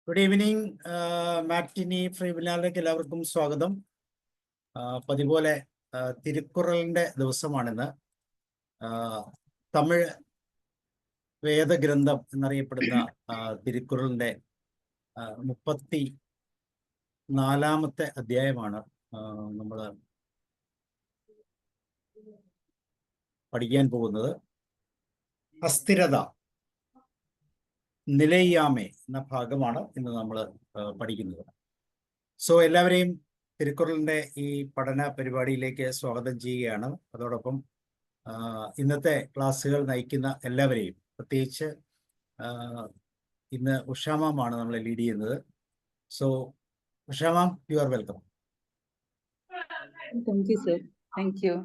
Good evening. മാറ്റിനി ഫ്രീബിനാലിലേക്ക് എല്ലാവർക്കും സ്വാഗതം. പതിപോലെ തിരുക്കുറളിന്റെ ദിവസമാണിന്ന്. തമിഴ് വേദഗ്രന്ഥം എന്നറിയപ്പെടുന്ന തിരുക്കുറളിന്റെ 34ാമത്തെ അധ്യായമാണ് നമ്മൾ പഠിക്കാൻ പോകുന്നത്. അസ്ഥിരത, നിലയ്യാമേ എന്ന ഭാഗമാണ് ഇന്ന് നമ്മൾ പഠിക്കുന്നത്. സോ എല്ലാവരെയും തിരുക്കുറളിന്റെ ഈ പഠന പരിപാടിയിലേക്ക് സ്വാഗതം ചെയ്യുകയാണ്. അതോടൊപ്പം ഇന്നത്തെ ക്ലാസ്സുകൾ നയിക്കുന്ന എല്ലാവരെയും, പ്രത്യേകിച്ച് ഇന്ന് ഉഷാമാമാണ് നമ്മളെ ലീഡ് ചെയ്യുന്നത്. So Usha ma'am, you are welcome. Thank you sir. Thank you.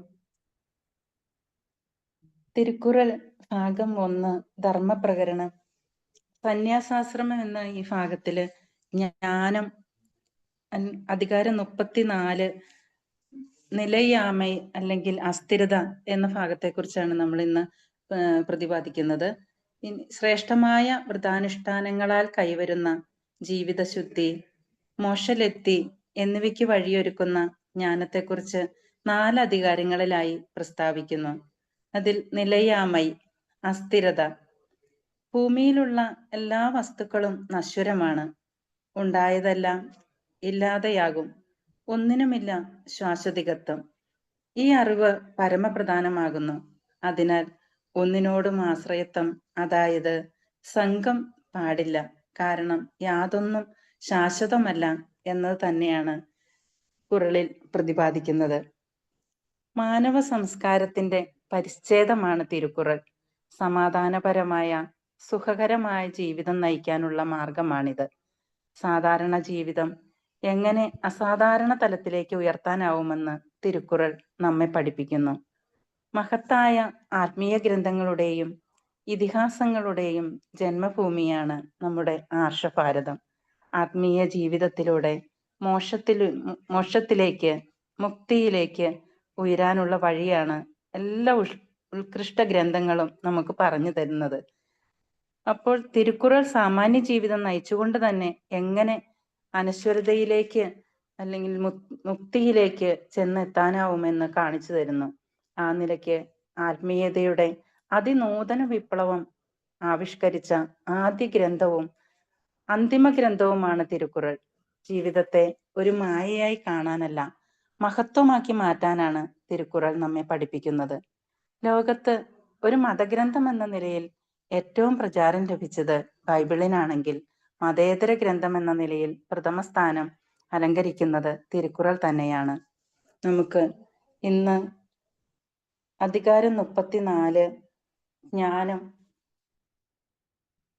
Thirukkural ഭാഗം 1, ധർമ്മപ്രകരണം. സന്യാസാശ്രമം എന്ന ഈ ഭാഗത്തില് ജ്ഞാനം, അധികാരം 34, നിലയാമൈ അല്ലെങ്കിൽ അസ്ഥിരത എന്ന ഭാഗത്തെ കുറിച്ചാണ് നമ്മൾ ഇന്ന് പ്രതിപാദിക്കുന്നത്. ശ്രേഷ്ഠമായ വ്രതാനുഷ്ഠാനങ്ങളാൽ കൈവരുന്ന ജീവിതശുദ്ധി, മോക്ഷലബ്ധി എന്നിവയ്ക്ക് വഴിയൊരുക്കുന്ന ജ്ഞാനത്തെക്കുറിച്ച് 4 അധികാരങ്ങളിലായി പ്രസ്താവിക്കുന്നു. അതിൽ നിലയാമൈ, അസ്ഥിരത. ഭൂമിയിലുള്ള എല്ലാ വസ്തുക്കളും നശ്വരമാണ്. ഉണ്ടായതെല്ലാം ഇല്ലാതെയാകും. ഒന്നിനുമില്ല ശാശ്വതികത്വം. ഈ അറിവ് പരമപ്രധാനമാകുന്നു. അതിനാൽ ഒന്നിനോടും ആശ്രയത്വം, അതായത് സംഘം പാടില്ല. കാരണം യാതൊന്നും ശാശ്വതമല്ല എന്നത് തന്നെയാണ് കുറളിൽ പ്രതിപാദിക്കുന്നത്. മാനവ സംസ്കാരത്തിന്റെ പരിച്ഛേദമാണ് തിരുക്കുറൾ. സമാധാനപരമായ സുഖകരമായ ജീവിതം നയിക്കാനുള്ള മാർഗമാണിത്. സാധാരണ ജീവിതം എങ്ങനെ അസാധാരണ തലത്തിലേക്ക് ഉയർത്താനാവുമെന്ന് തിരുക്കുറൾ നമ്മെ പഠിപ്പിക്കുന്നു. മഹത്തായ ആത്മീയ ഗ്രന്ഥങ്ങളുടെയും ഇതിഹാസങ്ങളുടെയും ജന്മഭൂമിയാണ് നമ്മുടെ ആർഷഭാരതം. ആത്മീയ ജീവിതത്തിലൂടെ മോക്ഷത്തിലേക്ക്, മുക്തിയിലേക്ക് ഉയരാനുള്ള വഴിയാണ് എല്ലാ ഉത്കൃഷ്ട ഗ്രന്ഥങ്ങളും നമുക്ക് പറഞ്ഞു തരുന്നത്. അപ്പോൾ തിരുക്കുറൾ സാമാന്യ ജീവിതം നയിച്ചുകൊണ്ട് തന്നെ എങ്ങനെ അനശ്വരതയിലേക്ക് അല്ലെങ്കിൽ മുക്തിയിലേക്ക് ചെന്നെത്താനാവുമെന്ന് കാണിച്ചു തരുന്നു. ആ നിലയ്ക്ക് ആത്മീയതയുടെ അതിനൂതന വിപ്ലവം ആവിഷ്കരിച്ച ആദ്യ ഗ്രന്ഥവും അന്തിമ ഗ്രന്ഥവുമാണ് തിരുക്കുറൾ. ജീവിതത്തെ ഒരു മായയായി കാണാനല്ല, മഹത്വമാക്കി മാറ്റാനാണ് തിരുക്കുറൾ നമ്മെ പഠിപ്പിക്കുന്നത്. ലോകത്ത് ഒരു മതഗ്രന്ഥം എന്ന നിലയിൽ ഏറ്റവും പ്രചാരം ലഭിച്ചത് ബൈബിളിനാണെങ്കിൽ, മതേതര ഗ്രന്ഥം എന്ന നിലയിൽ പ്രഥമ സ്ഥാനം അലങ്കരിക്കുന്നത് തിരുക്കുറൾ തന്നെയാണ്. നമുക്ക് ഇന്ന് അധികാരം 34, ജ്ഞാനം,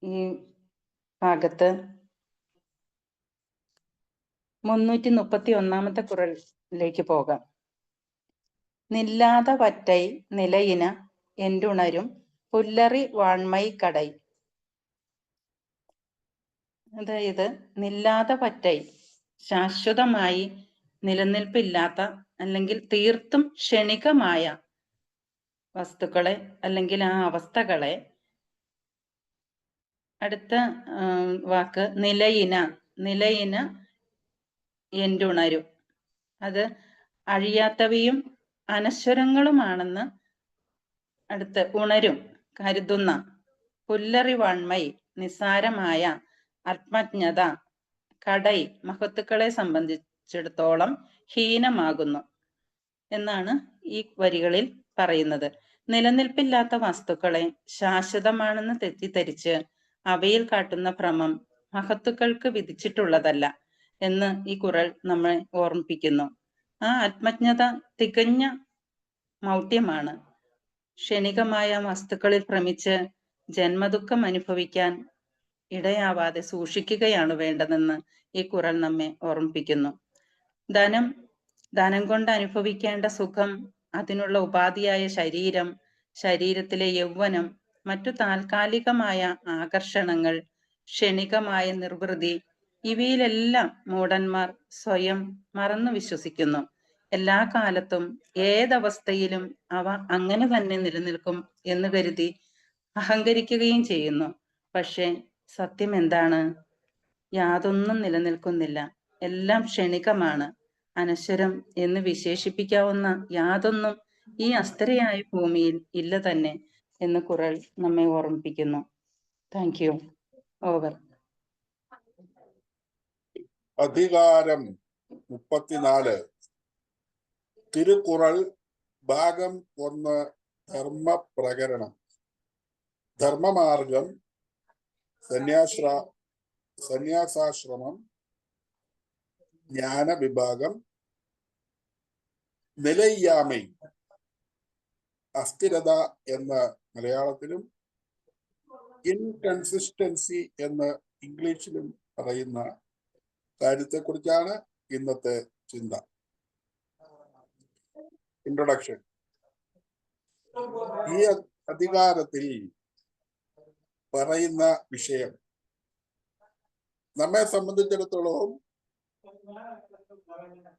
ഈ ഭാഗത്ത് 331ാമത്തെ കുറളിലേക്ക് പോകാം. നില്ലാത പറ്റൈ നിലയിന എന്റുണരും പുല്ലറി വാൺമൈ കടൈ. അതായത് നില്ലാത പറ്റൈ, ശാശ്വതമായി നിലനിൽപ്പില്ലാത്ത അല്ലെങ്കിൽ തീർത്തും ക്ഷണികമായ വസ്തുക്കളെ അല്ലെങ്കിൽ ആ അവസ്ഥകളെ. അടുത്ത വാക്ക് നിലയിന, നിലയിന എന്റുണരും, അത് അഴിയാത്തവയും അനശ്വരങ്ങളുമാണെന്ന് അടുത്ത് ഉണരും, കരുതുന്ന. പുല്ലറിവാൺമൈ, നിസ്സാരമായ. ആത്മജ്ഞത, കടൈ, മഹത്തുക്കളെ സംബന്ധിച്ചിടത്തോളം ഹീനമാകുന്നു എന്നാണ് ഈ വരികളിൽ പറയുന്നത്. നിലനിൽപ്പില്ലാത്ത വസ്തുക്കളെ ശാശ്വതമാണെന്ന് തെറ്റിദ്ധരിച്ച് അവയിൽ കാട്ടുന്ന ഭ്രമം മഹത്തുക്കൾക്ക് വിധിച്ചിട്ടുള്ളതല്ല എന്ന് ഈ കുറൾ നമ്മെ ഓർമ്മിപ്പിക്കുന്നു. ആ ആത്മജ്ഞത തികഞ്ഞ മൗഢ്യമാണ്. ക്ഷണികമായ വസ്തുക്കളിൽ ഭ്രമിച്ച് ജന്മദുഃഖം അനുഭവിക്കാൻ ഇടയാവാതെ സൂക്ഷിക്കുകയാണ് വേണ്ടതെന്ന് ഈ കുറൾ നമ്മെ ഓർമ്മിപ്പിക്കുന്നു. ധനം കൊണ്ട് അനുഭവിക്കേണ്ട സുഖം, അതിനുള്ള ഉപാധിയായ ശരീരം, ശരീരത്തിലെ യൗവനം, മറ്റു താൽക്കാലികമായ ആകർഷണങ്ങൾ, ക്ഷണികമായ നിർവൃതി, ഇവയിലെല്ലാം മൂഢന്മാർ സ്വയം മറന്നു വിശ്വസിക്കുന്നു. എല്ലാ കാലത്തും ഏതവസ്ഥയിലും അവ അങ്ങനെ തന്നെ നിലനിൽക്കും എന്ന് കരുതി അഹങ്കരിക്കുകയും ചെയ്യുന്നു. പക്ഷെ സത്യം എന്താണ്? യാതൊന്നും നിലനിൽക്കുന്നില്ല. എല്ലാം ക്ഷണികമാണ്. അനശ്വരം എന്ന് വിശേഷിപ്പിക്കാവുന്ന യാതൊന്നും ഈ അസ്ഥിരയായ ഭൂമിയിൽ ഇല്ല തന്നെ എന്ന് ഖുറാൻ നമ്മെ ഓർമ്മിപ്പിക്കുന്നു. Thank you. ഓവർ. അധികാരം 34. തിരുക്കുറൾ ഭാഗം 1. ധർമ്മപ്രകരണം. ധർമ്മമാർഗം, സന്യാസാശ്രമം, ജ്ഞാന വിഭാഗം, നിലയ്യാമൈ, അസ്ഥിരത എന്ന മലയാളത്തിലും ഇൻകൺസിസ്റ്റൻസി എന്ന് ഇംഗ്ലീഷിലും പറയുന്ന കാര്യത്തെക്കുറിച്ചാണ് ഇന്നത്തെ ചിന്ത. ഇൻട്രൊഡക്ഷൻ. ഈ അധികാരത്തിൽ പറയുന്ന വിഷയം നമ്മെ സംബന്ധിച്ചിടത്തോളം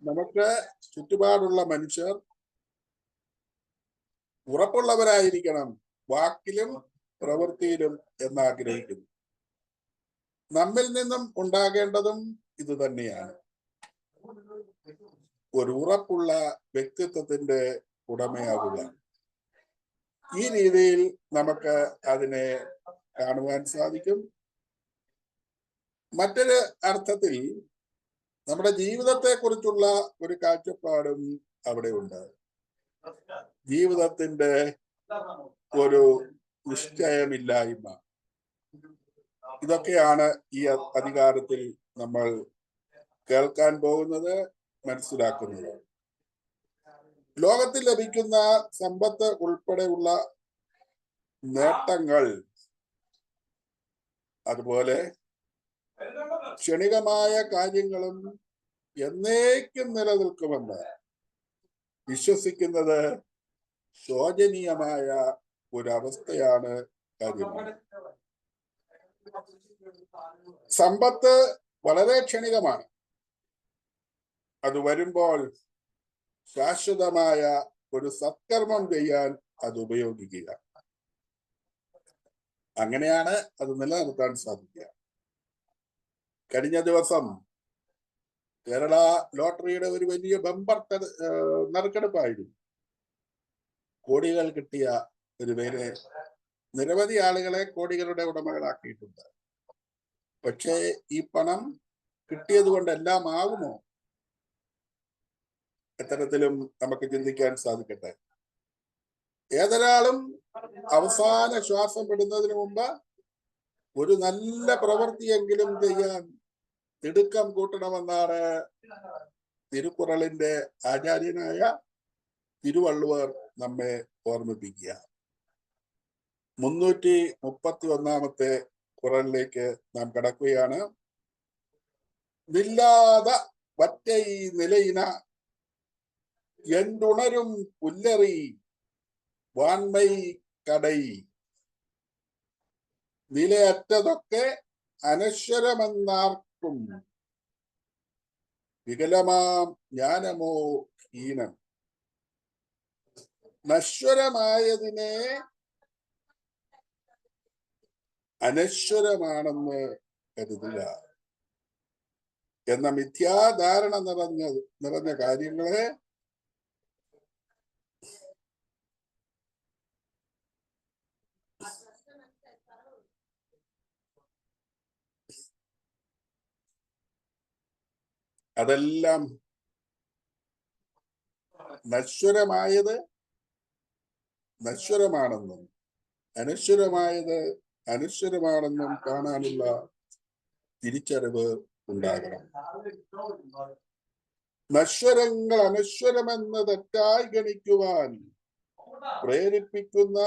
നമുക്ക് ചുറ്റുപാടുള്ള മനുഷ്യർ ഉറപ്പുള്ളവരായിരിക്കണം വാക്കിലും പ്രവൃത്തിയിലും എന്നാഗ്രഹിക്കുന്നു. നമ്മിൽ നിന്നും ഉണ്ടാകേണ്ടതും ഇത് തന്നെയാണ്. ഒരു ഉറപ്പുള്ള വ്യക്തിത്വത്തിന്റെ ഉടമയാകുക. ഈ രീതിയിൽ നമുക്ക് അതിനെ കാണുവാൻ സാധിക്കും. മറ്റൊരു അർത്ഥത്തിൽ നമ്മുടെ ജീവിതത്തെ കുറിച്ചുള്ള ഒരു കാഴ്ചപ്പാടും അവിടെ ഉണ്ട്. ജീവിതത്തിന്റെ ഒരു നിശ്ചയമില്ലായ്മ. ഇതൊക്കെയാണ് ഈ അധികാരത്തിൽ നമ്മൾ കേൾക്കാൻ പോകുന്നത്, മനസ്സിലാക്കുന്നത്. ലോകത്തിൽ ലഭിക്കുന്ന സമ്പത്ത് ഉൾപ്പെടെയുള്ള നേട്ടങ്ങൾ, അതുപോലെ ക്ഷണികമായ കാര്യങ്ങളും എന്നേക്കും നിലനിൽക്കുമെന്ന് വിശ്വസിക്കുന്നത് ശോചനീയമായ ഒരവസ്ഥയാണ് കാര്യമാണ്. സമ്പത്ത് വളരെ ക്ഷണികമാണ്. അത് വരുമ്പോൾ ശാശ്വതമായ ഒരു സത്കർമ്മം ചെയ്യാൻ അത് ഉപയോഗിക്കുക. അങ്ങനെയാണ് അത് നിലനിർത്താൻ സാധിക്കുക. കഴിഞ്ഞ ദിവസം കേരള ലോട്ടറിയുടെ ഒരു വലിയ ബമ്പർ നറുക്കെടുപ്പായിരുന്നു. കോടികൾ കിട്ടിയ ഒരു പേര് നിരവധി ആളുകളെ കോടികളുടെ ഉടമകളാക്കിയിട്ടുണ്ട്. പക്ഷേ ഈ പണം കിട്ടിയത് കൊണ്ട് എല്ലാം ആകുമോ? എത്തരത്തിലും നമുക്ക് ചിന്തിക്കാൻ സാധിക്കട്ടെ. ഏതൊരാളും അവസാന ശ്വാസം വിടുന്നതിന് മുമ്പ് ഒരു നല്ല പ്രവൃത്തിയെങ്കിലും ചെയ്യാൻ തിടുക്കം കൂട്ടണമെന്നാണ് തിരുക്കുറളിന്റെ ആചാര്യനായ തിരുവള്ളുവർ നമ്മെ ഓർമ്മിപ്പിക്കുക. 331 ഖുറാനിലേക്ക് നാം കടക്കുകയാണ്. നില്ലാത വറ്റൈ നിലയിന എന്തുണരും പുല്ലറി വാൺമൈ കടൈ. നിലയറ്റതൊക്കെ അനശ്വരമെന്നാർക്കും വികലമാം ജ്ഞാനമോ ഹീനം. നശ്വരമായതിനെ അനശ്വരമാണെന്ന് കരുതുക എന്ന മിഥ്യാധാരണ നിറഞ്ഞ കാര്യങ്ങളെ അതെല്ലാം നശ്വരമായത് നശ്വരമാണെന്നും അനശ്വരമായത് അനശ്വരമാണെന്നും കാണാനുള്ള തിരിച്ചറിവ് ഉണ്ടാകണം. നശ്വരങ്ങൾ അനശ്വരമെന്ന് തെറ്റായി ഗണിക്കുവാൻ പ്രേരിപ്പിക്കുന്ന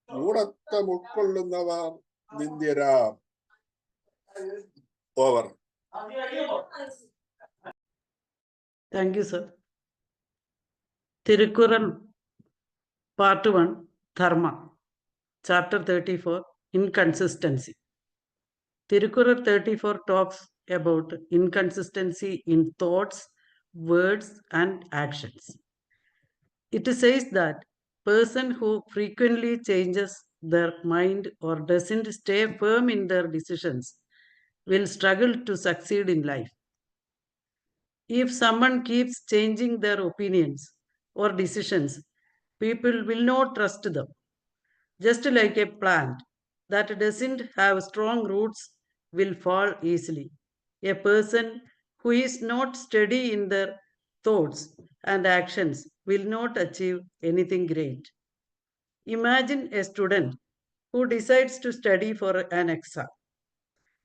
മൂഢത്വം ഉൾക്കൊള്ളുന്നവർ നിന്ദ്യരാം. Over. Thank you, sir. Tirukkural, Part 1, Dharma, Chapter 34, Inconsistency. Tirukkural 34 talks about inconsistency in thoughts, words, and actions. It says that person who frequently changes their mind or doesn't stay firm in their decisions will struggle to succeed in life. If someone keeps changing their opinions or decisions, people will not trust them. Just like a plant that doesn't have strong roots will fall easily. A person who is not steady in their thoughts and actions will not achieve anything great. Imagine a student who decides to study for an exam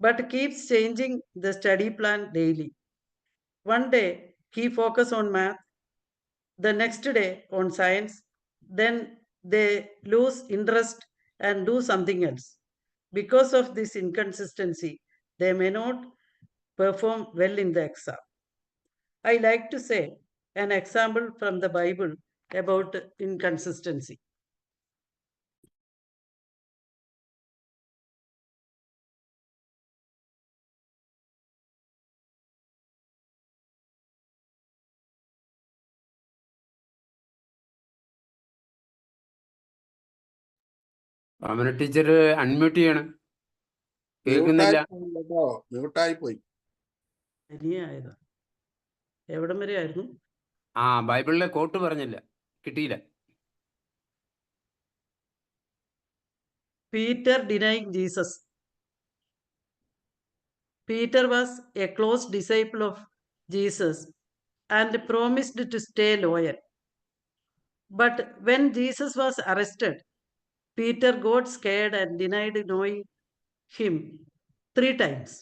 but keeps changing the study plan daily. One day he focuses on math, the next day on science, then they lose interest and do something else. Because of this inconsistency, they may not perform well in the exam. I like to say an example from the Bible about inconsistency. Vamana teacher unmute ചെയ്യണം, കേൾക്കുന്നില്ല. മ്യൂട്ടായി പോയി. ശരിയായതാ. എവിടം വരെ ആയിരുന്നു? ബൈബിളിലെ coat പറഞ്ഞില്ല, കിട്ടിയില്ല. Peter denying Jesus. Peter was a close disciple of Jesus and promised to stay loyal. But when Jesus was arrested, Peter got scared and denied knowing him 3 times.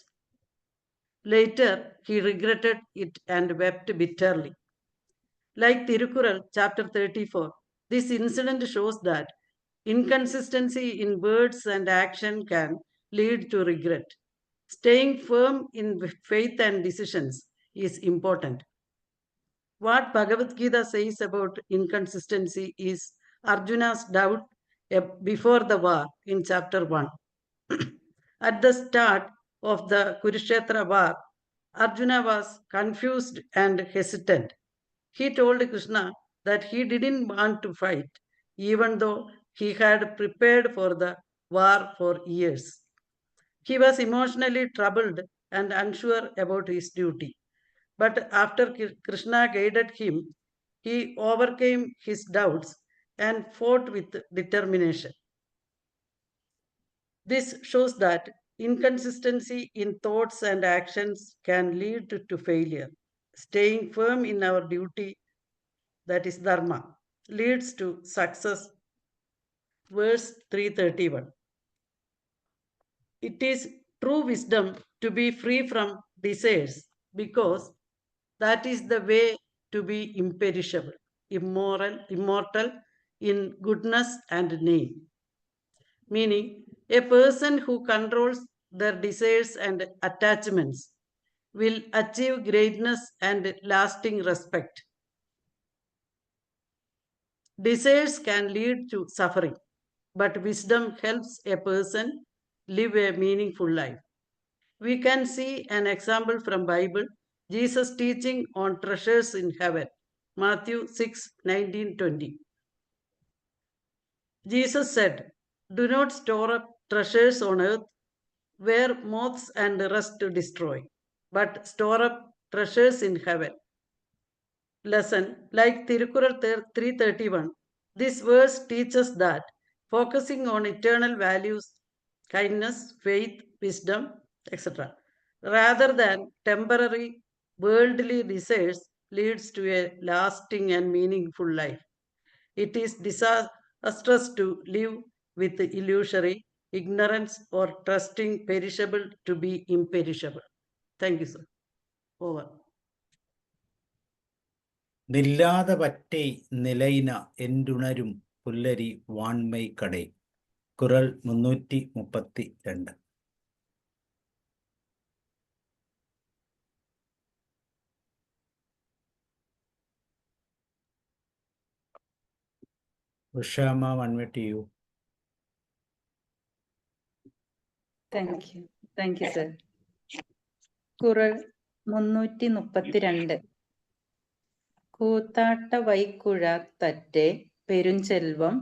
Later, he regretted it and wept bitterly. Like Tirukural, chapter 34, this incident shows that inconsistency in words and action can lead to regret. Staying firm in faith and decisions is important. What Bhagavad Gita says about inconsistency is Arjuna's doubt before the war in chapter 1. At the start of the Kurukshetra war, Arjuna was confused and hesitant. He told Krishna that he didn't want to fight, even though he had prepared for the war for years. He was emotionally troubled and unsure about his duty. But after Krishna guided him, he overcame his doubts and fought with determination. This shows that inconsistency in thoughts and actions can lead to failure. Staying firm in our duty, that is dharma, leads to success. Verse 331. It is true wisdom to be free from desires, because that is the way to be imperishable, immortal in goodness and name. Meaning, a person who controls their desires and attachments will achieve greatness and lasting respect. Desires can lead to suffering, but wisdom helps a person live a meaningful life. We can see an example from Bible, Jesus teaching on treasures in heaven, Matthew 6:19-20. Jesus said, "Do not store up treasures on earth where moths and rust destroy, but store up treasures in heaven." Lesson, like Tirukural 331, this verse teaches that focusing on eternal values, kindness, faith, wisdom, etc., rather than temporary worldly desires leads to a lasting and meaningful life. It is disastrous to live with illusory ignorance or trusting perishable to be imperishable. Thank you, sir. Over. നില്ലാതെ പറ്റേ നിലയിന എന്തുണരും പുല്ലരി വാൺമൈ കടേ. Kural 332. Usha ma'am, unmute ചെയ്യൂ. Thank you sir. Kural 332. കൂത്താട്ട വൈക്കുഴാത്തറ്റെ പെരുഞ്ചെൽവം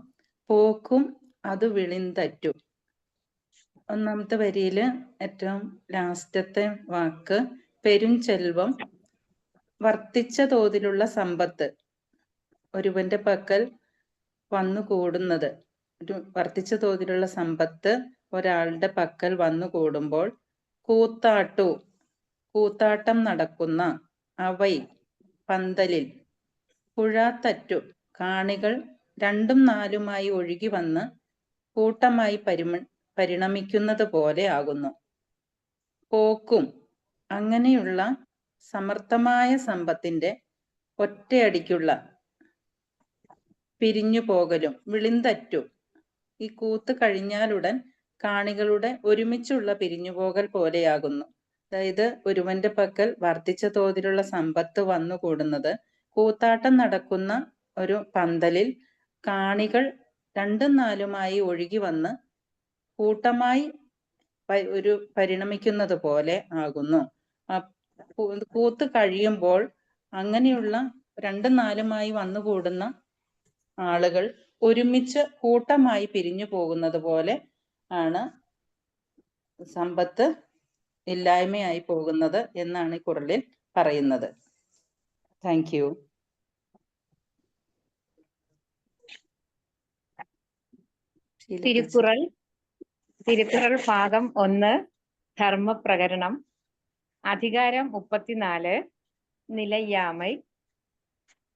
പോക്കും അതു വിളിന്തറ്റു. ഒന്നാമത്തെ വരിയിൽ ഏറ്റവും ലാസ്റ്റത്തെ വാക്ക് പെരും ചെൽവം, വർദ്ധിച്ച തോതിലുള്ള സമ്പത്ത് ഒരുവന്റെ പക്കൽ വന്നു കൂടുന്നത്. ഒരു വർദ്ധിച്ച തോതിലുള്ള സമ്പത്ത് ഒരാളുടെ പക്കൽ വന്നു കൂടുമ്പോൾ കൂത്താട്ടം നടക്കുന്ന അവൈ പന്തലിൽ പുഴാത്തറ്റു കാണികൾ രണ്ടും നാലുമായി ഒഴുകി വന്ന് കൂട്ടമായി പരിണമിക്കുന്നത് പോലെ ആകുന്നു. പോക്കും അങ്ങനെയുള്ള സമർത്ഥമായ സമ്പത്തിന്റെ ഒറ്റയടിക്കുള്ള പിരിഞ്ഞു പോകലും വിളിന്തറ്റു, ഈ കൂത്ത് കഴിഞ്ഞാലുടൻ കാണികളുടെ ഒരുമിച്ചുള്ള പിരിഞ്ഞുപോകൽ പോലെയാകുന്നു. അതായത് ഒരുവന്റെ പക്കൽ വർദ്ധിച്ച തോതിലുള്ള സമ്പത്ത് വന്നുകൂടുന്നത് കൂത്താട്ടം നടക്കുന്ന ഒരു പന്തലിൽ കാണികൾ രണ്ടും നാലുമായി ഒഴുകി വന്ന് കൂട്ടമായി പരിണമിക്കുന്നത് പോലെ ആകുന്നു. കൂത്ത് കഴിയുമ്പോൾ അങ്ങനെയുള്ള രണ്ടും നാലുമായി വന്നുകൂടുന്ന ആളുകൾ ഒരുമിച്ച് കൂട്ടമായി പിരിഞ്ഞു പോകുന്നത് പോലെ ആണ് സമ്പത്ത് ഇല്ലായ്മയായി പോകുന്നത് എന്നാണ് ഈ കുറളിൽ പറയുന്നത്. Thank you. തിരുക്കുറൾ ഭാഗം 1, ധർമ്മപ്രകരണം, അധികാരം 34, നിലയ്യാമൈ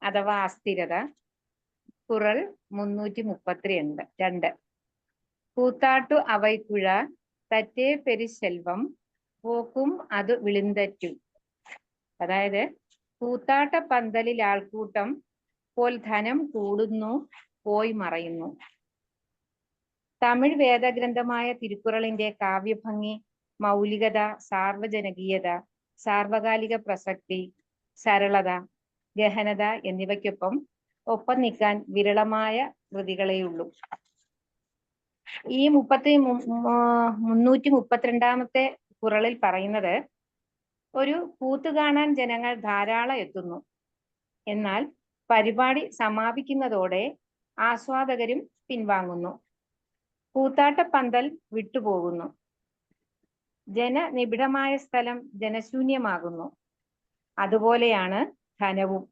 അഥവാ അസ്ഥിരത. കുറൾ 332. കൂത്താട്ടു അവൈക്കുഴ തറ്റേ പെരുശെൽവം പോക്കും അത് വിളിന്തറ്റു. അതായത് കൂത്താട്ട പന്തലിൽ ആൾക്കൂട്ടം പോൽ ധനം കൂടുന്നു, പോയി മറയുന്നു. തമിഴ് വേദഗ്രന്ഥമായ തിരുക്കുറളിന്റെ കാവ്യഭംഗി, മൗലികത, സാർവജനകീയത, സാർവകാലിക പ്രസക്തി, സരളത, ഗഹനത എന്നിവയ്ക്കൊപ്പം ഒപ്പം നിൽക്കാൻ വിരളമായ കൃതികളെയുള്ളൂ. ഈ 332 കുറളിൽ പറയുന്നത്, ഒരു കൂത്ത് കാണാൻ ജനങ്ങൾ ധാരാളം എത്തുന്നു. എന്നാൽ പരിപാടി സമാപിക്കുന്നതോടെ ആസ്വാദകരും പിൻവാങ്ങുന്നു. കൂത്താട്ട പന്തൽ വിട്ടുപോകുന്നു. ജനനിബിഡമായ സ്ഥലം ജനശൂന്യമാകുന്നു. അതുപോലെയാണ് ധനവും.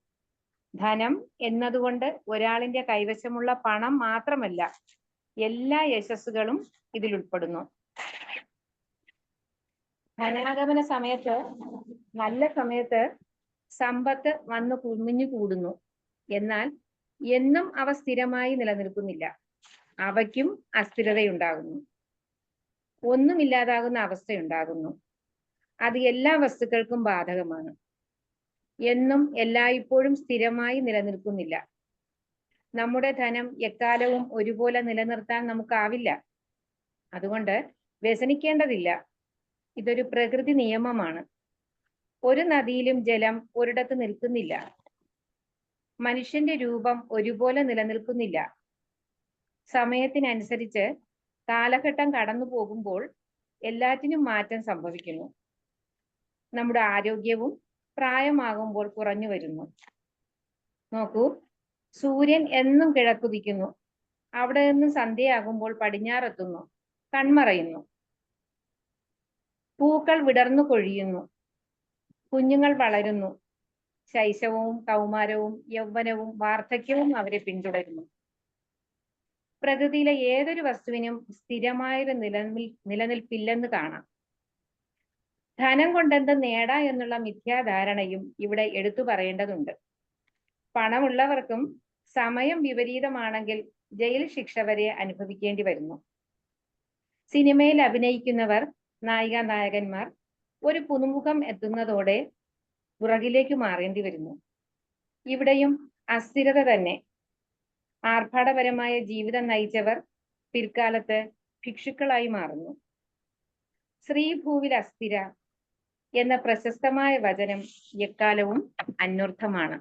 ധനം എന്നതുകൊണ്ട് ഒരാളിന്റെ കൈവശമുള്ള പണം മാത്രമല്ല, എല്ലാ യശസ്സുകളും ഇതിൽ ഉൾപ്പെടുന്നു. ധനാഗമന സമയത്ത്, നല്ല സമയത്ത് സമ്പത്ത് വന്നു കുമിഞ്ഞു കൂടുന്നു. എന്നാൽ എന്നും അവ സ്ഥിരമായി നിലനിൽക്കുന്നില്ല. അവയ്ക്കും അസ്ഥിരതയുണ്ടാകുന്നു. ഒന്നുമില്ലാതാകുന്ന അവസ്ഥയുണ്ടാകുന്നു. അത് എല്ലാ വസ്തുക്കൾക്കും ബാധകമാണ്. എന്നും എല്ലായ്പ്പോഴും സ്ഥിരമായി നിലനിൽക്കുന്നില്ല. നമ്മുടെ ധനം എക്കാലവും ഒരുപോലെ നിലനിർത്താൻ നമുക്കാവില്ല. അതുകൊണ്ട് വ്യസനിക്കേണ്ടതില്ല. ഇതൊരു പ്രകൃതി നിയമമാണ്. ഒരു നദിയിലും ജലം ഒരിടത്ത് നിൽക്കുന്നില്ല. മനുഷ്യന്റെ രൂപം ഒരുപോലെ നിലനിൽക്കുന്നില്ല. സമയത്തിനനുസരിച്ച് കാലഘട്ടം കടന്നു പോകുമ്പോൾ എല്ലാറ്റിനും മാറ്റം സംഭവിക്കുന്നു. നമ്മുടെ ആരോഗ്യവും പ്രായമാകുമ്പോൾ കുറഞ്ഞു വരുന്നു. നോക്കൂ, സൂര്യൻ എന്നും കിഴക്കുദിക്കുന്നു. അവിടെ നിന്നും സന്ധ്യയാകുമ്പോൾ പടിഞ്ഞാറെത്തുന്നു, കൺമറയുന്നു. പൂക്കൾ വിടർന്നു കൊഴിയുന്നു. കുഞ്ഞുങ്ങൾ വളരുന്നു. ശൈശവവും കൗമാരവും യൗവനവും വാർദ്ധക്യവും അവരെ പിന്തുടരുന്നു. പ്രകൃതിയിലെ ഏതൊരു വസ്തുവിനും സ്ഥിരമായൊരു നിലനിൽപ്പില്ലെന്ന് കാണാം. ധനം കൊണ്ടെന്ത് നേടാം എന്നുള്ള മിഥ്യാധാരണയും ഇവിടെ എടുത്തു പറയേണ്ടതുണ്ട്. പണമുള്ളവർക്കും സമയം വിപരീതമാണെങ്കിൽ ജയിൽ ശിക്ഷ വരെ അനുഭവിക്കേണ്ടി വരുന്നു. സിനിമയിൽ അഭിനയിക്കുന്നവർ, നായിക നായകന്മാർ ഒരു പുതുമുഖം എത്തുന്നതോടെ പുറകിലേക്ക് മാറേണ്ടി വരുന്നു. ഇവിടെയും അസ്ഥിരത തന്നെ. ആർഭാടപരമായ ജീവിതം നയിച്ചവർ പിൽക്കാലത്ത് ഭിക്ഷുക്കളായി മാറുന്നു. ശ്രീഭൂവിൽ അസ്ഥിര എന്ന പ്രശസ്തമായ വചനം എക്കാലവും അന്വർത്ഥമാണ്.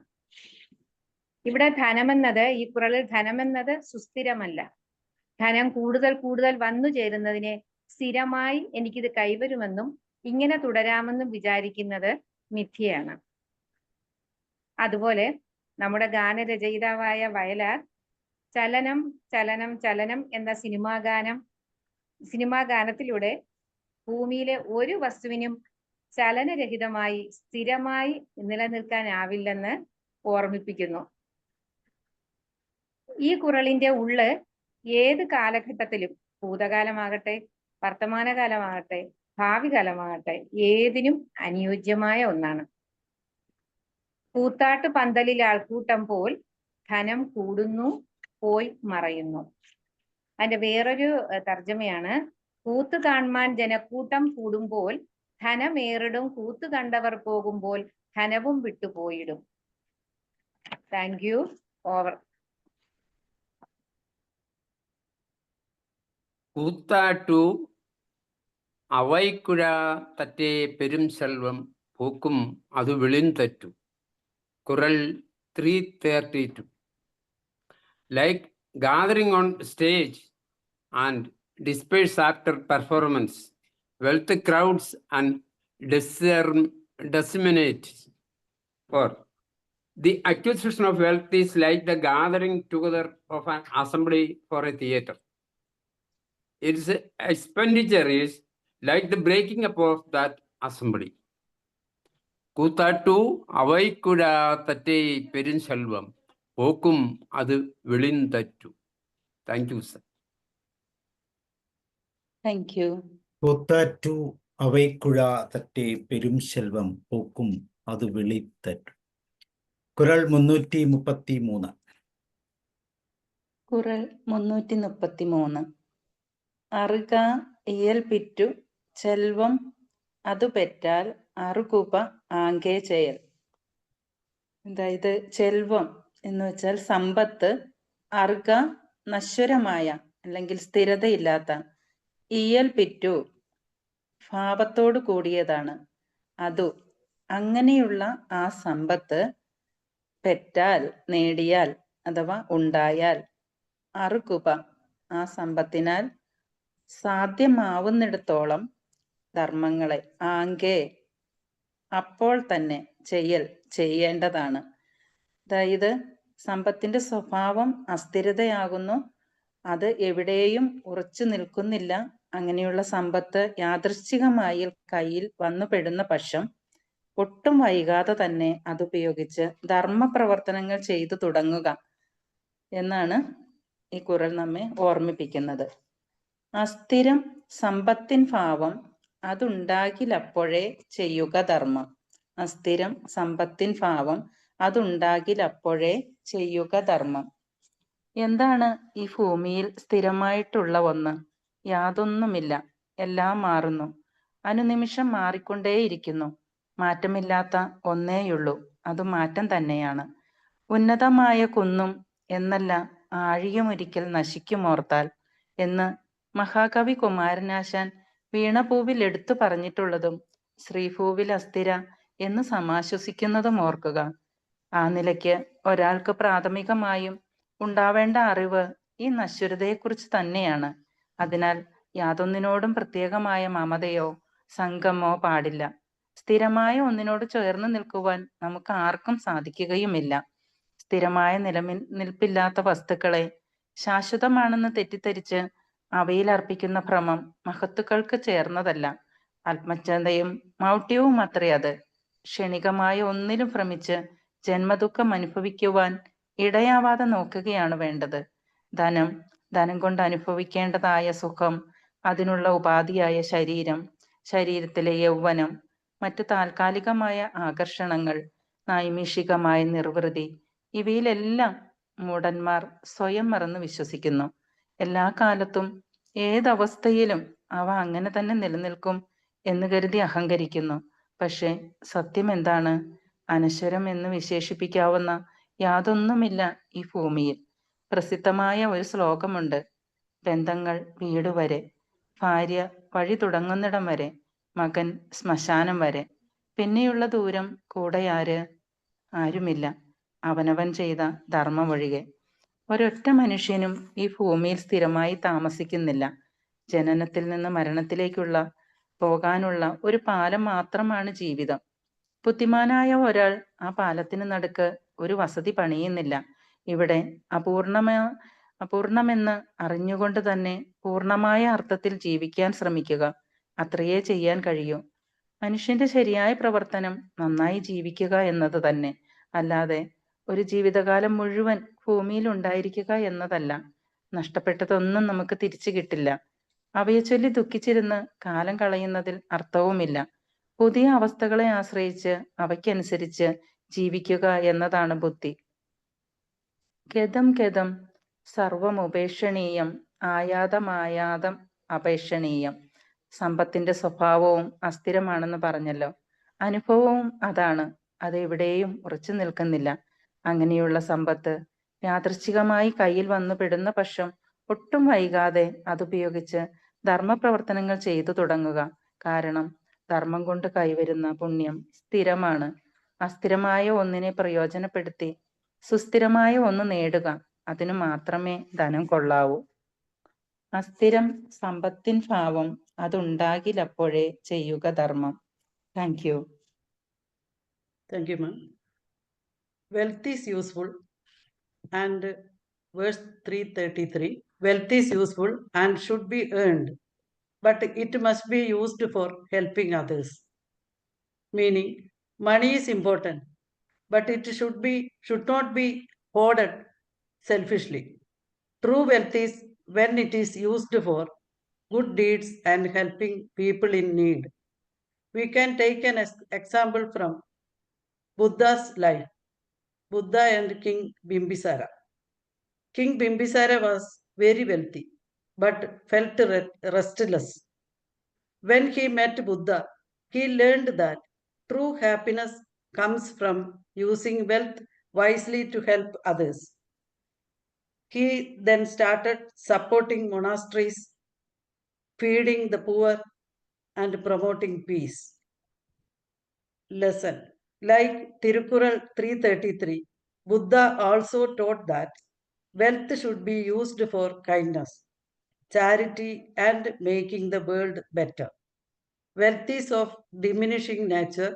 ഇവിടെ ധനമെന്നത്, ഈ കുറളിൽ ധനമെന്നത് സുസ്ഥിരമല്ല. ധനം കൂടുതൽ കൂടുതൽ വന്നു ചേരുന്നതിനെ സ്ഥിരമായി എനിക്കിത് കൈവരുമെന്നും ഇങ്ങനെ തുടരാമെന്നും വിചാരിക്കുന്നത് മിഥ്യയാണ്. അതുപോലെ നമ്മുടെ ഗാനരചയിതാവായ വയലാർ ചലനം ചലനം ചലനം എന്ന സിനിമാ ഗാനം സിനിമാ ഗാനത്തിലൂടെ ഭൂമിയിലെ ഒരു വസ്തുവിനും ചലനരഹിതമായി സ്ഥിരമായി നിലനിൽക്കാനാവില്ലെന്ന് ഓർമ്മിപ്പിക്കുന്നു. ഈ കുറളിന്റെ ഉള്ള് ഏത് കാലഘട്ടത്തിലും, ഭൂതകാലമാകട്ടെ വർത്തമാനകാലമാകട്ടെ ഭാവി കാലമാകട്ടെ, ഏതിനും അനുയോജ്യമായ ഒന്നാണ്. കൂത്താട്ട് പന്തലിൽ ആൾക്കൂട്ടം പോൽ ധനം കൂടുന്നു പോയി മറയുന്നു. അതിന്റെ വേറൊരു തർജ്ജമയാണ്, കൂത്ത് കാണുവാൻ ജനക്കൂട്ടം കൂടുമ്പോൾ ധനമേറിടും, കൂത്ത് കണ്ടവർ പോകുമ്പോൾ ധനവും വിട്ടുപോയിടും. Thank you. ഓവർ. கூத்தாட்டு அவைக்குழ தற்றே பெரும் செல்வம் போக்கும் அது விழிந்தற்று. குரல் 332. Like gathering on stage and disperse after performance, wealth crowds and disseminates. For the acquisition of wealth is like the gathering together of an assembly for a theater. Its expenditure is like the breaking up of that assembly. கூத்தாட்டு அவைக்குழ தற்றே பெருஞ்செல்வம் போக்கும் அது விழிந்தற்று. Thank you sir. Thank you. കൂത്താറ്റു അവൈക്കുഴ തറ്റേ പെരും ശെൽവം പോക്കും അത് വിളിത്തറ്റു. കുരൾ 333. കുറൽ 333. അറുക ഇയൽ പിറ്റു ചെൽവം അതു പെറ്റാൽ അറുകുപ ആങ്കേ ചെയ്യൽ. അതായത് ചെൽവം എന്ന് വെച്ചാൽ സമ്പത്ത്, അറുക നശ്വരമായ അല്ലെങ്കിൽ സ്ഥിരതയില്ലാത്ത, ഇയൽ പിറ്റു ഭാവത്തോട് കൂടിയതാണ്, അതു അങ്ങനെയുള്ള ആ സമ്പത്ത്, പെറ്റാൽ നേടിയാൽ അഥവാ ഉണ്ടായാൽ, അറുകുപ ആ സമ്പത്തിനാൽ സാധ്യമാവുന്നിടത്തോളം ധർമ്മങ്ങളെ, ആങ്കേ അപ്പോൾ തന്നെ ചെയ്യേണ്ടതാണ്. അതായത് സമ്പത്തിന്റെ സ്വഭാവം അസ്ഥിരതയാകുന്നു, അത് എവിടെയും ഉറച്ചു നിൽക്കുന്നില്ല. അങ്ങനെയുള്ള സമ്പത്ത് യാദൃശ്ചികമായി കയ്യിൽ വന്നുപെടുന്ന പക്ഷം ഒട്ടും വൈകാതെ തന്നെ അതുപയോഗിച്ച് ധർമ്മപ്രവർത്തനങ്ങൾ ചെയ്തു തുടങ്ങുക എന്നാണ് ഈ കുറൽ നമ്മെ ഓർമ്മിപ്പിക്കുന്നത്. അസ്ഥിരം സമ്പത്തിൻ ഭാവം അതുണ്ടാകിലപ്പോഴേ ചെയ്യുക ധർമ്മം. അസ്ഥിരം സമ്പത്തിൻ ഭാവം അതുണ്ടാകിലപ്പോഴേ ചെയ്യുക ധർമ്മം. എന്താണ് ഈ ഭൂമിയിൽ സ്ഥിരമായിട്ടുള്ള ഒന്ന്? യാതൊന്നുമില്ല, എല്ലാം മാറുന്നു, അനുനിമിഷം മാറിക്കൊണ്ടേയിരിക്കുന്നു. മാറ്റമില്ലാത്ത ഒന്നേയുള്ളൂ, അത് മാറ്റം തന്നെയാണ്. ഉന്നതമായ കുന്നും എന്നല്ല ആഴിയുമൊരിക്കൽ നശിക്കുമോർത്താൽ എന്ന് മഹാകവി കുമാരനാശാൻ വീണപൂവിൽ എടുത്തു പറഞ്ഞിട്ടുള്ളതും ശ്രീഭൂവിൽ അസ്ഥിര എന്ന് സമാശ്വസിക്കുന്നതും ഓർക്കുക. ആ നിലയ്ക്ക് ഒരാൾക്ക് പ്രാഥമികമായും ഉണ്ടാവേണ്ട അറിവ് ഈ നശ്വരതയെക്കുറിച്ച് തന്നെയാണ്. അതിനാൽ യാതൊന്നിനോടും പ്രത്യേകമായ മമതയോ സംഘമോ പാടില്ല. സ്ഥിരമായ ഒന്നിനോട് ചേർന്ന് നിൽക്കുവാൻ നമുക്ക് ആർക്കും സാധിക്കുകയുമില്ല. സ്ഥിരമായ നിൽപ്പില്ലാത്ത വസ്തുക്കളെ ശാശ്വതമാണെന്ന് തെറ്റിദ്ധരിച്ച് അവയിൽ അർപ്പിക്കുന്ന ഭ്രമം മഹത്തുക്കൾക്ക് ചേർന്നതല്ല. ആത്മജ്ഞതയും മൗഢ്യവും അത്രേ അത്. ക്ഷണികമായ ഒന്നിലും ഭ്രമിച്ച് ജന്മദുഃഖം അനുഭവിക്കുവാൻ ഇടയാവാതെ നോക്കുകയാണ് വേണ്ടത്. ധനം കൊണ്ട് അനുഭവിക്കേണ്ടതായ സുഖം, അതിനുള്ള ഉപാധിയായ ശരീരം, ശരീരത്തിലെ യൗവനം, മറ്റു താൽക്കാലികമായ ആകർഷണങ്ങൾ, നൈമിഷികമായ നിർവൃതി, ഇവയിലെല്ലാം മൂഢന്മാർ സ്വയം മറന്ന് വിശ്വസിക്കുന്നു. എല്ലാ കാലത്തും ഏതവസ്ഥയിലും അവ അങ്ങനെ തന്നെ നിലനിൽക്കും എന്ന് കരുതി അഹങ്കരിക്കുന്നു. പക്ഷെ സത്യം എന്താണ്? അനശ്വരം എന്ന് വിശേഷിപ്പിക്കാവുന്ന യാതൊന്നുമില്ല ഈ ഭൂമിയിൽ. പ്രസിദ്ധമായ ഒരു ശ്ലോകമുണ്ട്: ബന്ധങ്ങൾ വീട് വരെ, ഭാര്യ വഴി തുടങ്ങുന്നിടം വരെ, മകൻ ശ്മശാനം വരെ, പിന്നെയുള്ള ദൂരം കൂടെ ആരുമില്ല, അവനവൻ ചെയ്ത ധർമ്മം ഒഴികെ. ഒരൊറ്റ മനുഷ്യനും ഈ ഭൂമിയിൽ സ്ഥിരമായി താമസിക്കുന്നില്ല. ജനനത്തിൽ നിന്ന് മരണത്തിലേക്കുള്ള പോകാനുള്ള ഒരു പാലം മാത്രമാണ് ജീവിതം. ബുദ്ധിമാനായ ഒരാൾ ആ പാലത്തിന് നടുക്ക് ഒരു വസതി പണിയുന്നില്ല. ഇവിടെ അപൂർണമെന്ന് അറിഞ്ഞുകൊണ്ട് തന്നെ പൂർണ്ണമായ അർത്ഥത്തിൽ ജീവിക്കാൻ ശ്രമിക്കുക. അത്രയേ ചെയ്യാൻ കഴിയൂ. മനുഷ്യന്റെ ശരിയായ പ്രവർത്തനം നന്നായി ജീവിക്കുക എന്നത് തന്നെ, അല്ലാതെ ഒരു ജീവിതകാലം മുഴുവൻ ഭൂമിയിൽ ഉണ്ടായിരിക്കുക എന്നതല്ല. നഷ്ടപ്പെട്ടതൊന്നും നമുക്ക് തിരിച്ചു കിട്ടില്ല. അവയെ ചൊല്ലി ദുഃഖിച്ചിരുന്ന് കാലം കളയുന്നതിൽ അർത്ഥവുമില്ല. പുതിയ അവസ്ഥകളെ ആശ്രയിച്ച് അവയ്ക്കനുസരിച്ച് ജീവിക്കുക എന്നതാണ് ബുദ്ധി. ഗതം ഗതം സർവമുപേക്ഷണീയം, ആയാതമായാതം അപേക്ഷണീയം. സമ്പത്തിന്റെ സ്വഭാവവും അസ്ഥിരമാണെന്ന് പറഞ്ഞല്ലോ. അനുഭവവും അതാണ്. അത് എവിടെയും ഉറച്ചു നിൽക്കുന്നില്ല. അങ്ങനെയുള്ള സമ്പത്ത് യാദൃച്ഛികമായി കയ്യിൽ വന്നു പെടുന്ന പക്ഷം ഒട്ടും വൈകാതെ അതുപയോഗിച്ച് ധർമ്മപ്രവർത്തനങ്ങൾ ചെയ്തു തുടങ്ങുക. കാരണം ധർമ്മം കൊണ്ട് കൈവരുന്ന പുണ്യം സ്ഥിരമാണ്. അസ്ഥിരമായ ഒന്നിനെ പ്രയോജനപ്പെടുത്തി സുസ്ഥിരമായ ഒന്ന് നേടുക, അതിനു മാത്രമേ ധനം കൊള്ളാവൂ. അസ്ഥിരം സമ്പത്തിൻ ഭാവം, അതുണ്ടാകിലപ്പോഴേ ചെയ്യുക ധർമ്മം. Thank you. Thank you, ma'am. Wealth is useful, and verse 333, wealth is useful and should be earned, but it must be used for helping others. Meaning, money is important, but it should not be hoarded selfishly. True wealth is when it is used for good deeds and helping people in need. We can take an example from Buddha's life, Buddha and King Bimbisara. King Bimbisara was very wealthy, but felt restless. When he met Buddha, he learned that true happiness comes from using wealth wisely to help others. He then started supporting monasteries, feeding the poor, and promoting peace. Lesson. Like Tirukural 333, Buddha also taught that wealth should be used for kindness, charity, and making the world better. Wealth is of diminishing nature.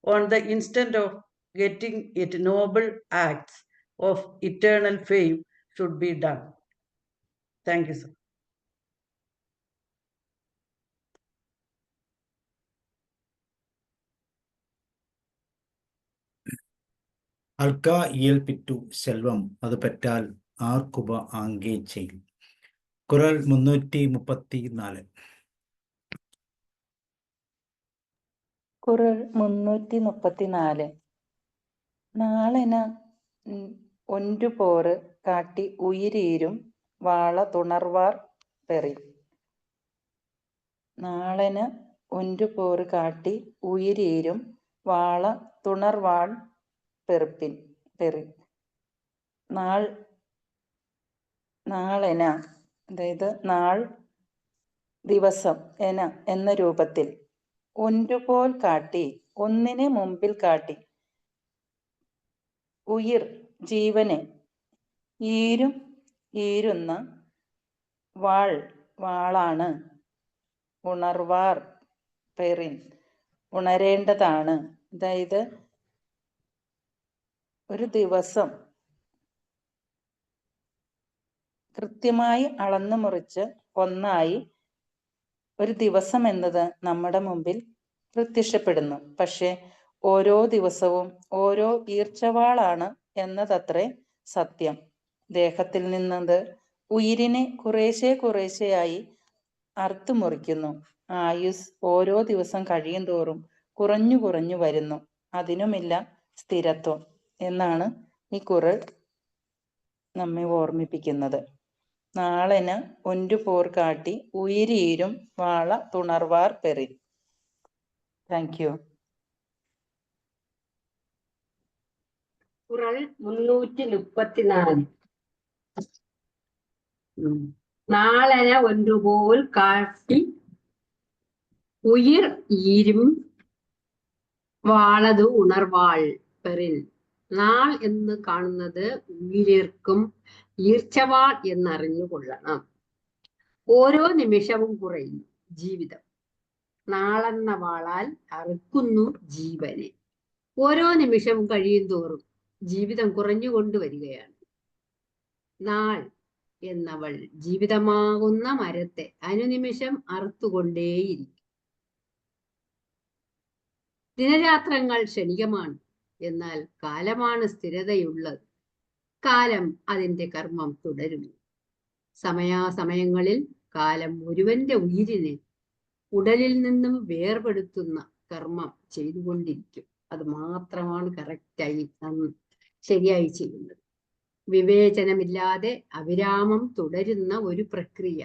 On the instant of getting it, noble acts of eternal fame should be done. Thank you, sir. അൽക്ക ഇയൽപിറ്റു செல்வம் അത് പെറ്റാൽ ആർക്കുപ ആങ്കേ ചെയ്യും. കുറൽ 334. കുറൽ 334. നാളെന ഒൻറ്റുപോറ് കാട്ടി ഉയിരീരും വാള തുണർവാർ പെറി. നാളെന ഒൻറ്റുപോറ് കാട്ടി ഉയിരീരും വാള തുണർവാൾ പെറി. നാളെന, അതായത് നാൾ, ദിവസം, എന എന്ന രൂപത്തിൽ, ഒൻറ്റുപോൽ കാട്ടി, ഒന്നിനെ മുമ്പിൽ കാട്ടി, ഉയിർ ജീവനെ, ഈരും ഈരുന്ന, വാൾ വാളാണ്, ഉണർവാർ പെറിൻ ഉണരേണ്ടതാണ്. അതായത് ഒരു ദിവസം കൃത്യമായി അളന്നു മുറിച്ച് ഒന്നായി ഒരു ദിവസം എന്നത് നമ്മുടെ മുമ്പിൽ പ്രത്യക്ഷപ്പെടുന്നു. പക്ഷെ ഓരോ ദിവസവും ഓരോ ഈർച്ചവാളാണ് എന്നതത്രേ സത്യം. ദേഹത്തിൽ നിന്നത് ഉയിരിനെ കുറേശ്ശെ കുറേശ്ശെയായി അറുത്തു മുറിക്കുന്നു. ആയുസ് ഓരോ ദിവസം കഴിയും തോറും കുറഞ്ഞു കുറഞ്ഞു വരുന്നു. അതിനുമില്ല സ്ഥിരത്വം എന്നാണ് ഈ കുറൾ നമ്മെ ഓർമ്മിപ്പിക്കുന്നത്. നാളെന ഒൻറ്റുപോർ കാട്ടി ഉയിരീരും വാള തുണർവാർ പെറി. Thank you. കുറൾ 334. നാളെന ഒൻറ്റുപോൽ കാട്ടി ഉയിർ ഈരും വാളതു ഉണർവാൾ പെറിൽ. നാൾ എന്ന് കാണുന്നത് ഉയിരിർക്കും ഈർച്ചവാൾ എന്നറിഞ്ഞുകൊള്ളണം. ഓരോ നിമിഷവും കുറയുന്നു ജീവിതം. നാളെന്ന വാളാൽ അറുക്കുന്നു ജീവനെ. ഓരോ നിമിഷവും കഴിയും തോറും ജീവിതം കുറഞ്ഞുകൊണ്ടുവരികയാണ്. നാൾ എന്നവൾ ജീവിതമാകുന്ന മരത്തെ അനുനിമിഷം അറുത്തുകൊണ്ടേയിരിക്കും. ദിനരാത്രങ്ങൾ ക്ഷണികമാണ്, എന്നാൽ കാലമാണ് സ്ഥിരതയുള്ളത്. കാലം അതിന്റെ കർമ്മം തുടരുന്നു. സമയാസമയങ്ങളിൽ കാലം ഒരുവന്റെ ഉയിരിനെ ഉടലിൽ നിന്നും വേർപെടുത്തുന്ന കർമ്മം ചെയ്തുകൊണ്ടിരിക്കും. അത് മാത്രമാണ് കറക്റ്റായി ശരിയായി ചെയ്യുന്നത്. വിവേചനമില്ലാതെ അവിരാമം തുടരുന്ന ഒരു പ്രക്രിയ.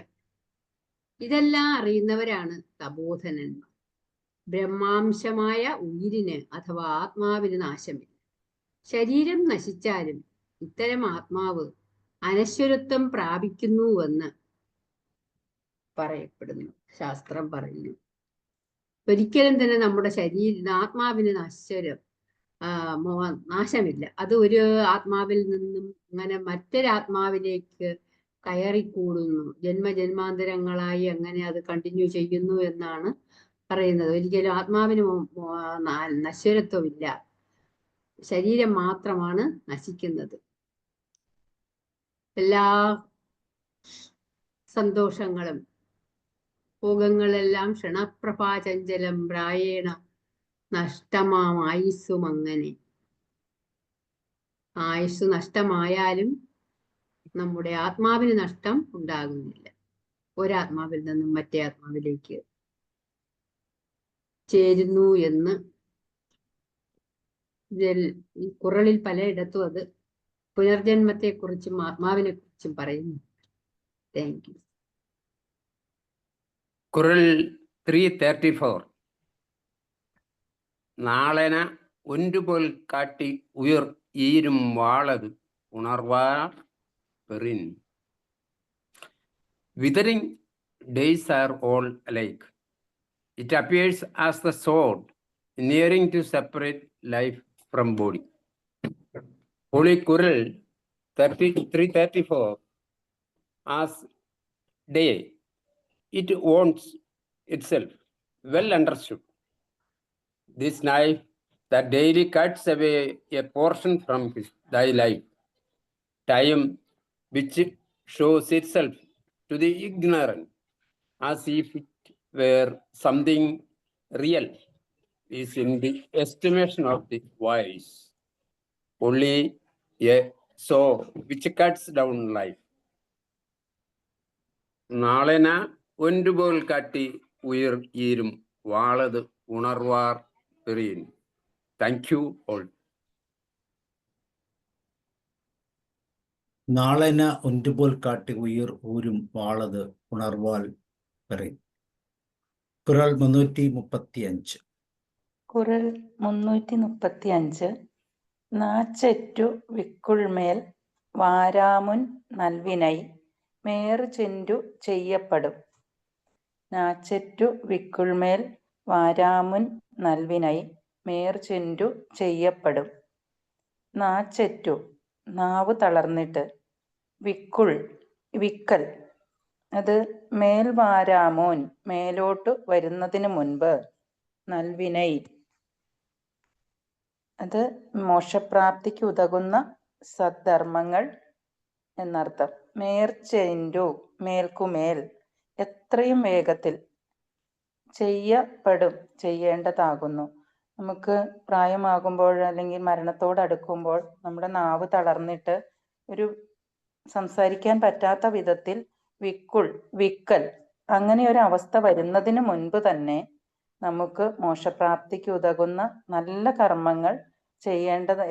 ഇതെല്ലാം അറിയുന്നവരാണ് തപോധനന്മാർ. ബ്രഹ്മാംശമായ ഉയിരിന് അഥവാ ആത്മാവിന് നാശമില്ല. ശരീരം നശിച്ചാലും ഇത്തരം ആത്മാവ് അനശ്വരത്വം പ്രാപിക്കുന്നുവെന്ന് പറയപ്പെടുന്നു. ശാസ്ത്രം പറയുന്നു. ഒരിക്കലും തന്നെ നമ്മുടെ ആത്മാവിന് നാശമില്ല. അത് ഒരു ആത്മാവിൽ നിന്നും അങ്ങനെ മറ്റൊരാത്മാവിലേക്ക് കയറിക്കൂടുന്നു, ജന്മജന്മാന്തരങ്ങളായി അങ്ങനെ അത് കണ്ടിന്യൂ ചെയ്യുന്നു എന്നാണ് പറയുന്നത്. ഒരിക്കലും ആത്മാവിന് നശ്വരത്വമില്ല, ശരീരം മാത്രമാണ് നശിക്കുന്നത്. എല്ലാ സന്തോഷങ്ങളും ഭോഗങ്ങളെല്ലാം ക്ഷണപ്രഭാചഞ്ചലം പ്രായേണ നഷ്ടമാം ആയുസ്സും. അങ്ങനെ ആയുസ് നഷ്ടമായാലും നമ്മുടെ ആത്മാവിന് നഷ്ടം ഉണ്ടാകുന്നില്ല. ഒരാത്മാവിൽ നിന്നും മറ്റേ ആത്മാവിലേക്ക് ചേരുന്നു എന്ന് ഈ ഖുറാനിൽ പലയിടത്തും അത് പുനർജന്മത്തെ കുറിച്ചും ആത്മാവിനെ കുറിച്ചും പറയുന്നു. Thank you. കുറൽ 334. നാളെന ഒൻറുപോൽ കാട്ടി ഉയർ ഈരും വാളത് ഉണർവാർ Perrin. Withering days are all alike. It appears as the sword nearing to separate life from body. Holy Qural 334. As day, it wants itself, well understood. This knife that daily cuts away a portion from thy life, time which shows itself to the ignorant as if it were something real, is in the estimation of the wise only a saw which cuts down life. നാളെന ഒൻറുപോൽ കാട്ടി ഉയർ ഈരും വാളത് ഉണർവാർ പെറിയൻ. Thank you all. നാളെന ഒൻറുപോൽ കാട്ടി ഉയർ ഊരും വാളത് ഉണർവാൽ പെറിൻ. ഖുറാൻ 335. കുറൽ 335. നാച്ചെറ്റു വിക്കുൾമേൽ വാരാമുൻ നൽവിനൈ മേറു ചെൻറ്റു ചെയ്യപ്പെടും. നാച്ചെറ്റു വിക്കുൾമേൽ വാരാമുൻ നൽവിനൈ മേറു ചെൻറ്റു ചെയ്യപ്പെടും. നാച്ചെറ്റു നാവ് തളർന്നിട്ട്, വിക്കൽ അത് മേൽവാരാമോൻ മേലോട്ട് വരുന്നതിന് മുൻപ്, നൽവിനൈ അത് മോക്ഷപ്രാപ്തിക്ക് ഉതകുന്ന സദ്ധർമ്മങ്ങൾ എന്നർത്ഥം. മേർച്ചെൻറ്റു മേൽക്കുമേൽ എത്രയും വേഗത്തിൽ ചെയ്യേണ്ടതാകുന്നു. നമുക്ക് പ്രായമാകുമ്പോൾ അല്ലെങ്കിൽ മരണത്തോടടുക്കുമ്പോൾ നമ്മുടെ നാവ് തളർന്നിട്ട് ഒരു സംസാരിക്കാൻ പറ്റാത്ത വിധത്തിൽ വിക്കൽ അങ്ങനെ ഒരു അവസ്ഥ വരുന്നതിന് മുൻപ് തന്നെ നമുക്ക് മോക്ഷപ്രാപ്തിക്ക് ഉതകുന്ന നല്ല കർമ്മങ്ങൾ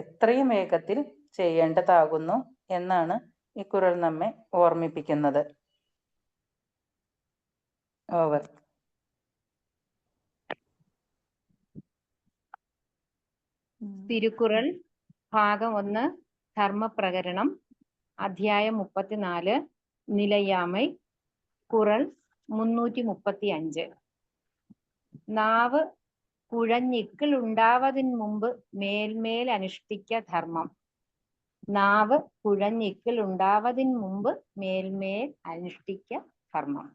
എത്രയും വേഗത്തിൽ ചെയ്യേണ്ടതാകുന്നു എന്നാണ് ഈ ഖുറാൻ നമ്മെ ഓർമ്മിപ്പിക്കുന്നത്. ഓവർ. തിരുക്കുറൾ ഭാഗം 1 ധർമ്മപ്രകരണം അധ്യായം 34 നിലയാമൈ. കുറൾ 335. നാവ് കുഴഞ്ഞിക്കിൾ ഉണ്ടാവതിന് മുമ്പ് മേൽമേൽ അനുഷ്ഠിക്ക ധർമ്മം. നാവ് കുഴഞ്ഞിക്കിൾ ഉണ്ടാവതിന് മുമ്പ് മേൽമേൽ അനുഷ്ഠിക്ക ധർമ്മം.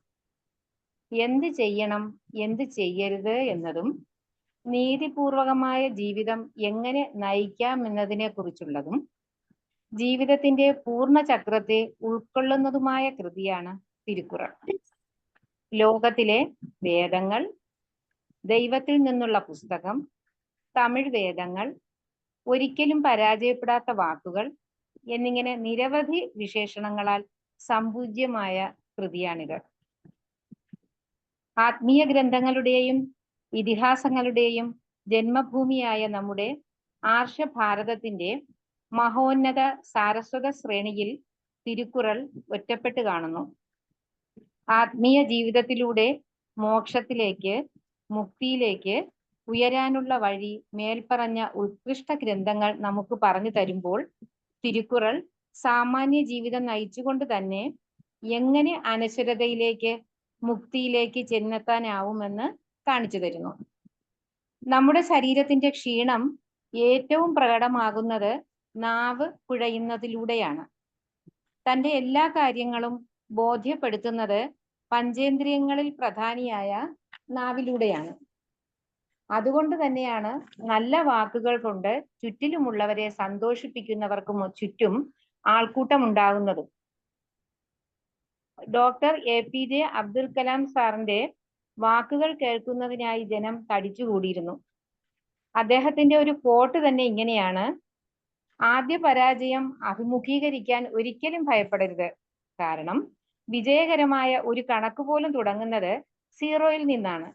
എന്ത് ചെയ്യണം എന്ത് ചെയ്യരുത് എന്നതും നീതിപൂർവകമായ ജീവിതം എങ്ങനെ നയിക്കാം എന്നതിനെ കുറിച്ചുള്ളതും ജീവിതത്തിന്റെ പൂർണ്ണ ചക്രത്തെ ഉൾക്കൊള്ളുന്നതുമായ കൃതിയാണ് തിരുക്കുറൾ. ലോകത്തിലെ വേദങ്ങൾ, ദൈവത്തിൽ നിന്നുള്ള പുസ്തകം, തമിഴ് വേദങ്ങൾ, ഒരിക്കലും പരാജയപ്പെടാത്ത വാക്കുകൾ എന്നിങ്ങനെ നിരവധി വിശേഷണങ്ങളാൽ സമ്പൂജ്യമായ കൃതിയാണിത്. ആത്മീയ ഗ്രന്ഥങ്ങളുടെയും ഇതിഹാസങ്ങളുടെയും ജന്മഭൂമിയായ നമ്മുടെ ആർഷഭാരതത്തിന്റെ മഹോന്നത സാരസ്വത ശ്രേണിയിൽ തിരുക്കുറൾ ഒറ്റപ്പെട്ട് കാണുന്നു. ആത്മീയ ജീവിതത്തിലൂടെ മോക്ഷത്തിലേക്ക്, മുക്തിയിലേക്ക് ഉയരാനുള്ള വഴി മേൽപ്പറഞ്ഞ ഉത്കൃഷ്ട ഗ്രന്ഥങ്ങൾ നമുക്ക് പറഞ്ഞു തരുമ്പോൾ, തിരുക്കുറൾ സാമാന്യ ജീവിതം നയിച്ചുകൊണ്ട് തന്നെ എങ്ങനെ അനശ്വരതയിലേക്ക്, മുക്തിയിലേക്ക് ചെന്നെത്താനാവുമെന്ന് കാണിച്ചു തരുന്നു. നമ്മുടെ ശരീരത്തിന്റെ ക്ഷീണം ഏറ്റവും പ്രകടമാകുന്നത് നാവ് കുഴയുന്നതിലൂടെയാണ്. തന്റെ എല്ലാ കാര്യങ്ങളും ബോധ്യപ്പെടുത്തുന്നത് പഞ്ചേന്ദ്രിയങ്ങളിൽ പ്രധാനിയായ നാവിലൂടെയാണ്. അതുകൊണ്ട് തന്നെയാണ് നല്ല വാക്കുകൾ കൊണ്ട് ചുറ്റിലുമുള്ളവരെ സന്തോഷിപ്പിക്കുന്നവർക്കും ചുറ്റും ആൾക്കൂട്ടം ഉണ്ടാകുന്നതും. ഡോക്ടർ APJ അബ്ദുൽ കലാം സാറിന്റെ വാക്കുകൾ കേൾക്കുന്നതിനായി ജനം തടിച്ചുകൂടിയിരുന്നു. അദ്ദേഹത്തിന്റെ ഒരു കോട്ട് തന്നെ ഇങ്ങനെയാണ്: ആദ്യ പരാജയം അഭിമുഖീകരിക്കാൻ ഒരിക്കലും ഭയപ്പെടരുത്. കാരണം വിജയകരമായ ഒരു കണക്ക് പോലും തുടങ്ങുന്നത് 0-യിൽ നിന്നാണ്.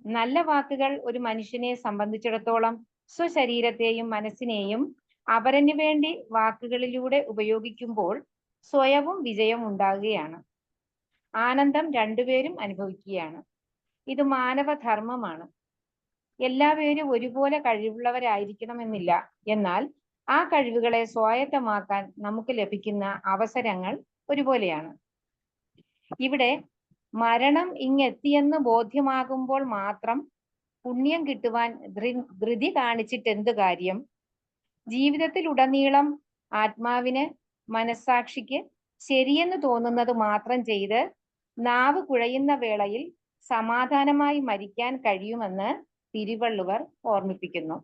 നല്ല വാക്കുകൾ ഒരു മനുഷ്യനെ സംബന്ധിച്ചിടത്തോളം സ്വശരീരത്തെയും മനസ്സിനെയും അവരന് വേണ്ടി വാക്കുകളിലൂടെ ഉപയോഗിക്കുമ്പോൾ സ്വയവും വിജയം ഉണ്ടാകുകയാണ്. ആനന്ദം രണ്ടുപേരും അനുഭവിക്കുകയാണ്. ഇത് മാനവധർമ്മമാണ്. എല്ലാവരും ഒരുപോലെ കഴിവുള്ളവരായിരിക്കണമെന്നില്ല. എന്നാൽ ആ കഴിവുകളെ സ്വായത്തമാക്കാൻ നമുക്ക് ലഭിക്കുന്ന അവസരങ്ങൾ ഒരുപോലെയാണ്. ഇവിടെ മരണം ഇങ്ങെത്തിയെന്ന് ബോധ്യമാകുമ്പോൾ മാത്രം പുണ്യം കിട്ടുവാൻ ധൃതി കാണിച്ചിട്ട് എന്ത് കാര്യം? ജീവിതത്തിൽ ഉടനീളം ആത്മാവിന്, മനസ്സാക്ഷിക്ക് ശരിയെന്ന് തോന്നുന്നത് മാത്രം ചെയ്ത് നാവ് കുഴയുന്ന വേളയിൽ സമാധാനമായി മരിക്കാൻ കഴിയുമെന്ന് തിരുവള്ളുവർ ഓർമ്മിപ്പിക്കുന്നു.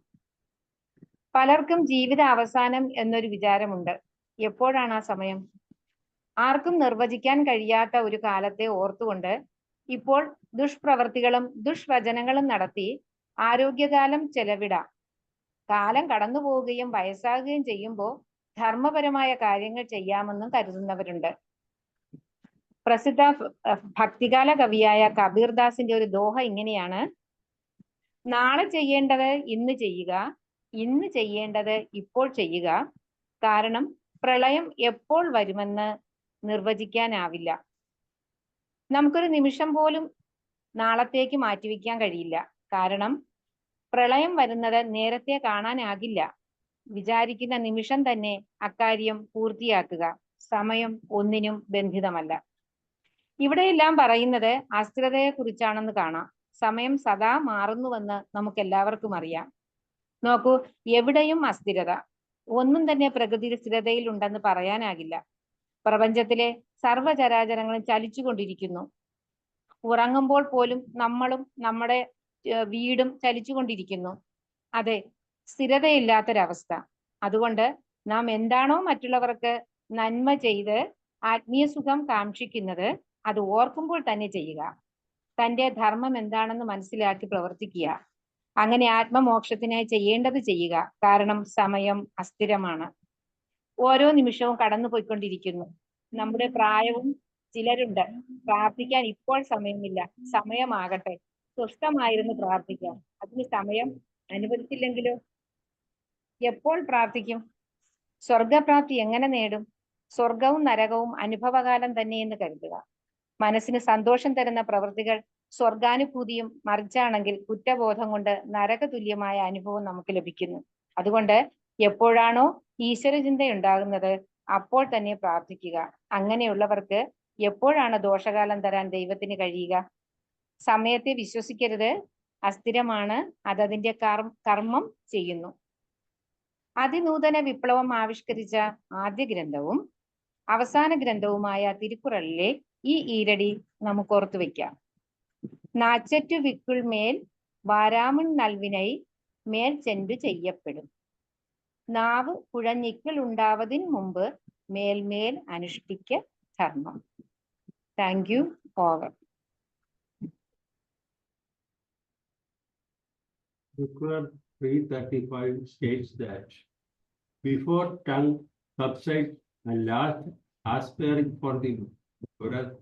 പലർക്കും ജീവിത അവസാനം എന്നൊരു വിചാരമുണ്ട്. എപ്പോഴാണ് ആ സമയം? ആർക്കും നിർവചിക്കാൻ കഴിയാത്ത ഒരു കാലത്തെ ഓർത്തുകൊണ്ട് ഇപ്പോൾ ദുഷ്പ്രവർത്തികളും ദുഷ്വചനങ്ങളും നടത്തി ആരോഗ്യകാലം ചെലവിടാം. കാലം കടന്നു പോവുകയും വയസ്സാകുകയും ചെയ്യുമ്പോൾ ധർമ്മപരമായ കാര്യങ്ങൾ ചെയ്യാമെന്നും കരുതുന്നവരുണ്ട്. പ്രസിദ്ധ ഭക്തികാല കവിയായ കബീർദാസിന്റെ ഒരു ദോഹ ഇങ്ങനെയാണ്: നാളെ ചെയ്യേണ്ടത് ഇന്ന് ചെയ്യുക, ഇന്ന് ചെയ്യേണ്ടത് ഇപ്പോൾ ചെയ്യുക. കാരണം പ്രളയം എപ്പോൾ വരുമെന്ന് നിർവചിക്കാനാവില്ല. നമുക്കൊരു നിമിഷം പോലും നാളത്തേക്ക് മാറ്റിവെക്കാൻ കഴിയില്ല. കാരണം പ്രളയം വരുന്നത് നേരത്തെ കാണാനാകില്ല. വിചാരിക്കുന്ന നിമിഷം തന്നെ അക്കാര്യം പൂർത്തിയാക്കുക. സമയം ഒന്നിനും ബന്ധിതമല്ല. ഇവിടെയെല്ലാം പറയുന്നത് അസ്ഥിരതയെ കുറിച്ചാണെന്ന് കാണാം. സമയം സദാ മാറുന്നുവെന്ന് നമുക്ക് എല്ലാവർക്കും അറിയാം. നോക്കൂ, എവിടെയും അസ്ഥിരത. ഒന്നും തന്നെ പ്രകൃതി സ്ഥിരതയിൽ ഉണ്ടെന്ന് പറയാനാകില്ല. പ്രപഞ്ചത്തിലെ സർവ്വചരാചരങ്ങളും ചലിച്ചുകൊണ്ടിരിക്കുന്നു. ഉറങ്ങുമ്പോൾ പോലും നമ്മളും നമ്മുടെ വീടും ചലിച്ചുകൊണ്ടിരിക്കുന്നു. അതെ, സ്ഥിരതയില്ലാത്തൊരവസ്ഥ. അതുകൊണ്ട് നാം എന്താണോ മറ്റുള്ളവർക്ക് നന്മ ചെയ്ത് ആത്മീയ സുഖം കാക്ഷിക്കുന്നത് അത് ഓർക്കുമ്പോൾ തന്നെ ചെയ്യുക. തന്റെ ധർമ്മം എന്താണെന്ന് മനസ്സിലാക്കി പ്രവർത്തിക്കുക. അങ്ങനെ ആത്മമോക്ഷത്തിനായി ചെയ്യേണ്ടത് ചെയ്യുക. കാരണം സമയം അസ്ഥിരമാണ്. ഓരോ നിമിഷവും കടന്നു പോയിക്കൊണ്ടിരിക്കുന്നു. നമ്മുടെ പ്രായവും ചിലരുണ്ട് പ്രാർത്ഥിക്കാൻ ഇപ്പോൾ സമയമില്ല, സമയമാകട്ടെ, സ്വസ്ഥമായിരുന്നു പ്രാർത്ഥിക്കാം. അതിന് സമയം അനുവദിച്ചില്ലെങ്കിലോ എപ്പോൾ പ്രാർത്ഥിക്കും? സ്വർഗപ്രാപ്തി എങ്ങനെ നേടും? സ്വർഗവും നരകവും അനുഭവകാലം തന്നെയെന്ന് കരുതുക. മനസ്സിന് സന്തോഷം തരുന്ന പ്രവൃത്തികൾ സ്വർഗാനുഭൂതിയും, മറിച്ചാണെങ്കിൽ കുറ്റബോധം കൊണ്ട് നരക തുല്യമായ അനുഭവം നമുക്ക് ലഭിക്കുന്നു. അതുകൊണ്ട് എപ്പോഴാണോ ഈശ്വരചിന്ത ഉണ്ടാകുന്നത് അപ്പോൾ തന്നെ പ്രാർത്ഥിക്കുക. അങ്ങനെയുള്ളവർക്ക് എപ്പോഴാണ് ദോഷകാലം തരാൻ ദൈവത്തിന് കഴിയുക? സമയത്തെ വിശ്വസിക്കരുത്, അസ്ഥിരമാണ്. അതതിന്റെ കർമ്മം ചെയ്യുന്നു. അതിനൂതന വിപ്ലവം ആവിഷ്കരിച്ച ആദ്യ ഗ്രന്ഥവും അവസാന ഗ്രന്ഥവുമായ തിരുക്കുറളിലെ ഈ ഈരടി നമുക്ക് ഓർത്തു വെക്കാം. നാച്ചറ്റു വിക്കുൾ മേൽ വാരാമുൻ നൽവിനൈ മേൽ ചെൻപു ചെയ്യപ്പെടും. നാവ് കുഴഞ്ഞിക്കൽ ഉണ്ടാവതിന് മുമ്പ് മേൽമേൽ അനുഷ്ഠിക്ക ധർമ്മം. Thank you. Over. Proverb 3:35 states that before tongue subsides and last aspiring for the breath,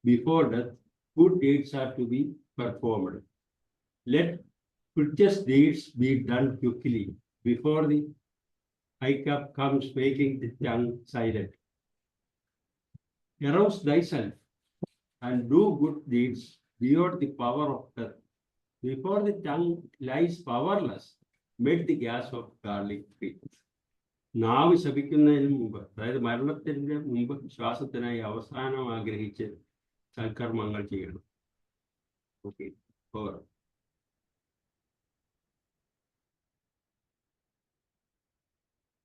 before death, good deeds are to be performed. Let virtuous deeds be done quickly before the hiccup comes, making the tongue silent. Arouse thyself and do good deeds beyond the power of death. Before the tongue lies powerless, melt the gas of garlic tree. നാവ് ശപിക്കുന്നതിന് മുമ്പ്, അതായത് മരണത്തിന്റെ മുമ്പ് ശ്വാസത്തിനായി അവസാനം ആഗ്രഹിച്ച് സൽക്കർമ്മങ്ങൾ ചെയ്യണം. Okay. Over.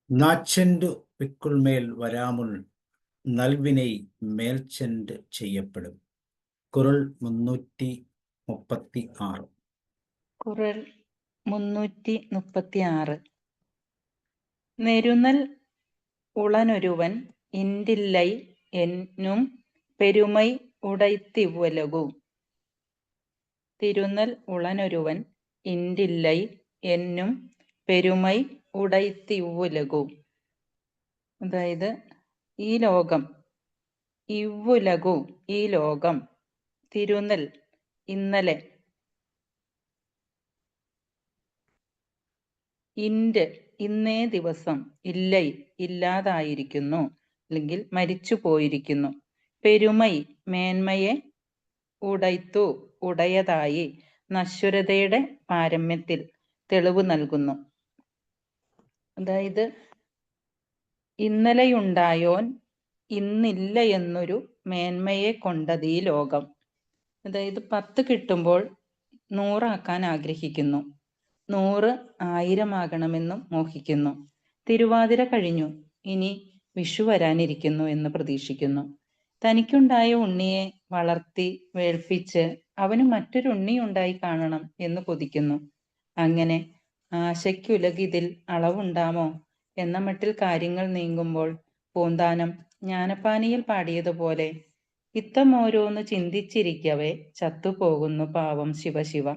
നാച്ചെൻഡു പിക്കുൾമേൽ വരാമുൾ നൽവിനെ മേൽച്ചെണ്ട് ചെയ്യപ്പെടും. കുറൾ 336. കുറൽ 336. നെരുന്നൽ ഉളനൊരുവൻ ഇൻഡില്ലൈ എന്നും പെരുമൈ ഉടൈത്തിവുലകു. തിരുന്നൽ ഉളനൊരുവൻ ഇൻഡില്ലൈ എന്നും പെരുമൈ ഉടൈത്തിവുലകു. അതായത് ഈ ലോകം, ഇവുലകു ഈ ലോകം, തിരുന്നൽ ഇന്നലെ, ഇൻഡ് ഇന്നേ ദിവസം, ഇല്ലൈ ഇല്ലാതായിരിക്കുന്നു അല്ലെങ്കിൽ മരിച്ചു പോയിരിക്കുന്നു, പെരുമൈ മേന്മയെ, ഉടൈത്തു ഉടയതായി, നശ്വരതയുടെ പാരമ്യത്തിൽ തെളിവ് നൽകുന്നു. അതായത് ഇന്നലെയുണ്ടായോൻ ഇന്നില്ല എന്നൊരു മേന്മയെ കൊണ്ടത് ഈ ലോകം. അതായത് 10 കിട്ടുമ്പോൾ 100 ആക്കാൻ ആഗ്രഹിക്കുന്നു, 100 1000 ആകണമെന്നും മോഹിക്കുന്നു. തിരുവാതിര കഴിഞ്ഞു, ഇനി വിഷു വരാനിരിക്കുന്നു എന്ന് പ്രതീക്ഷിക്കുന്നു. തനിക്കുണ്ടായ ഉണ്ണിയെ വളർത്തി വേൾപ്പിച്ച് അവന് മറ്റൊരു ഉണ്ണി ഉണ്ടായി കാണണം എന്ന് കൊതിക്കുന്നു. അങ്ങനെ ആശയ്ക്കുലകിതിൽ അളവുണ്ടാമോ എന്ന മട്ടിൽ കാര്യങ്ങൾ നീങ്ങുമ്പോൾ പൂന്താനം ജ്ഞാനപ്പാനിയിൽ പാടിയതുപോലെ ഇത്തം ഓരോന്ന് ചിന്തിച്ചിരിക്കവേ ചത്തുപോകുന്നു പാവം ശിവശിവ.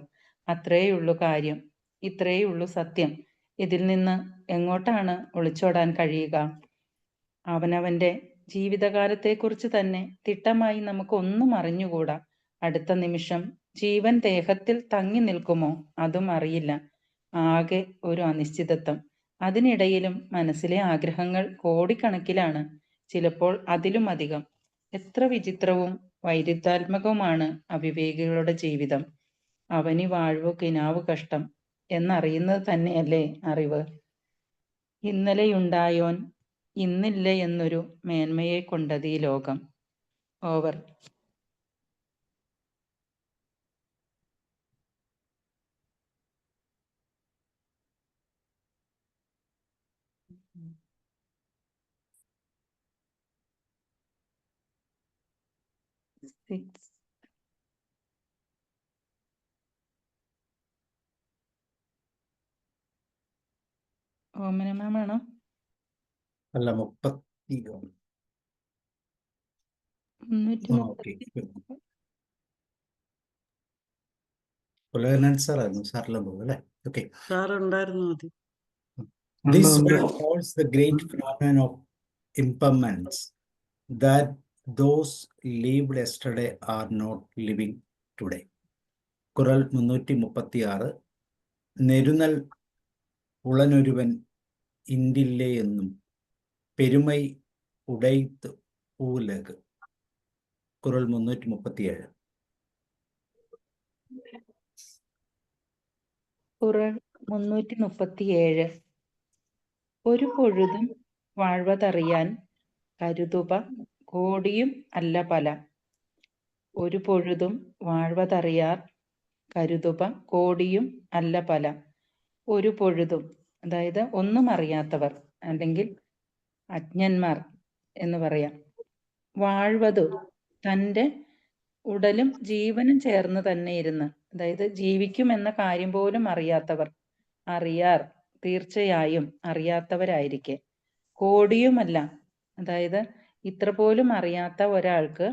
അത്രേയുള്ളൂ കാര്യം, ഇത്രേയുള്ളൂ സത്യം. ഇതിൽ നിന്ന് എങ്ങോട്ടാണ് ഒളിച്ചോടാൻ കഴിയുക? അവനവന്റെ ജീവിതകാലത്തെക്കുറിച്ച് തന്നെ തിട്ടമായി നമുക്കൊന്നും അറിഞ്ഞുകൂടാ. അടുത്ത നിമിഷം ജീവൻ ദേഹത്തിൽ തങ്ങി നിൽക്കുമോ അതും അറിയില്ല. ആകെ ഒരു അനിശ്ചിതത്വം. അതിനിടയിലും മനസ്സിലെ ആഗ്രഹങ്ങൾ കോടിക്കണക്കിലാണ്, ചിലപ്പോൾ അതിലും അധികം. എത്ര വിചിത്രവും വൈരുദ്ധ്യാത്മകവുമാണ് അവിവേകികളുടെ ജീവിതം. അവനി വാഴ്വു കിനാവു കഷ്ടം എന്നറിയുന്നത് തന്നെയല്ലേ അറിവ്. ഇന്നലെയുണ്ടായോൻ ഇന്നില്ല എന്നൊരു മേന്മയെ കൊണ്ടത് ഈ ലോകം. ഓവർ. ഓമന മാമാണോ? അല്ല, 31. ഓക്കെ. സാർ ആയിരുന്നു, സാറിലും പോകും അല്ലേ? ഓക്കെ. സാർ ഉണ്ടായിരുന്നു മതി. This world holds the great phenomenon of impermanence, that those lived yesterday are not living today. കുറൽ 336. നെരുന്നൽ ഉളനൊരുവൻ ഇൻഡില്ലേ എന്നും പെരുമൈ ഉടൈത്ത് ഊലക്. കുറൽ 337. കുറൽ 337. ഒരു പൊഴുതും വാഴ്വതറിയാൻ കരുതുപ കോടിയും അല്ല പല. ഒരു പൊഴുതും വാഴ്വതറിയാർ കരുതുപ കോടിയും അല്ല പല. ഒരു പൊഴുതും, അതായത് ഒന്നും അറിയാത്തവർ അല്ലെങ്കിൽ അജ്ഞന്മാർ എന്ന് പറയാം. വാഴ്വതു തൻ്റെ ഉടലും ജീവനും ചേർന്ന് തന്നെ ഇരുന്ന്, അതായത് ജീവിക്കുമെന്ന കാര്യം പോലും അറിയാത്തവർ. അറിയാർ തീർച്ചയായും അറിയാത്തവരായിരിക്കെ. കോടിയുമല്ല, അതായത് ഇത്ര പോലും അറിയാത്ത ഒരാൾക്ക്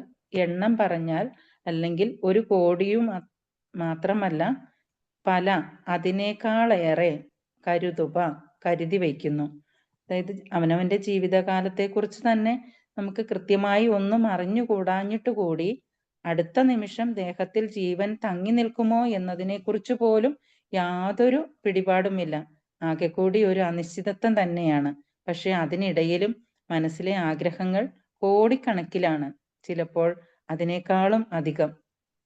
എണ്ണം പറഞ്ഞാൽ, അല്ലെങ്കിൽ 1 കോടിയും മാത്രമല്ല, പല അതിനേക്കാളേറെ കരുതി വയ്ക്കുന്നു. അതായത് അവനവന്റെ ജീവിതകാലത്തെക്കുറിച്ച് തന്നെ നമുക്ക് കൃത്യമായി ഒന്നും അറിഞ്ഞുകൂടാഞ്ഞിട്ട് കൂടി അടുത്ത നിമിഷം ദേഹത്തിൽ ജീവൻ തങ്ങി നിൽക്കുമോ എന്നതിനെക്കുറിച്ച് പോലും യാതൊരു പിടിപാടുമില്ല. ആകെ കൂടി ഒരു അനിശ്ചിതത്വം തന്നെയാണ്. പക്ഷെ അതിനിടയിലും മനസ്സിലെ ആഗ്രഹങ്ങൾ കോടിക്കണക്കിലാണ്, ചിലപ്പോൾ അതിനേക്കാളും അധികം.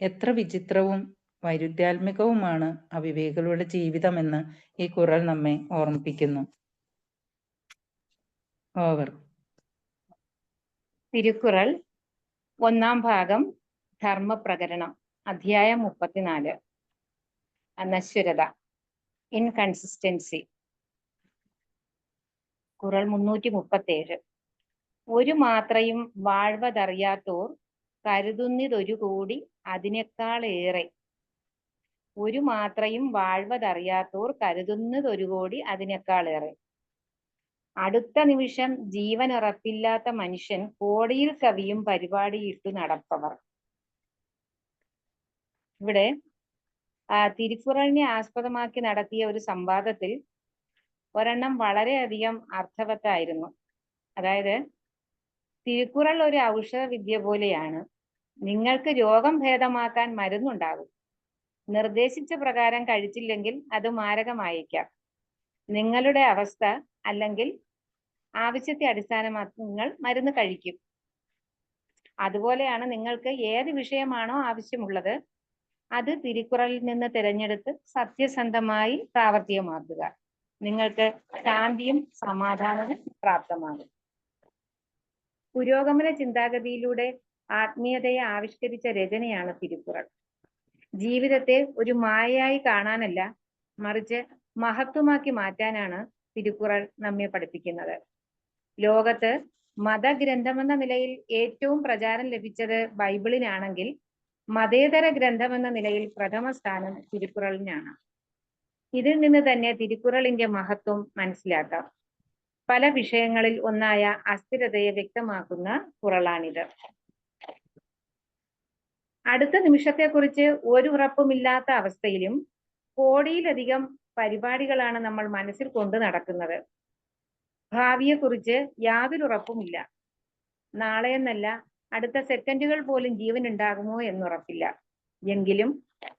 എത്ര വിചിത്രവും വൈരുദ്ധ്യാത്മികവുമാണ് അവിവേകികളുടെ ജീവിതമെന്ന് ഈ ഖുറൽ നമ്മെ ഓർമ്മിപ്പിക്കുന്നു. ഓവർ. തിരുക്കുറൾ 1-ാം ഭാഗം, ധർമ്മപ്രകരണം, അധ്യായം 34. അനശ്വരത, ഇൻകൺസിസ്റ്റൻസി. ഖുറൽ 337. ഒരു മാത്രയും വാഴ്വതറിയാത്തോർ കരുതുന്നിതൊരു കോടി അതിനേക്കാളേറെ. ഒരു മാത്രയും വാഴ്വതറിയാത്തോർ കരുതുന്നതൊരു കോടി അതിനേക്കാളേറെ. അടുത്ത നിമിഷം ജീവനുറപ്പില്ലാത്ത മനുഷ്യൻ കോടിയിൽ കവിയും പരിപാടിയിട്ടു നടപ്പവർ. ഇവിടെ തിരുക്കുറളിനെ ആസ്പദമാക്കി നടത്തിയ ഒരു സംവാദത്തിൽ ഒരെണ്ണം വളരെയധികം അർത്ഥവത്തായിരുന്നു. അതായത്, തിരുക്കുറൾ ഒരു ഔഷധ വിദ്യ പോലെയാണ്. നിങ്ങൾക്ക് രോഗം ഭേദമാക്കാൻ മരുന്നുണ്ടാകും. നിർദ്ദേശിച്ച പ്രകാരം കഴിച്ചില്ലെങ്കിൽ അത് മാരകമായേക്കാം. നിങ്ങളുടെ അവസ്ഥ അല്ലെങ്കിൽ ആവശ്യത്തെ അടിസ്ഥാനമാക്കി നിങ്ങൾ മരുന്ന് കഴിക്കും. അതുപോലെയാണ് നിങ്ങൾക്ക് ഏത് വിഷയമാണോ ആവശ്യമുള്ളത് അത് തിരുക്കുറളിൽ നിന്ന് തിരഞ്ഞെടുത്ത് സത്യസന്ധമായി പ്രാവർത്തികമാക്കുക. നിങ്ങൾക്ക് ശാന്തിയും സമാധാനവും പ്രാപ്തമാകും. പുരോഗമന ചിന്താഗതിയിലൂടെ ആത്മീയതയെ ആവിഷ്കരിച്ച രചനയാണ് തിരുക്കുറൾ. ജീവിതത്തെ ഒരു മായയായി കാണാനല്ല, മറിച്ച് മഹത്വമാക്കി മാറ്റാനാണ് തിരുക്കുറൾ നമ്മെ പഠിപ്പിക്കുന്നത്. ലോകത്ത് മതഗ്രന്ഥമെന്ന നിലയിൽ ഏറ്റവും പ്രചാരം ലഭിച്ചത് ബൈബിളിനാണെങ്കിൽ, മതേതര ഗ്രന്ഥമെന്ന നിലയിൽ പ്രഥമ സ്ഥാനം തിരുക്കുറളിനാണ്. ഇതിൽ നിന്ന് തന്നെ തിരുക്കുറളിന്റെ മഹത്വം മനസ്സിലാക്കാം. പല വിഷയങ്ങളിൽ ഒന്നായ അസ്ഥിരതയെ വ്യക്തമാക്കുന്ന കുറളാണിത്. അടുത്ത നിമിഷത്തെക്കുറിച്ച് ഒരു ഉറപ്പുമില്ലാത്ത അവസ്ഥയിലും കോടിയിലധികം പരിപാടികളാണ് നമ്മൾ മനസ്സിൽ കൊണ്ടു നടക്കുന്നത്. ഭാവിയെക്കുറിച്ച് യാതൊരു ഉറപ്പുമില്ല. നാളെ എന്നല്ല, അടുത്ത സെക്കൻഡുകൾ പോലും ജീവൻ ഉണ്ടാകുമോ എന്നുറപ്പില്ല. എങ്കിലും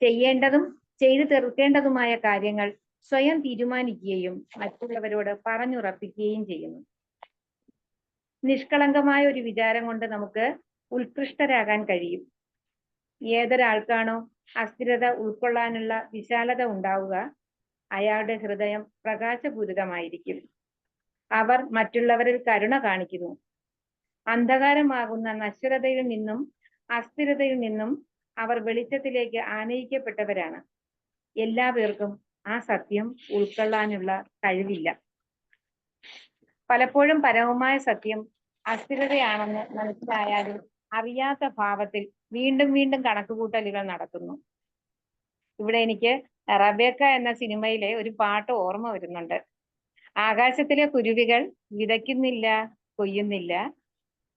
ചെയ്യേണ്ടതും ചെയ്തു തീർക്കേണ്ടതുമായ കാര്യങ്ങൾ സ്വയം തീരുമാനിക്കുകയും മറ്റുള്ളവരോട് പറഞ്ഞുറപ്പിക്കുകയും ചെയ്യുന്നു. നിഷ്കളങ്കമായ ഒരു വിചാരം കൊണ്ട് നമുക്ക് ഉത്കൃഷ്ടരാകാൻ കഴിയും. ഏതൊരാൾക്കാണോ അസ്ഥിരത ഉൾക്കൊള്ളാനുള്ള വിശാലത ഉണ്ടാവുക, അയാളുടെ ഹൃദയം പ്രകാശപൂരിതമായിരിക്കും. അവർ മറ്റുള്ളവരിൽ കരുണ കാണിക്കുന്നു. അന്ധകാരമാകുന്ന നശ്വരതയിൽ നിന്നും അസ്ഥിരതയിൽ നിന്നും അവർ വെളിച്ചത്തിലേക്ക് ആനയിക്കപ്പെട്ടവരാണ്. എല്ലാവർക്കും ആ സത്യം ഉൾക്കൊള്ളാനുള്ള കഴിവില്ല. പലപ്പോഴും പരമമായ സത്യം അസ്ഥിരതയാണെന്ന് മനസ്സിലായാലും അറിയാത്ത ഭാവത്തിൽ വീണ്ടും വീണ്ടും കണക്കുകൂട്ടലുകൾ നടത്തുന്നു. ഇവിടെ എനിക്ക് റബേക്ക എന്ന സിനിമയിലെ ഒരു പാട്ട് ഓർമ്മ വരുന്നുണ്ട്. ആകാശത്തിലെ കുരുവികൾ വിതയ്ക്കുന്നില്ല, കൊയ്യുന്നില്ല,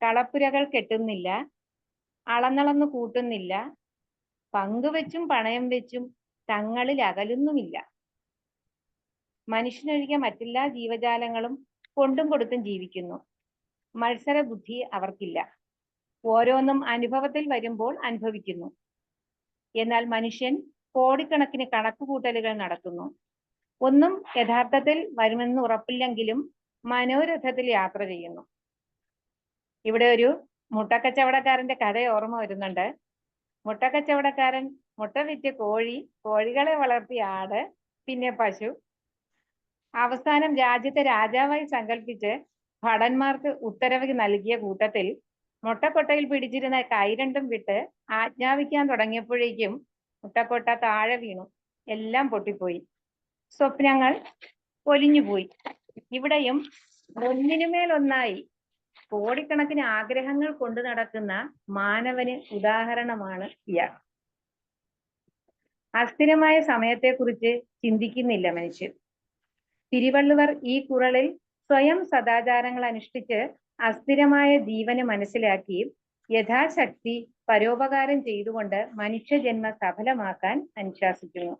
കളപ്പുരകൾ കെട്ടുന്നില്ല, അളന്നളന്നു കൂട്ടുന്നില്ല, പങ്കുവെച്ചും പണയം വെച്ചും തങ്ങളിൽ അകലുന്നുമില്ല. മനുഷ്യനൊഴികെ മറ്റെല്ലാ ജീവജാലങ്ങളും കൊണ്ടും കൊടുത്തും ജീവിക്കുന്നു. മത്സര ബുദ്ധി അവർക്കില്ല. ഓരോന്നും അനുഭവത്തിൽ വരുമ്പോൾ അനുഭവിക്കുന്നു. എന്നാൽ മനുഷ്യൻ കോടിക്കണക്കിന് കണക്കുകൂട്ടലുകൾ നടത്തുന്നു. ഒന്നും യഥാർത്ഥത്തിൽ വരുമെന്ന് ഉറപ്പില്ലെങ്കിലും മനോരഥത്തിൽ യാത്ര ചെയ്യുന്നു. ഇവിടെ ഒരു മുട്ടക്കച്ചവടക്കാരന്റെ കഥ ഓർമ്മ വരുന്നുണ്ട്. മുട്ടക്കച്ചവടക്കാരൻ മുട്ട വിറ്റ് കോഴി, കോഴികളെ വളർത്തിയ ആട്, പിന്നെ പശു. അവസാനം രാജ്യത്തെ രാജാവായി സങ്കല്പിച്ച് ഭടന്മാർക്ക് ഉത്തരവ് നൽകിയ കൂട്ടത്തിൽ മുട്ടക്കൊട്ടയിൽ പിടിച്ചിരുന്ന കൈ രണ്ടും വിട്ട് ആജ്ഞാപിക്കാൻ തുടങ്ങിയപ്പോഴേക്കും മുട്ടക്കൊട്ട താഴെ വീണു. എല്ലാം പൊട്ടിപ്പോയി. സ്വപ്നങ്ങൾ പൊലിഞ്ഞുപോയി. ഇവിടെയും ഒന്നിനുമേലൊന്നായി കോടിക്കണക്കിന് ആഗ്രഹങ്ങൾ കൊണ്ടു നടക്കുന്ന മാനവന് ഉദാഹരണമാണ് ഇയാൾ. അസ്ഥിരമായ സമയത്തെക്കുറിച്ച് ചിന്തിക്കുന്നില്ല മനുഷ്യൻ. തിരുവള്ളുവർ ഈ കുറളിൽ സ്വയം സദാചാരങ്ങൾ അനുഷ്ഠിച്ച് അസ്ഥിരമായ ജീവന് മനസ്സിലാക്കി യഥാശക്തി പരോപകാരം ചെയ്തുകൊണ്ട് മനുഷ്യജന്മ സഫലമാക്കാൻ അനുശാസിക്കുന്നു.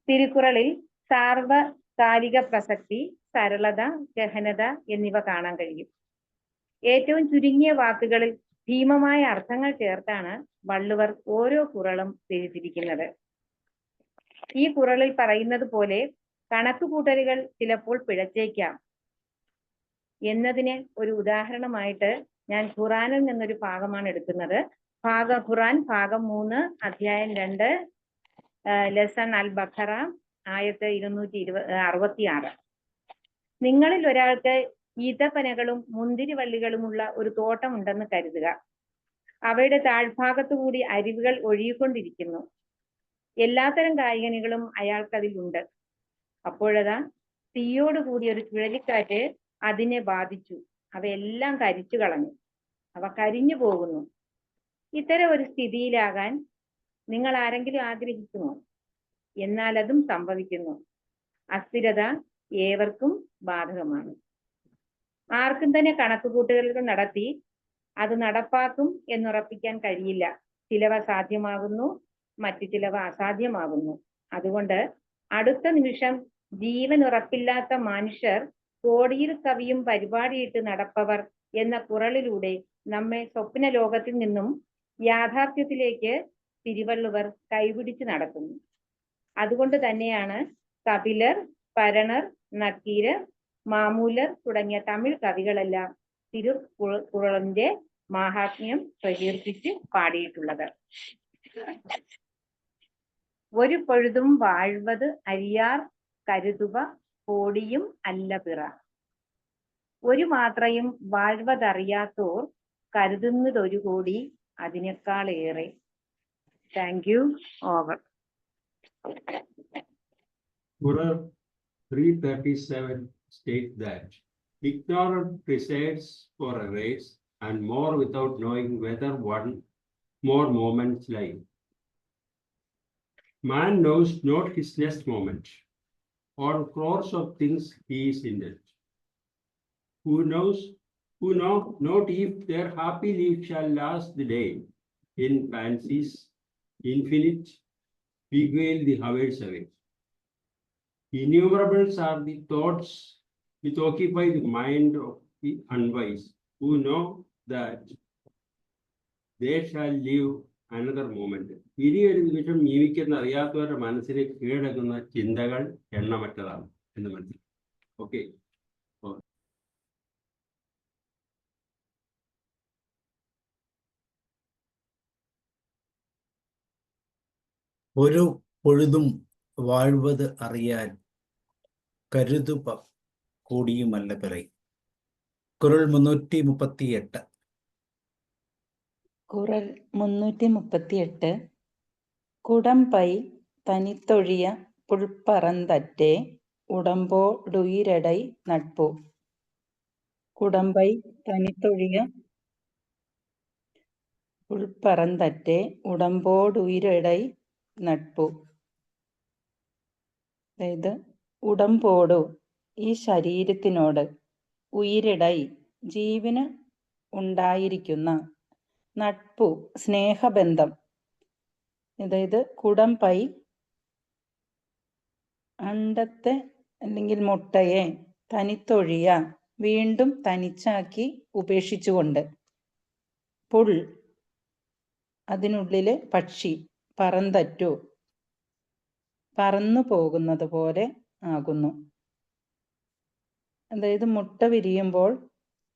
തിരുക്കുറളിൽ സാർവകാലിക പ്രസക്തി, സരളത, ഗഹനത എന്നിവ കാണാൻ കഴിയും. ഏറ്റവും ചുരുങ്ങിയ വാക്കുകളിൽ ഭീമമായ അർത്ഥങ്ങൾ ചേർത്താണ് വള്ളുവർ ഓരോ കുറളും തിരിച്ചിരിക്കുന്നത്. ഈ കുറളിൽ പറയുന്നത് പോലെ കണക്കുകൂട്ടലുകൾ ചിലപ്പോൾ പിഴച്ചേക്കാം എന്നതിന് ഒരു ഉദാഹരണമായിട്ട് ഞാൻ ഖുറാനിൽ നിന്നൊരു ഭാഗമാണ് എടുക്കുന്നത്. ഖുറാൻ ഭാഗം 3 അധ്യായം 2 ലെസൺ അൽ ബഖറ ആയത്ത് 266. നിങ്ങളിൽ ഒരാൾക്ക് ഈത്തപ്പനകളും മുന്തിരിവള്ളികളുമുള്ള ഒരു തോട്ടമുണ്ടെന്ന് കരുതുക. അവയുടെ താഴ്ഭാഗത്തുകൂടി അരുവികൾ ഒഴുകിക്കൊണ്ടിരിക്കുന്നു. എല്ലാത്തരം കായ്കനികളും അയാൾക്കതിലുണ്ട്. അപ്പോഴതാ തീയോടുകൂടി ഒരു ചുഴലിക്കാറ്റ് അതിനെ ബാധിച്ചു. അവയെല്ലാം കരിച്ചു കളഞ്ഞു. അവ കരിഞ്ഞു പോകുന്നു. ഇത്തരം ഒരു സ്ഥിതിയിലാകാൻ നിങ്ങൾ ആരെങ്കിലും ആഗ്രഹിക്കുമോ? എന്നാൽ അതും സംഭവിക്കുന്നു. അസ്ഥിരത ഏവർക്കും ബാധകമാണ്. ആർക്കും തന്നെ കണക്കുകൂട്ടലുകൾ നടത്തി അത് നടപ്പാക്കും എന്നുറപ്പിക്കാൻ കഴിയില്ല. ചിലവ സാധ്യമാകുന്നു, മറ്റു ചിലവ അസാധ്യമാകുന്നു. അതുകൊണ്ട് അടുത്ത നിമിഷം ജീവൻ ഉറപ്പില്ലാത്ത മനുഷ്യർ കോടിയിൽ കവിയും പരിപാടിയിട്ട് നടപ്പവർ എന്ന കുറളിലൂടെ നമ്മെ സ്വപ്ന ലോകത്തിൽ നിന്നും യാഥാർത്ഥ്യത്തിലേക്ക് തിരുവള്ളുവർ കൈപിടിച്ച് നടത്തുന്നു. അതുകൊണ്ട് തന്നെയാണ് കപിലർ, പരണർ, നക്കീരർ, മാമൂലർ തുടങ്ങിയ തമിഴ് കവികളെല്ലാം തിരുക്കുറളിന്റെ മാഹാത്മ്യം പ്രകീർത്തിച്ച് പാടിയിട്ടുള്ളത്. ഒരു പൊഴുതും വാഴ്വത് അരിയാർ കരുതുവ കോടിയും അല്ല പിറ. ഒരു മാത്രയും വാഴ്വതറിയാത്തോർ കരുതുന്നതൊരു കോടി അതിനേക്കാളേറെ. Thank you. Over. Quran 337 states that ignorant presides for a race and more without knowing whether one more moments lie. Man knows not his next moment, or crores of things he is indebted. Who know not if their happy life shall last the day. In fancies infinite, beguile the hours away. Innumerable are the thoughts which occupy the mind of the unwise, who know that they shall live another moment. ഇനി ഒരു നിമിഷം ജീവിക്കുന്ന അറിയാത്തവരുടെ മനസ്സിനെ കീഴടങ്ങുന്ന ചിന്തകൾ എണ്ണമറ്റതാണ് എന്ന് മനസ്സിലാക്കും. Okay. ഒരു പൊഴുതും വാഴ്വത് അറിയാൻ കരുതുപ കൂടിയുമല്ല പിറ. കുറൾ 338. കുറൾ 338. കുടംപൈ തനിത്തൊഴിയ പുൾപ്പറന്തറ്റേ ഉടമ്പോടുയിരടൈ നட்பு. കുടംപൈ തനിത്തൊഴിയ പുൾപ്പറന്തറ്റേ ഉടമ്പോടുയിരടൈ നட்பு. അതായത് ഉടമ്പോടു ഈ ശരീരത്തിനോട്, ഉയിരിടൈ ജീവന് ഉണ്ടായിരിക്കുന്ന, നட்பு സ്നേഹബന്ധം. അതായത് കുടംപൈ അണ്ടത്തെ അല്ലെങ്കിൽ മുട്ടയെ തനിത്തൊഴിയ വീണ്ടും തനിച്ചാക്കി ഉപേക്ഷിച്ചുകൊണ്ട്, പുൾ അതിനുള്ളില് പക്ഷി, പറന്തറ്റു പറന്നു പോകുന്നത് പോലെ ആകുന്നു. അതായത് മുട്ട വിരിയുമ്പോൾ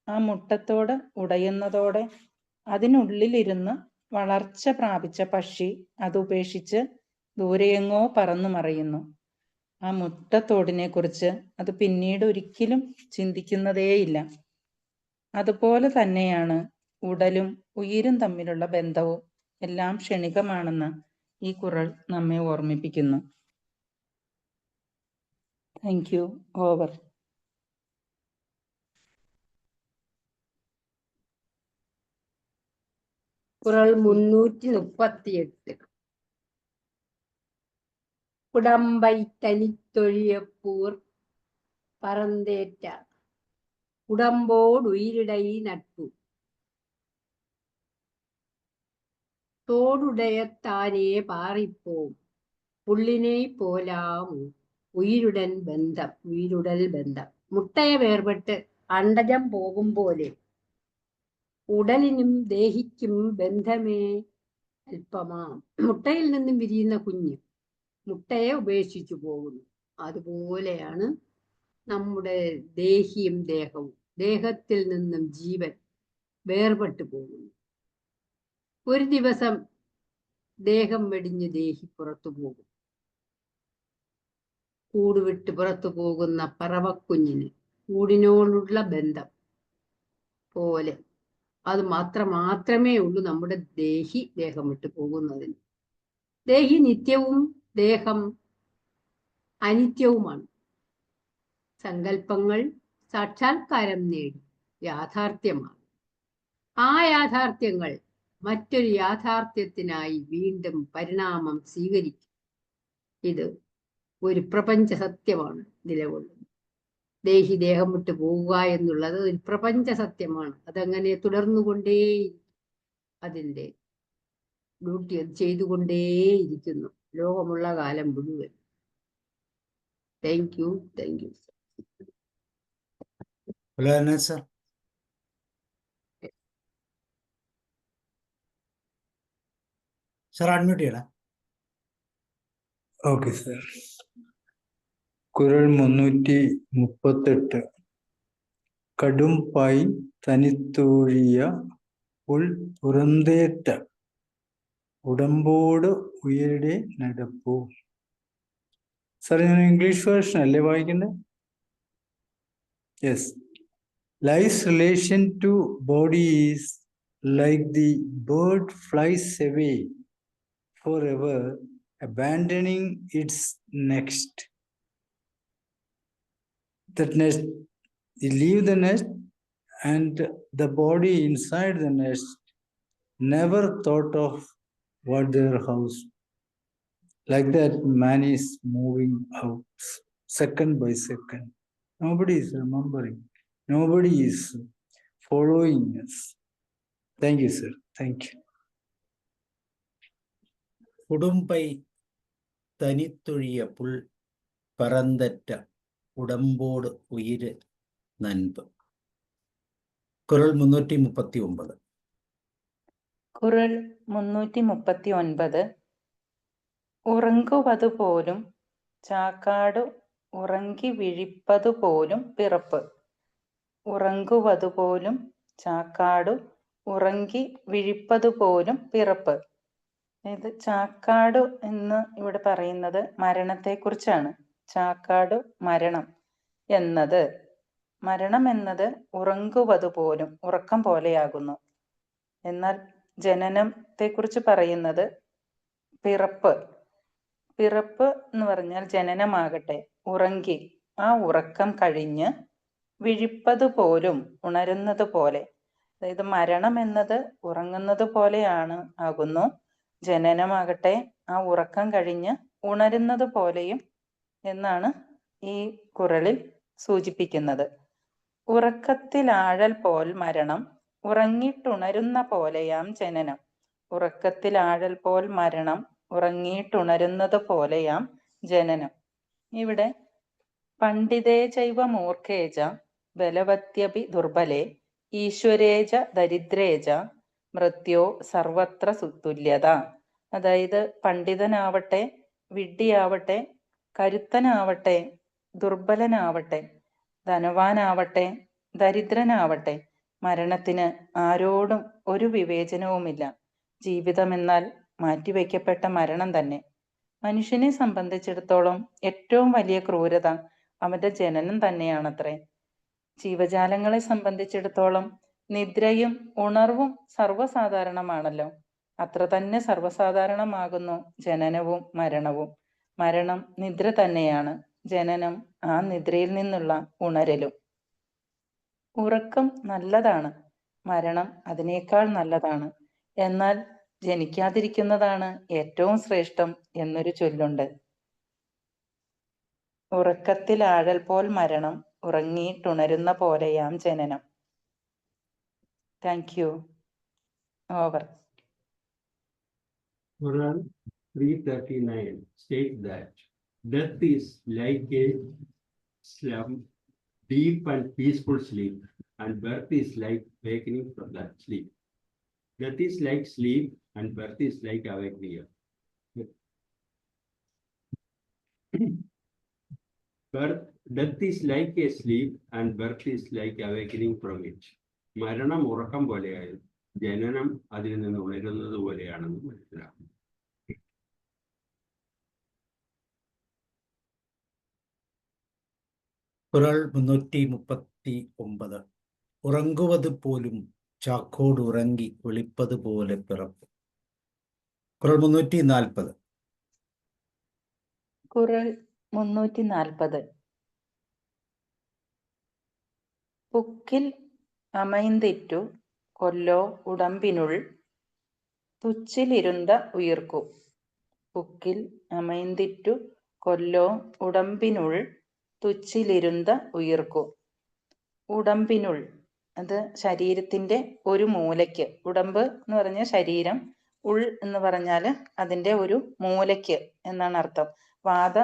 ആ മുട്ടത്തോട് ഉടയുന്നതോടെ അതിനുള്ളിലിരുന്ന് വളർച്ച പ്രാപിച്ച പക്ഷി അത് ഉപേക്ഷിച്ച് ദൂരെയെങ്ങോ പറന്നു മറയുന്നു. ആ മുട്ടത്തോടിനെ കുറിച്ച് അത് പിന്നീട് ഒരിക്കലും ചിന്തിക്കുന്നതേയില്ല. അതുപോലെ തന്നെയാണ് ഉടലും ഉയിരും തമ്മിലുള്ള ബന്ധവും എല്ലാം ക്ഷണികമാണെന്ന് ഈ കുറൾ നമ്മെ ഓർമ്മിപ്പിക്കുന്നു. Thank you. ഓവർ. കുറൾ 338. ഉടമ്പൈ തനിത്തൊഴിയപ്പൂർ പറന്തേറ്റ ഉടമ്പോടുയിരിടൈ നட்பு തോടുടയത്താനേ പാറിപ്പോം പുള്ളിനെ പോലാമു ഉயிருടൻ ബന്ധം ഉയിരുടൽ ബന്ധം. മുട്ടയെ വേർപെട്ട് അണ്ടജം പോകും പോലെ ഉടലിനും ദേഹിക്കും ബന്ധമേ അല്പമാം. മുട്ടയിൽ നിന്നും വിരിയുന്ന കുഞ്ഞ് മുട്ടയെ ഉപേക്ഷിച്ചു പോകുന്നു. അതുപോലെയാണ് നമ്മുടെ ദേഹിയും ദേഹവും. ദേഹത്തിൽ നിന്നും ജീവൻ വേർപെട്ടു പോകുന്നു. ഒരു ദിവസം ദേഹം വെടിഞ്ഞ് ദേഹി പുറത്തു പോകും. കൂട് വിട്ട് പുറത്തു പോകുന്ന പറവക്കുഞ്ഞിന് കൂടിനോടുള്ള ബന്ധം പോലെ അത് മാത്രമേ ഉള്ളൂ നമ്മുടെ ദേഹം വിട്ടു പോകുന്നതിന്. ദേഹി നിത്യവും ദേഹം അനിത്യവുമാണ്. സങ്കല്പങ്ങൾ സാക്ഷാത്കാരം നേടി യാഥാർത്ഥ്യമാണ്. ആ യാഥാർത്ഥ്യങ്ങൾ മറ്റൊരു യാഥാർത്ഥ്യത്തിനായി വീണ്ടും പരിണാമം സ്വീകരിക്കും. ഇത് ഒരു പ്രപഞ്ച സത്യമാണ് നിലകൊള്ളുന്നത്. ദേഹി ദേഹം വിട്ടു പോവുക എന്നുള്ളത് ഒരു പ്രപഞ്ച സത്യമാണ്. അതങ്ങനെ തുടർന്നുകൊണ്ടേയിരിക്കും. അതിൻ്റെ ഡ്യൂട്ടി അത് ചെയ്തുകൊണ്ടേയിരിക്കുന്നു ലോകമുള്ള കാലം മുഴുവൻ. Thank you. Sir. Sir admit ചെയ്യണം. Okay sir. കുരൽ 338. കടും പായ് തനിത്തോഴിയ ഉൾ പുറന്തേറ്റ ഉടമ്പോട് ഉയരുടെ നടപ്പു. സാർ ഞാൻ ഇംഗ്ലീഷ് വേർഷൻ അല്ലേ വായിക്കണ്ടേ? Yes. Life's relation to body is like the bird flies away forever, abandoning its nest. That nest, they leave the nest, and the body inside the nest never thought of what their house. Like that, man is moving out second by second. Nobody is remembering. Nobody is following us. Thank you, sir. Thank you. ഉടുമ്പൈ തനിത്തൊഴിയ പുൾ പറന്തറ്റ ഉടമ്പോട് ഉയിര് നൻപ്. കുരൽ 339. കുരൽ 339. ഉറങ്ങുവതുപോലും ചാക്കാടു ഉറങ്ങി വിഴിപ്പതുപോലും പിറപ്പ്. ഉറങ്ങുവതുപോലും ചാക്കാടു ഉറങ്ങി വിഴിപ്പതുപോലും പിറപ്പ്. ഇത് ചാക്കാടു എന്ന് ഇവിടെ പറയുന്നത് മരണത്തെക്കുറിച്ചാണ്. ചാക്കാടു മരണം എന്നത് ഉറങ്ങുവതുപോലും ഉറക്കം പോലെയാകുന്നു. എന്നാൽ ജനനത്തെക്കുറിച്ച് പറയുന്നത് പിറപ്പ്. പിറപ്പ് എന്ന് പറഞ്ഞാൽ ജനനമാകട്ടെ ഉറങ്ങി ആ ഉറക്കം കഴിഞ്ഞ് വിഴിപ്പതുപോലും ഉണരുന്നത് പോലെ. അതായത് മരണം എന്നത് ഉറങ്ങുന്നത് പോലെയാണ് ആകുന്നു. ജനനമാകട്ടെ ആ ഉറക്കം കഴിഞ്ഞ് ഉണരുന്നത് പോലെയും എന്നാണ് ഈ കുറളിൽ സൂചിപ്പിക്കുന്നത്. ഉറക്കത്തിലാഴൽ പോൽ മരണം ഉറങ്ങിട്ടുണരുന്ന പോലെയാം ജനനം. ഉറക്കത്തിലാഴൽ പോൽ മരണം ഉറങ്ങിയിട്ടുണരുന്നത് പോലെയാം ജനനം. ഇവിടെ പണ്ഡിതേ ചൈവ മൂർഖേജ ബലവത്യപി ദുർബലേ ഈശ്വരേജ ദരിദ്രേജ മൃത്യോ സർവത്ര തുല്യത. അതായത് പണ്ഡിതനാവട്ടെ വിഡ്ഢിയാവട്ടെ കരുത്തനാവട്ടെ ദുർബലനാവട്ടെ ധനവാനാവട്ടെ ദരിദ്രനാവട്ടെ മരണത്തിന് ആരോടും ഒരു വിവേചനവുമില്ല. ജീവിതമെന്നാൽ മാറ്റിവെക്കപ്പെട്ട മരണം തന്നെ. മനുഷ്യനെ സംബന്ധിച്ചിടത്തോളം ഏറ്റവും വലിയ ക്രൂരത അവന്റെ ജനനം തന്നെയാണത്രേ. ജീവജാലങ്ങളെ സംബന്ധിച്ചിടത്തോളം നിദ്രയും ഉണർവും സർവ്വസാധാരണമാണല്ലോ. അത്ര തന്നെ സർവ്വസാധാരണമാകുന്നു ജനനവും മരണവും. മരണം നിദ്ര തന്നെയാണ്, ജനനം ആ നിദ്രയിൽ നിന്നുള്ള ഉണരലും. ഉറക്കം നല്ലതാണ്, മരണം അതിനേക്കാൾ നല്ലതാണ്. എന്നാൽ ജനിക്കാതിരിക്കുന്നതാണ് ഏറ്റവും ശ്രേഷ്ഠം എന്നൊരു ചൊല്ലുണ്ട്. ഉറക്കത്തിൽ ആഴൽ പോൽ മരണം, ഉറങ്ങിയിട്ടുണരുന്ന പോലെയാം ജനനം. Thank you. Over. Quran 339 states that death is like a slump, deep and peaceful sleep, and birth is like wakening from that sleep. Death is like sleep, and birth is like awakening. Death is like a sleep, and birth is like awakening from it. മരണം ഉറക്കം പോലെയായും ജനനം അതിൽ നിന്ന് ഉണരുന്നത് പോലെയാണെന്ന് മനസ്സിലാക്കും. ഖുറാൻ 339. ഉറങ്ങുவது പോലും ചാക്കോട് ഉറങ്ങി വിളിപ്പതുപോലെ പിറപ്പ്. ഖുറാൻ 340. ഖുറാൻ 340. പുക്കിൽ அமைந்திட்டு കൊല്ലോ ഉടമ്പിനുൾ തുച്ചിലിരുந்த ഉയിർക്കു. പുക്കിൽ அமைந்திட்டு കൊല്ലോ ഉടമ്പിനുൾ തുച്ചിലിരുந்த ഉയിർക്കു. ഉടമ്പിനുൾ, അത് ശരീരത്തിന്റെ ഒരു മൂലയ്ക്ക്. ഉടമ്പ് എന്ന് പറഞ്ഞ ശരീരം, ഉൾ എന്ന് പറഞ്ഞാൽ അതിന്റെ ഒരു മൂലയ്ക്ക് എന്നാണ് അർത്ഥം. വാത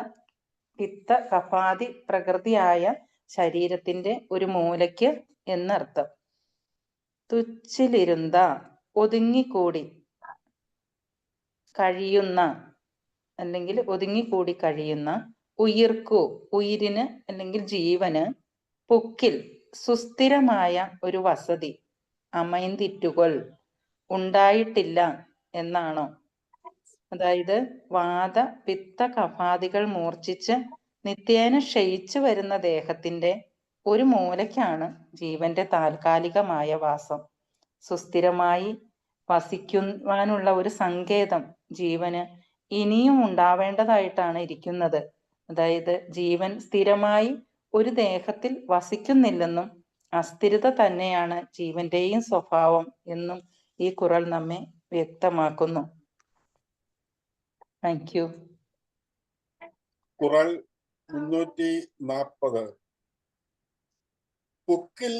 പിത്ത കഫാദി പ്രകൃതിയായ ശരീരത്തിന്റെ ഒരു മൂലയ്ക്ക് എന്നർത്ഥം. തുച്ചിലിരുന്ന, ഒതുങ്ങിക്കൂടി കഴിയുന്ന അല്ലെങ്കിൽ ഒതുങ്ങിക്കൂടി കഴിയുന്ന. ഉയിർക്കു, ഉയിരിന് അല്ലെങ്കിൽ ജീവന്. പുക്കിൽ, സുസ്ഥിരമായ ഒരു വസതി. അമൈന്തിറ്റുകൾ, ഉണ്ടായിട്ടില്ല എന്നാണോ? അതായത് വാത പിത്ത കഫാദികൾ മൂർച്ഛിച്ച് നിത്യേന ക്ഷയിച്ചു വരുന്ന ദേഹത്തിന്റെ ഒരു മൂലയ്ക്കാണ് ജീവന്റെ താൽക്കാലികമായ വാസം. സുസ്ഥിരമായി വസിക്കുവാനുള്ള ഒരു സങ്കേതം ജീവന് ഇനിയും ഉണ്ടാവേണ്ടതായിട്ടാണ് ഇരിക്കുന്നത്. അതായത് ജീവൻ സ്ഥിരമായി ഒരു ദേഹത്തിൽ വസിക്കുന്നില്ലെന്നും അസ്ഥിരത തന്നെയാണ് ജീവന്റെയും സ്വഭാവം എന്നും ഈ ഖുറാൻ നമ്മെ വ്യക്തമാക്കുന്നു. Thank you. ഖുറാൻ 340. പുക്കിൽ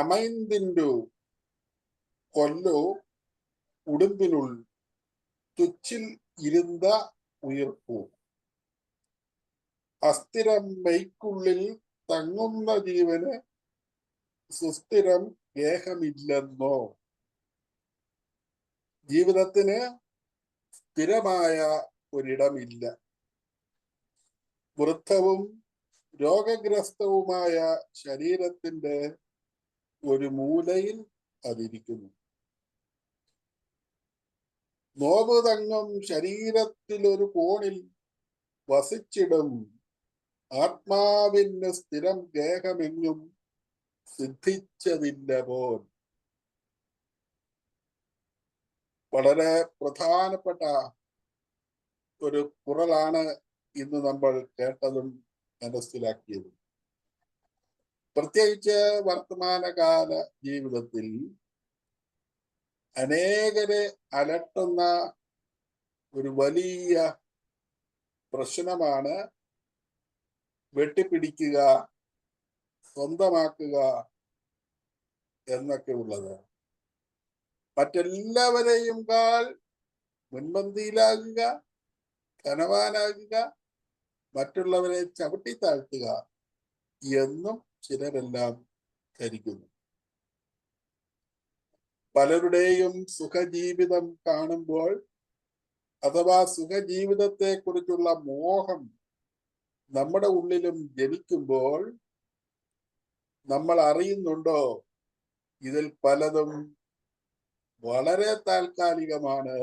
അമൈന്തിൻഡു കൊല്ലോ ഉടുമ്പിനുൾ തുച്ചിൽ ഇരുന്ന ഉയർപ്പു. അസ്ഥിരം മെയ്ക്കുള്ളിൽ തങ്ങുന്ന ജീവന് സുസ്ഥിരം ഗേഹമില്ലെന്നോ? ജീവിതത്തിന് സ്ഥിരമായ ഒരിടമില്ല. വൃദ്ധവും രോഗഗ്രസ്തവുമായ ശരീരത്തിന്റെ ഒരു മൂലയിൽ അതിരിക്കുന്നു. നോവ് തങ്ങും ശരീരത്തിലൊരു കോണിൽ വസിച്ചിടും. ആത്മാവിന് സ്ഥിരം ഗേഹമെങ്ങും സിദ്ധിച്ചതില്ല പോൽ. വളരെ പ്രധാനപ്പെട്ട ഒരു ഖുറാനാണ് ഇന്ന് നമ്മൾ കേട്ടതും മനസ്സിലാക്കിയതും. പ്രത്യേകിച്ച് വർത്തമാനകാല ജീവിതത്തിൽ അനേകരെ അലട്ടുന്ന ഒരു വലിയ പ്രശ്നമാണ് വെട്ടിപ്പിടിക്കുക, സ്വന്തമാക്കുക എന്നൊക്കെ ഉള്ളത്. മറ്റെല്ലാവരെയും മുൻപന്തിയിലാകുക, ധനവാനാകുക, മറ്റുള്ളവരെ ചവിട്ടി താഴ്ത്തുക എന്നും ചിലരെല്ലാം ധരിക്കുന്നു. പലരുടെയും സുഖജീവിതം കാണുമ്പോൾ അഥവാ സുഖജീവിതത്തെ കുറിച്ചുള്ള മോഹം നമ്മുടെ ഉള്ളിലും ജനിക്കുമ്പോൾ നമ്മൾ അറിയുന്നുണ്ടോ ഇതിൽ പലതും വളരെ താൽക്കാലികമാണ്,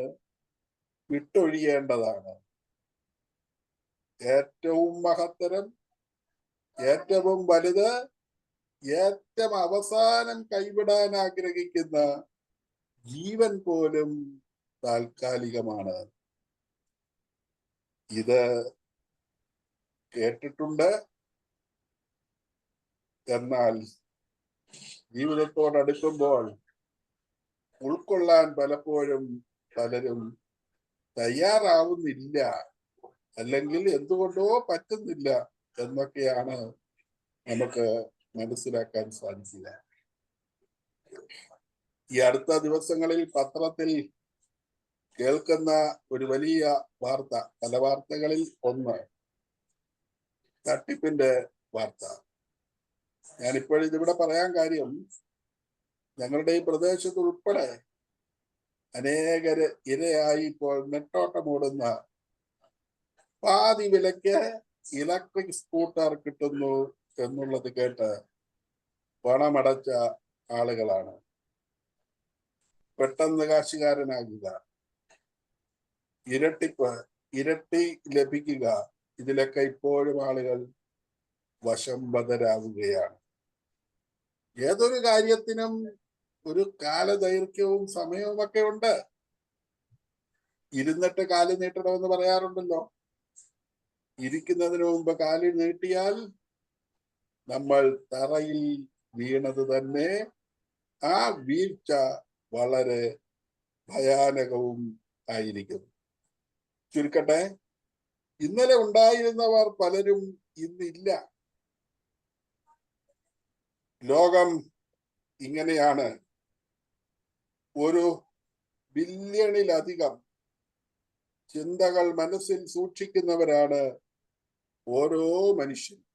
വിട്ടൊഴിയേണ്ടതാണ്. ഏറ്റവും മഹത്തരം, ഏറ്റവും വലുത്, ഏറ്റവും അവസാനം കൈവിടാൻ ആഗ്രഹിക്കുന്ന ജീവൻ പോലും താൽക്കാലികമാണ്. ഇത് കേട്ടിട്ടുണ്ട്. എന്നാൽ ജീവിതത്തോടടുക്കുമ്പോൾ ഉൾക്കൊള്ളാൻ പലപ്പോഴും പലരും തയ്യാറാവുന്നില്ല, അല്ലെങ്കിൽ എന്തുകൊണ്ടോ പറ്റുന്നില്ല. എന്നൊക്കെയാണ് നമുക്ക് മനസ്സിലാക്കാൻ സാധിക്കുക. ഈ അടുത്ത ദിവസങ്ങളിൽ പത്രത്തിൽ കേൾക്കുന്ന ഒരു വലിയ വാർത്ത, പല വാർത്തകളിൽ ഒന്ന് തട്ടിപ്പിന്റെ വാർത്ത. ഞാനിപ്പോഴിതിവിടെ പറയാൻ കാര്യം, ഞങ്ങളുടെ ഈ പ്രദേശത്ത് ഉൾപ്പെടെ അനേകര് ഇരയായി ഇപ്പോൾ നെട്ടോട്ടമോടുന്ന പാതി വിലയ്ക്ക് ഇലക്ട്രിക് സ്കൂട്ടർ കിട്ടുന്നു എന്നുള്ളത് കേട്ട് പണമടച്ച ആളുകളാണ്. പെട്ടെന്ന് കാശുകാരനാകുക, ഇരട്ടി ലഭിക്കുക, ഇതിലൊക്കെ ഇപ്പോഴും ആളുകൾ വശംവദരാകുകയാണ്. ഏതൊരു കാര്യത്തിനും ഒരു കാലദൈർഘ്യവും സമയവും ഒക്കെ ഉണ്ട്. ഇരുന്നിട്ട് കാല് നീട്ടണമെന്ന് പറയാറുണ്ടല്ലോ. ഇരിക്കുന്നതിന് മുമ്പ് കാല് നീട്ടിയാൽ നമ്മൾ തറയിൽ വീണത് തന്നെ. ആ വീഴ്ച വളരെ ഭയാനകവും ആയിരിക്കും. ചുരുക്കട്ടെ, ഇന്നലെ ഉണ്ടായിരുന്നവർ പലരും ഇന്നില്ല. ലോകം ഇങ്ങനെയാണ്. ഒരു ബില്യണിലധികം ചിന്തകൾ മനസ്സിൽ സൂക്ഷിക്കുന്നവരാണ് ഓരോ മനുഷ്യരും.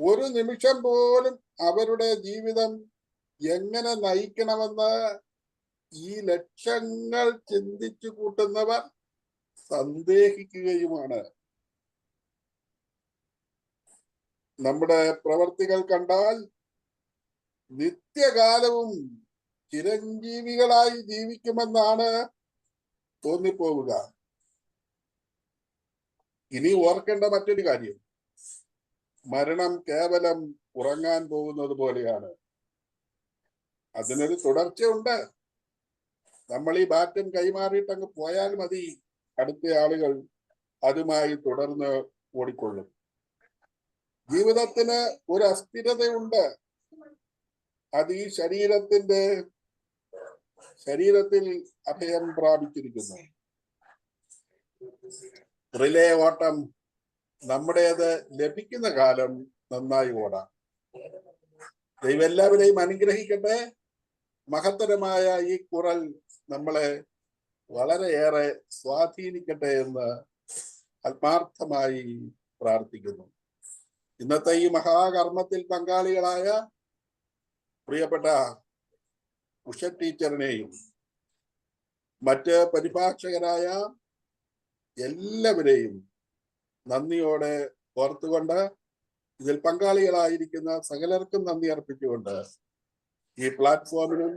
ഒരു നിമിഷം പോലും അവരുടെ ജീവിതം എങ്ങനെ നയിക്കണമെന്ന് ഈ ലക്ഷങ്ങൾ ചിന്തിച്ചു കൂട്ടുന്നവർ സന്ദേഹിക്കുകയുമാണ്. നമ്മുടെ പ്രവർത്തികൾ കണ്ടാൽ നിത്യകാലവും ചിരഞ്ജീവികളായി ജീവിക്കുമെന്നാണ് തോന്നിപ്പോവുക. ഇനി ഓർക്കേണ്ട മറ്റൊരു കാര്യം, മരണം കേവലം ഉറങ്ങാൻ പോകുന്നത് പോലെയാണ്. അതിനൊരു തുടർച്ചയുണ്ട്. നമ്മൾ ഈ ബാറ്റൻ കൈമാറിയിട്ട് അങ്ങ് പോയാൽ മതി, അടുത്ത ആളുകൾ അതുമായി തുടർന്ന് ഓടിക്കൊള്ളും. ജീവിതത്തിന് ഒരു അസ്ഥിരതയുണ്ട്. അത് ഈ ശരീരത്തിൽ അഭയം പ്രാപിച്ചിരിക്കുന്നു. റിലേ ഓട്ടം നമ്മുടേത് ലഭിക്കുന്ന കാലം നന്നായി ഓടാം. ദൈവം എല്ലാവരെയും അനുഗ്രഹിക്കട്ടെ. മഹത്തരമായ ഈ ഖുർആൻ നമ്മളെ വളരെയേറെ സ്വാധീനിക്കട്ടെ എന്ന് ആത്മാർത്ഥമായി പ്രാർത്ഥിക്കുന്നു. ഇന്നത്തെ ഈ മഹാകർമ്മത്തിൽ പങ്കാളികളായ പ്രിയപ്പെട്ട ഉഷ ടീച്ചറിനെയും മറ്റ് പരിഭാഷകരായ എല്ലാവരെയും നന്ദിയോടെ ഓർത്തുകൊണ്ട്, ഇതിൽ പങ്കാളികളായിരിക്കുന്ന സകലർക്കും നന്ദി അർപ്പിച്ചുകൊണ്ട്, ഈ പ്ലാറ്റ്ഫോമിനും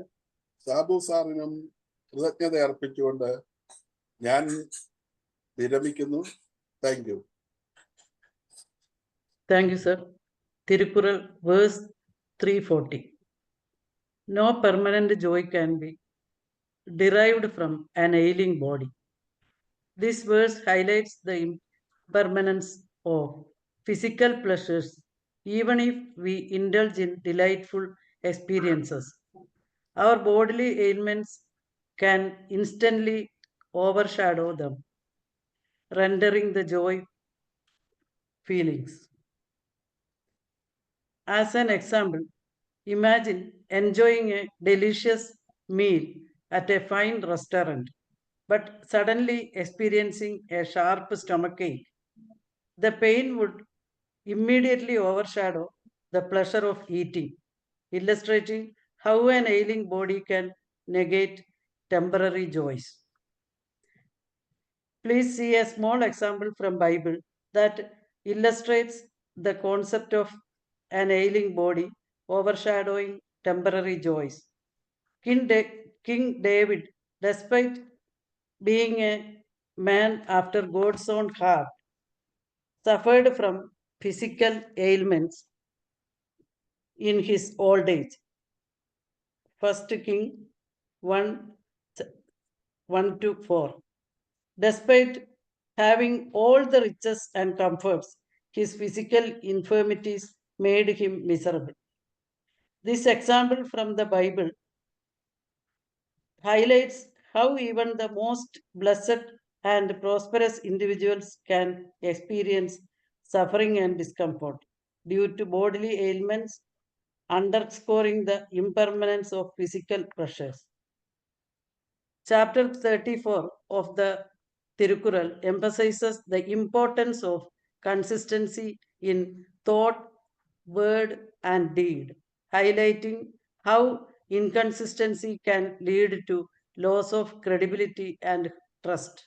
സാബു സാറിനും കൃതജ്ഞത അർപ്പിച്ചുകൊണ്ട് ഞാൻ വിരമിക്കുന്നു. Thank you. Thank you, sir. Tirukkural, verse 340. No permanent joy can be derived from an ailing body. This verse highlights the impermanence of physical pleasures, even if we indulge in delightful experiences. Our bodily ailments can instantly overshadow them, rendering the joy feelings. As an example, imagine enjoying a delicious meal at a fine restaurant, but suddenly experiencing a sharp stomachache. The pain would immediately overshadow the pleasure of eating, illustrating how an ailing body can negate temporary joys. Please see a small example from Bible that illustrates the concept of an ailing body overshadowing temporary joys. King David, despite being a man after God's own heart, suffered from physical ailments in his old age. 1 King 1:1-4. Despite having all the riches and comforts, his physical infirmities made him miserable. This example from the Bible highlights how even the most blessed and prosperous individuals can experience suffering and discomfort due to bodily ailments, underscoring the impermanence of physical pressures. Chapter 34 of the Tirukural emphasizes the importance of consistency in thought, word, and deed, highlighting how inconsistency can lead to loss of credibility and trust.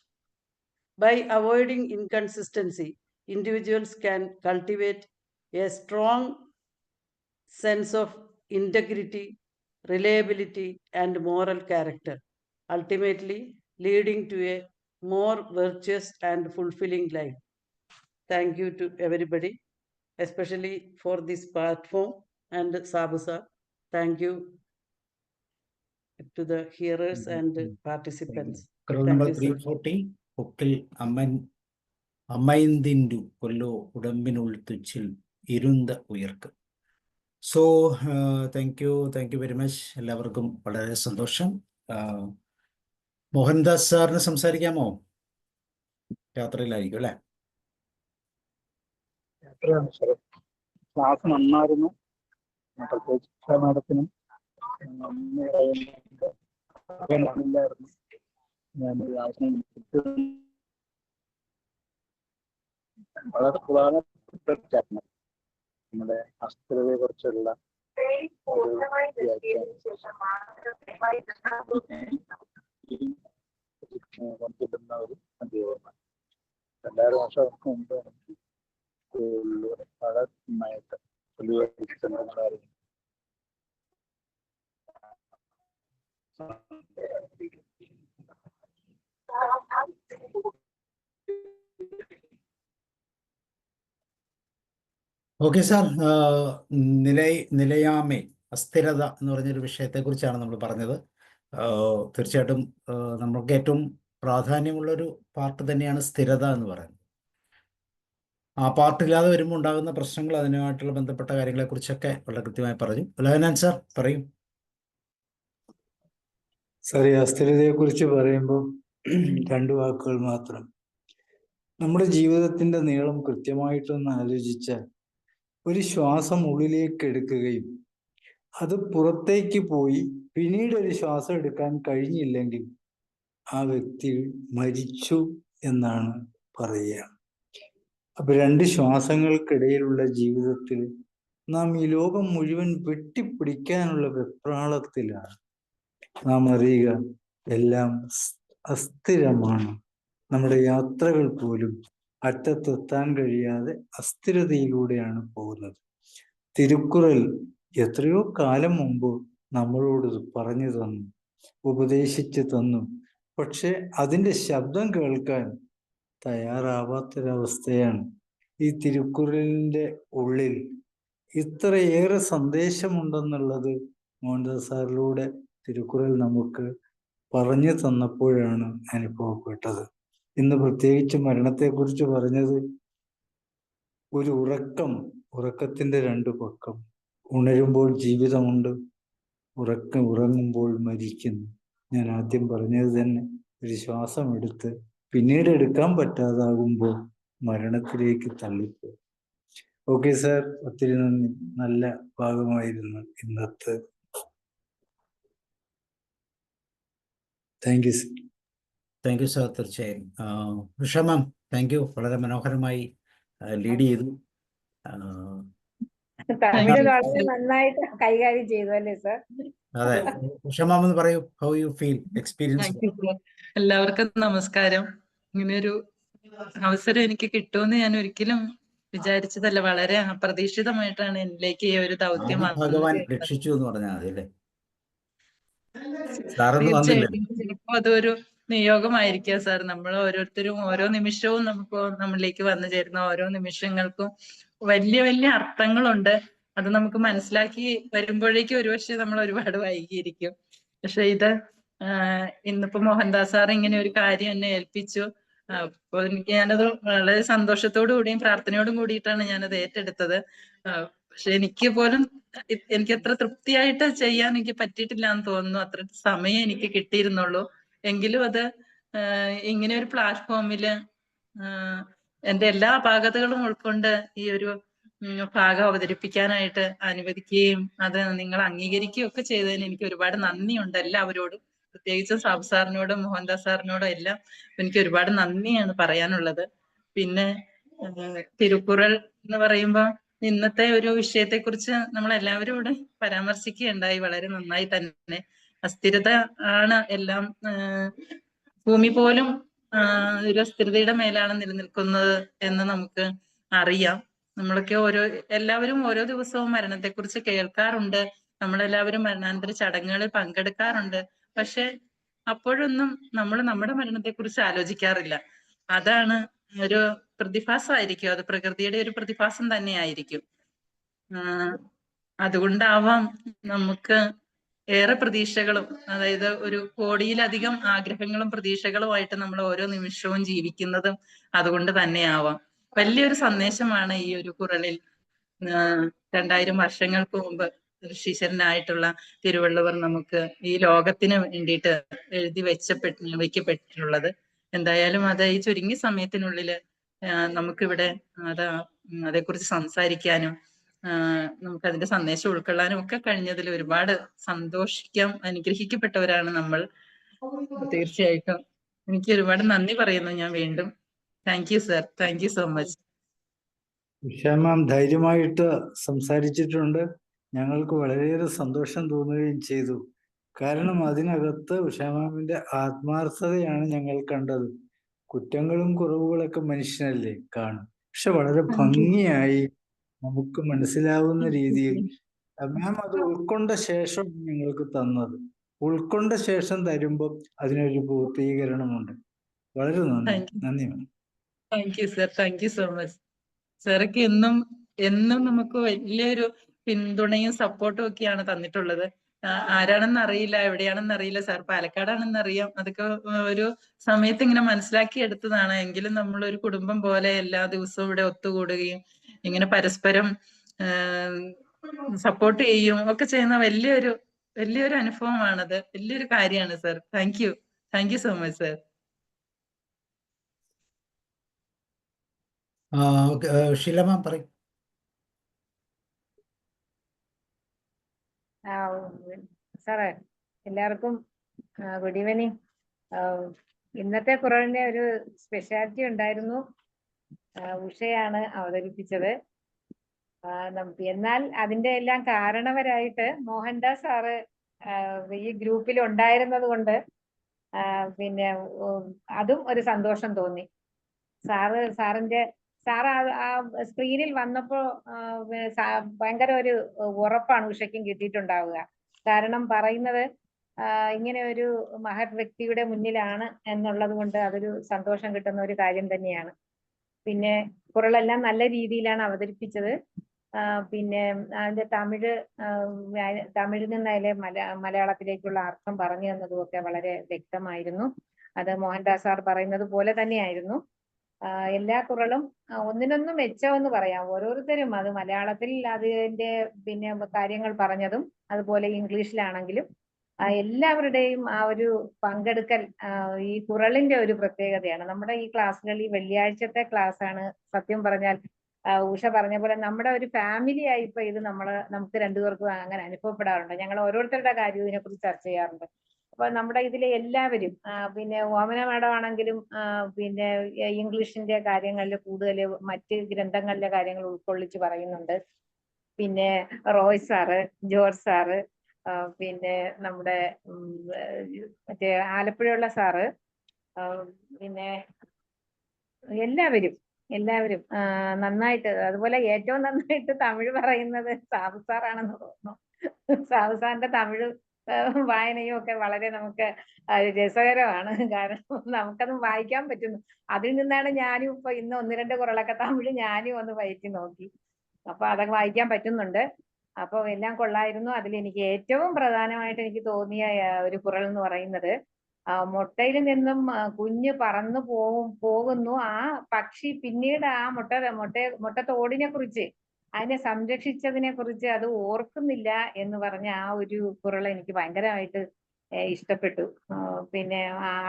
By avoiding inconsistency, individuals can cultivate a strong sense of integrity, reliability, and moral character, ultimately leading to a more virtuous and fulfilling life. Thank you to everybody, especially for this platform, and Sabusa. Thank you to the hearers and participants. Scroll Thank number you, sir. 340. പൊക്കിൽ അമ്മൈന്തിൻഡു കൊല്ലോ ഉടമ്പിനുൾ തുച്ചിൽ ഇരുന്ത ഉയർക്ക്. So thank you very much. എല്ലാവർക്കും വളരെ സന്തോഷം. മോഹൻദാസ് സാറിന് സംസാരിക്കാമോ? യാത്രയിലായിരിക്കും അല്ലേ? ക്ലാസ് നന്നായിരുന്നു. പ്രത്യേകിച്ച് മാഡത്തിനും ഇല്ലായിരുന്നു. ഞാൻ വളരെ പ്രധാനപ്പെട്ട നമ്മുടെ അസ്ഥിരതയെ കുറിച്ചുള്ള കൊണ്ടുവരുന്ന ഒരു അധ്യാപകമാണ്. 2000 വർഷങ്ങൾക്ക് മുമ്പ് എനിക്ക് വളരെ നന്നായിട്ട് അറിയാം. ഓക്കെ സാർ, നിലയാമേ അസ്ഥിരത എന്ന് പറഞ്ഞൊരു വിഷയത്തെക്കുറിച്ചാണ് നമ്മൾ പറഞ്ഞത്. തീർച്ചയായിട്ടും നമുക്ക് ഏറ്റവും പ്രാധാന്യമുള്ളൊരു പാർട്ട് തന്നെയാണ് സ്ഥിരത എന്ന് പറയുന്നത്. ആ പാർട്ടില്ലാതെ വരുമ്പോൾ ഉണ്ടാകുന്ന പ്രശ്നങ്ങൾ, അതിനുമായിട്ടുള്ള ബന്ധപ്പെട്ട കാര്യങ്ങളെക്കുറിച്ചൊക്കെ വളരെ കൃത്യമായി പറഞ്ഞു. ലവനാൻ സാർ പറയും. സാർ, ഈ അസ്ഥിരതയെക്കുറിച്ച് പറയുമ്പോൾ 2 വാക്കുകൾ മാത്രം. നമ്മുടെ ജീവിതത്തിന്റെ നീളം കൃത്യമായിട്ടൊന്ന് ആലോചിച്ചാൽ, ഒരു ശ്വാസം ഉള്ളിലേക്ക് എടുക്കുകയും അത് പുറത്തേക്ക് പോയി പിന്നീട് ഒരു ശ്വാസം എടുക്കാൻ കഴിഞ്ഞില്ലെങ്കിൽ ആ വ്യക്തി മരിച്ചു എന്നാണ് പറയുക. അപ്പൊ 2 ശ്വാസങ്ങൾക്കിടയിലുള്ള ജീവിതത്തിൽ നാം ഈ ലോകം മുഴുവൻ വെട്ടിപ്പിടിക്കാനുള്ള വെപ്രാളത്തിലാണ്. നാം അറിയുക, എല്ലാം അസ്ഥിരമാണ്. നമ്മുടെ യാത്രകൾ പോലും അറ്റത്തെത്താൻ കഴിയാതെ അസ്ഥിരതയിലൂടെയാണ് പോകുന്നത്. തിരുക്കുറൽ എത്രയോ കാലം മുമ്പ് നമ്മളോട് പറഞ്ഞു തന്നു, ഉപദേശിച്ചു തന്നു. പക്ഷെ അതിൻ്റെ ശബ്ദം കേൾക്കാൻ തയ്യാറാവാത്തൊരവസ്ഥയാണ്. ഈ തിരുക്കുറലിൻ്റെ ഉള്ളിൽ ഇത്രയേറെ സന്ദേശമുണ്ടെന്നുള്ളത് മോഹൻദാസ് സാറിലൂടെ തിരുക്കുറൽ നമുക്ക് പറഞ്ഞു തന്നപ്പോഴാണ് അനുഭവപ്പെട്ടത്. ഇന്ന് പ്രത്യേകിച്ച് മരണത്തെക്കുറിച്ച് പറഞ്ഞത്, ഒരു ഉറക്കത്തിന്റെ 2 പക്കം. ഉണരുമ്പോൾ ജീവിതമുണ്ട്, ഉറങ്ങുമ്പോൾ മരിക്കുന്നു. ഞാൻ ആദ്യം പറഞ്ഞത് തന്നെ, ഒരു ശ്വാസം എടുത്ത് പിന്നീട് എടുക്കാൻ പറ്റാതാകുമ്പോൾ മരണത്തിലേക്ക് തള്ളിപ്പോകും. ഓക്കെ സാർ, ഒത്തിരി നന്ദി. നല്ല ഭാഗമായിരുന്നു ഇന്നത്തെ. Thank you sir. Thank you sir. തീർച്ചയായും. ഉഷ മാം, താങ്ക് യു. വളരെ മനോഹരമായി ലീഡ് ചെയ്തു. തമിഴ് വളരെ നന്നായിട്ട് കൈകാര്യം ചെയ്തു അല്ലേ സർ? അതെ, ഉഷ മാം എന്ന് പറയൂ, ഹൗ യു ഫീൽ, എക്സ്പീരിയൻസ്? എല്ലാവർക്കും നമസ്കാരം. ഇങ്ങനെയൊരു അവസരം എനിക്ക് കിട്ടുമെന്ന് ഞാൻ ഒരിക്കലും വിചാരിച്ചതല്ല. വളരെ അപ്രതീക്ഷിതമായിട്ടാണ് എന്നിലേക്ക് ഈ ഒരു ദൗത്യം ഭഗവാൻ രക്ഷിച്ചു എന്ന് പറഞ്ഞാൽ മതി അല്ലേ? സാറൊന്നും വന്നില്ല. തീർച്ചയായിട്ടും ചിലപ്പോ അതൊരു നിയോഗമായിരിക്കാം സാർ. നമ്മൾ ഓരോരുത്തരും ഓരോ നിമിഷവും നമ്മളിലേക്ക് വന്നു ചേരുന്ന ഓരോ നിമിഷങ്ങൾക്കും വലിയ വലിയ അർത്ഥങ്ങളുണ്ട്. അത് നമുക്ക് മനസ്സിലാക്കി വരുമ്പോഴേക്കും ഒരുപക്ഷെ നമ്മൾ ഒരുപാട് വൈകിയിരിക്കും. പക്ഷെ ഇത് ഇന്നിപ്പോ മോഹൻദാസ് സാർ ഇങ്ങനെ ഒരു കാര്യം എന്നെ ഏൽപ്പിച്ചു. അപ്പൊ ഞാനത് വളരെ സന്തോഷത്തോടു കൂടിയും പ്രാർത്ഥനയോടും കൂടിയിട്ടാണ് ഞാനത് ഏറ്റെടുത്തത്. പക്ഷെ എനിക്ക് പോലും എനിക്ക് അത്ര തൃപ്തിയായിട്ട് ചെയ്യാൻ എനിക്ക് പറ്റിയിട്ടില്ല എന്ന് തോന്നുന്നു. അത്ര സമയം എനിക്ക് കിട്ടിയിരുന്നുള്ളൂ. എങ്കിലും അത് ഇങ്ങനെ ഒരു പ്ലാറ്റ്ഫോമില് എന്റെ എല്ലാ അപാകതകളും ഉൾക്കൊണ്ട് ഈ ഒരു ഭാഗം അവതരിപ്പിക്കാനായിട്ട് അനുവദിക്കുകയും അത് നിങ്ങൾ അംഗീകരിക്കുകയും ഒക്കെ ചെയ്തതിന് എനിക്ക് ഒരുപാട് നന്ദിയുണ്ട് എല്ലാവരോടും, പ്രത്യേകിച്ചും സാബു സാറിനോടും മോഹൻദാസ് സാറിനോടും എല്ലാം എനിക്ക് ഒരുപാട് നന്ദിയാണ് പറയാനുള്ളത്. പിന്നെ തിരുക്കുറൾ എന്ന് പറയുമ്പോൾ ഇന്നത്തെ ഒരു വിഷയത്തെ കുറിച്ച് നമ്മൾ എല്ലാവരും ഇവിടെ പരാമർശിക്കുകയുണ്ടായി. വളരെ നന്നായി തന്നെ. അസ്ഥിരത ആണ് എല്ലാം. ഭൂമി പോലും ഒരു അസ്ഥിരതയുടെ മേലാണ് നിലനിൽക്കുന്നത് എന്ന് നമുക്ക് അറിയാം. നമ്മളൊക്കെ എല്ലാവരും ഓരോ ദിവസവും മരണത്തെക്കുറിച്ച് കേൾക്കാറുണ്ട്. നമ്മളെല്ലാവരും മരണാനന്തര ചടങ്ങുകളിൽ പങ്കെടുക്കാറുണ്ട്. പക്ഷെ അപ്പോഴൊന്നും നമ്മൾ നമ്മുടെ മരണത്തെക്കുറിച്ച് ആലോചിക്കാറില്ല. അതാണ് ഒരു പ്രതിഭാസമായിരിക്കും, അത് പ്രകൃതിയുടെ ഒരു പ്രതിഭാസം തന്നെയായിരിക്കും. അതുകൊണ്ടാവാം നമുക്ക് ഏറെ പ്രതീക്ഷകളും, അതായത് ഒരു കോടിയിലധികം ആഗ്രഹങ്ങളും പ്രതീക്ഷകളുമായിട്ട് നമ്മൾ ഓരോ നിമിഷവും ജീവിക്കുന്നതും അതുകൊണ്ട് തന്നെയാവാം. വലിയൊരു സന്ദേശമാണ് ഈ ഒരു കുറളിൽ 2000 വർഷങ്ങൾക്ക് മുമ്പ് ഋഷീശ്വരനായിട്ടുള്ള തിരുവള്ളുവർ നമുക്ക് ഈ ലോകത്തിന് വേണ്ടിയിട്ട് എഴുതി വെക്കപ്പെട്ടിട്ടുള്ളത്. എന്തായാലും അത് ഈ ചുരുങ്ങിയ സമയത്തിനുള്ളില് നമുക്കിവിടെ അതേക്കുറിച്ച് സംസാരിക്കാനും നമുക്ക് അതിന്റെ സന്ദേശം ഉൾക്കൊള്ളാനും ഒക്കെ കഴിഞ്ഞതിൽ ഒരുപാട് സന്തോഷിക്കാം. അനുഗ്രഹിക്കപ്പെട്ടവരാണ് നമ്മൾ. തീർച്ചയായിട്ടും എനിക്ക് ഒരുപാട് നന്ദി പറയുന്നു ഞാൻ വീണ്ടും. Thank you sir, thank you so much. Usha ma'am ധൈര്യമായിട്ട് സംസാരിച്ചിട്ടുണ്ട്. ഞങ്ങൾക്ക് വളരെയേറെ സന്തോഷം തോന്നുകയും ചെയ്തു. കാരണം അതിനകത്ത് ഉഷ മാമിന്റെ ആത്മാർത്ഥതയാണ് ഞങ്ങൾ കണ്ടത്. കുറ്റങ്ങളും കുറവുകളൊക്കെ മനുഷ്യനല്ലേ കാണും, പക്ഷെ വളരെ ഭംഗിയായി നമുക്ക് മനസ്സിലാവുന്ന രീതിയിൽ മാം അത് ഉൾക്കൊണ്ട ശേഷം ഞങ്ങൾക്ക് തന്നത്. ഉൾക്കൊണ്ട ശേഷം തരുമ്പോൾ അതിനൊരു പൂർത്തീകരണമുണ്ട്. വളരെ നന്ദി. നന്ദി ma'am. Thank you sir, thank you so much. സാറൊക്കെ എന്നും നമുക്ക് വലിയൊരു പിന്തുണയും സപ്പോർട്ടും ഒക്കെയാണ് തന്നിട്ടുള്ളത്. ആരാണെന്ന് അറിയില്ല, എവിടെയാണെന്ന് അറിയില്ല. സാർ പാലക്കാടാണെന്ന് അറിയാം. അതൊക്കെ ഒരു സമയത്ത് ഇങ്ങനെ മനസ്സിലാക്കി എടുത്തതാണ്. എങ്കിലും നമ്മളൊരു കുടുംബം പോലെ എല്ലാ ദിവസവും ഇവിടെ ഒത്തുകൂടുകയും ഇങ്ങനെ പരസ്പരം സപ്പോർട്ട് ചെയ്യും ഒക്കെ ചെയ്യുന്ന വലിയൊരു അനുഭവമാണത്. വലിയൊരു കാര്യമാണ് sir. Thank you so much sir. Sheela ma'am പറയും. സാറേ, എല്ലാവർക്കും ഗുഡ് ഈവനിങ്. ഇന്നത്തെ കുറവിന്റെ ഒരു സ്പെഷ്യാലിറ്റി ഉണ്ടായിരുന്നു. ഉഷയാണ് അവതരിപ്പിച്ചത്. എന്നാൽ അതിന്റെ എല്ലാം കാരണവരായിട്ട് മോഹൻദാസ് സാറ് ഈ ഗ്രൂപ്പിൽ ഉണ്ടായിരുന്നത് കൊണ്ട് പിന്നെ അതും ഒരു സന്തോഷം തോന്നി. സാറ് ആ സ്ക്രീനിൽ വന്നപ്പോ ഭയങ്കര ഒരു ഉറപ്പാണ് ഉഷയ്ക്കും കിട്ടിയിട്ടുണ്ടാവുക. കാരണം പറയുന്നത് ഇങ്ങനെ ഒരു മഹത് വ്യക്തിയുടെ മുന്നിലാണ് എന്നുള്ളത് കൊണ്ട് അതൊരു സന്തോഷം കിട്ടുന്ന ഒരു കാര്യം തന്നെയാണ്. പിന്നെ കുറളെല്ലാം നല്ല രീതിയിലാണ് അവതരിപ്പിച്ചത്. പിന്നെ അതിന്റെ തമിഴിൽ നിന്ന് അതിലെ മലയാളത്തിലേക്കുള്ള അർത്ഥം പറഞ്ഞു തന്നതുമൊക്കെ വളരെ വ്യക്തമായിരുന്നു. അത് മോഹൻദാസ് സാർ പറയുന്നത് പോലെ തന്നെയായിരുന്നു. എല്ലാ കുറളും ഒന്നിനൊന്ന് മെച്ചമെന്ന് പറയാം. ഓരോരുത്തരും അത് മലയാളത്തിൽ അതിന്റെ പിന്നെ കാര്യങ്ങൾ പറഞ്ഞതും അതുപോലെ ഇംഗ്ലീഷിലാണെങ്കിലും എല്ലാവരുടെയും ആ ഒരു പങ്കെടുക്കൽ ഈ കുറളിന്റെ ഒരു പ്രത്യേകതയാണ്. നമ്മുടെ ഈ ക്ലാസ്സുകൾ ഈ വെള്ളിയാഴ്ചത്തെ ക്ലാസ് ആണ് സത്യം പറഞ്ഞാൽ ഉഷ പറഞ്ഞ പോലെ നമ്മുടെ ഒരു ഫാമിലി ആയി ഇപ്പൊ ഇത് നമുക്ക് രണ്ടുപേർക്കും അങ്ങനെ അനുഭവപ്പെടാറുണ്ട്. ഞങ്ങൾ ഓരോരുത്തരുടെ കാര്യവും ഇതിനെക്കുറിച്ച് ചർച്ച ചെയ്യാറുണ്ട്. അപ്പൊ നമ്മുടെ ഇതിലെ എല്ലാവരും പിന്നെ ഓമന മാഡം ആണെങ്കിലും പിന്നെ ഇംഗ്ലീഷിന്റെ കാര്യങ്ങളിൽ കൂടുതൽ മറ്റ് ഗ്രന്ഥങ്ങളിലെ കാര്യങ്ങൾ ഉൾക്കൊള്ളിച്ച് പറയുന്നുണ്ട്. പിന്നെ റോയ് സാറ്, ജോർജ് സാറ്, പിന്നെ നമ്മുടെ മറ്റേ ആലപ്പുഴയുള്ള സാറ്, പിന്നെ എല്ലാവരും നന്നായിട്ട്, അതുപോലെ ഏറ്റവും നന്നായിട്ട് തമിഴ് പറയുന്നത് സാബു സാറാണെന്ന് തോന്നുന്നു. സാബു സാറിന്റെ തമിഴ് വായനയും ഒക്കെ വളരെ നമുക്ക് രസകരമാണ്. കാരണം നമുക്കത് വായിക്കാൻ പറ്റുന്നു. അതിൽ നിന്നാണ് ഞാനും ഇപ്പൊ ഇന്ന് 1-2 കുറളൊക്കെ തമിഴ് ഞാനും ഒന്ന് വായിച്ചു നോക്കി. അപ്പൊ അതൊക്കെ വായിക്കാൻ പറ്റുന്നുണ്ട്. അപ്പൊ എല്ലാം കൊള്ളായിരുന്നു. അതിൽ എനിക്ക് ഏറ്റവും പ്രധാനമായിട്ട് എനിക്ക് തോന്നിയ ഒരു കുറൾ എന്ന് പറയുന്നത് മുട്ടയിൽ നിന്നും കുഞ്ഞ് പറന്നു പോകുന്നു. ആ പക്ഷി പിന്നീട് ആ മുട്ടത്തോടിനെ കുറിച്ച് അതിനെ സംരക്ഷിച്ചതിനെ കുറിച്ച് അത് ഓർക്കുന്നില്ല എന്ന് പറഞ്ഞ ആ ഒരു കുറൾ എനിക്ക് ഭയങ്കരമായിട്ട് ഇഷ്ടപ്പെട്ടു. പിന്നെ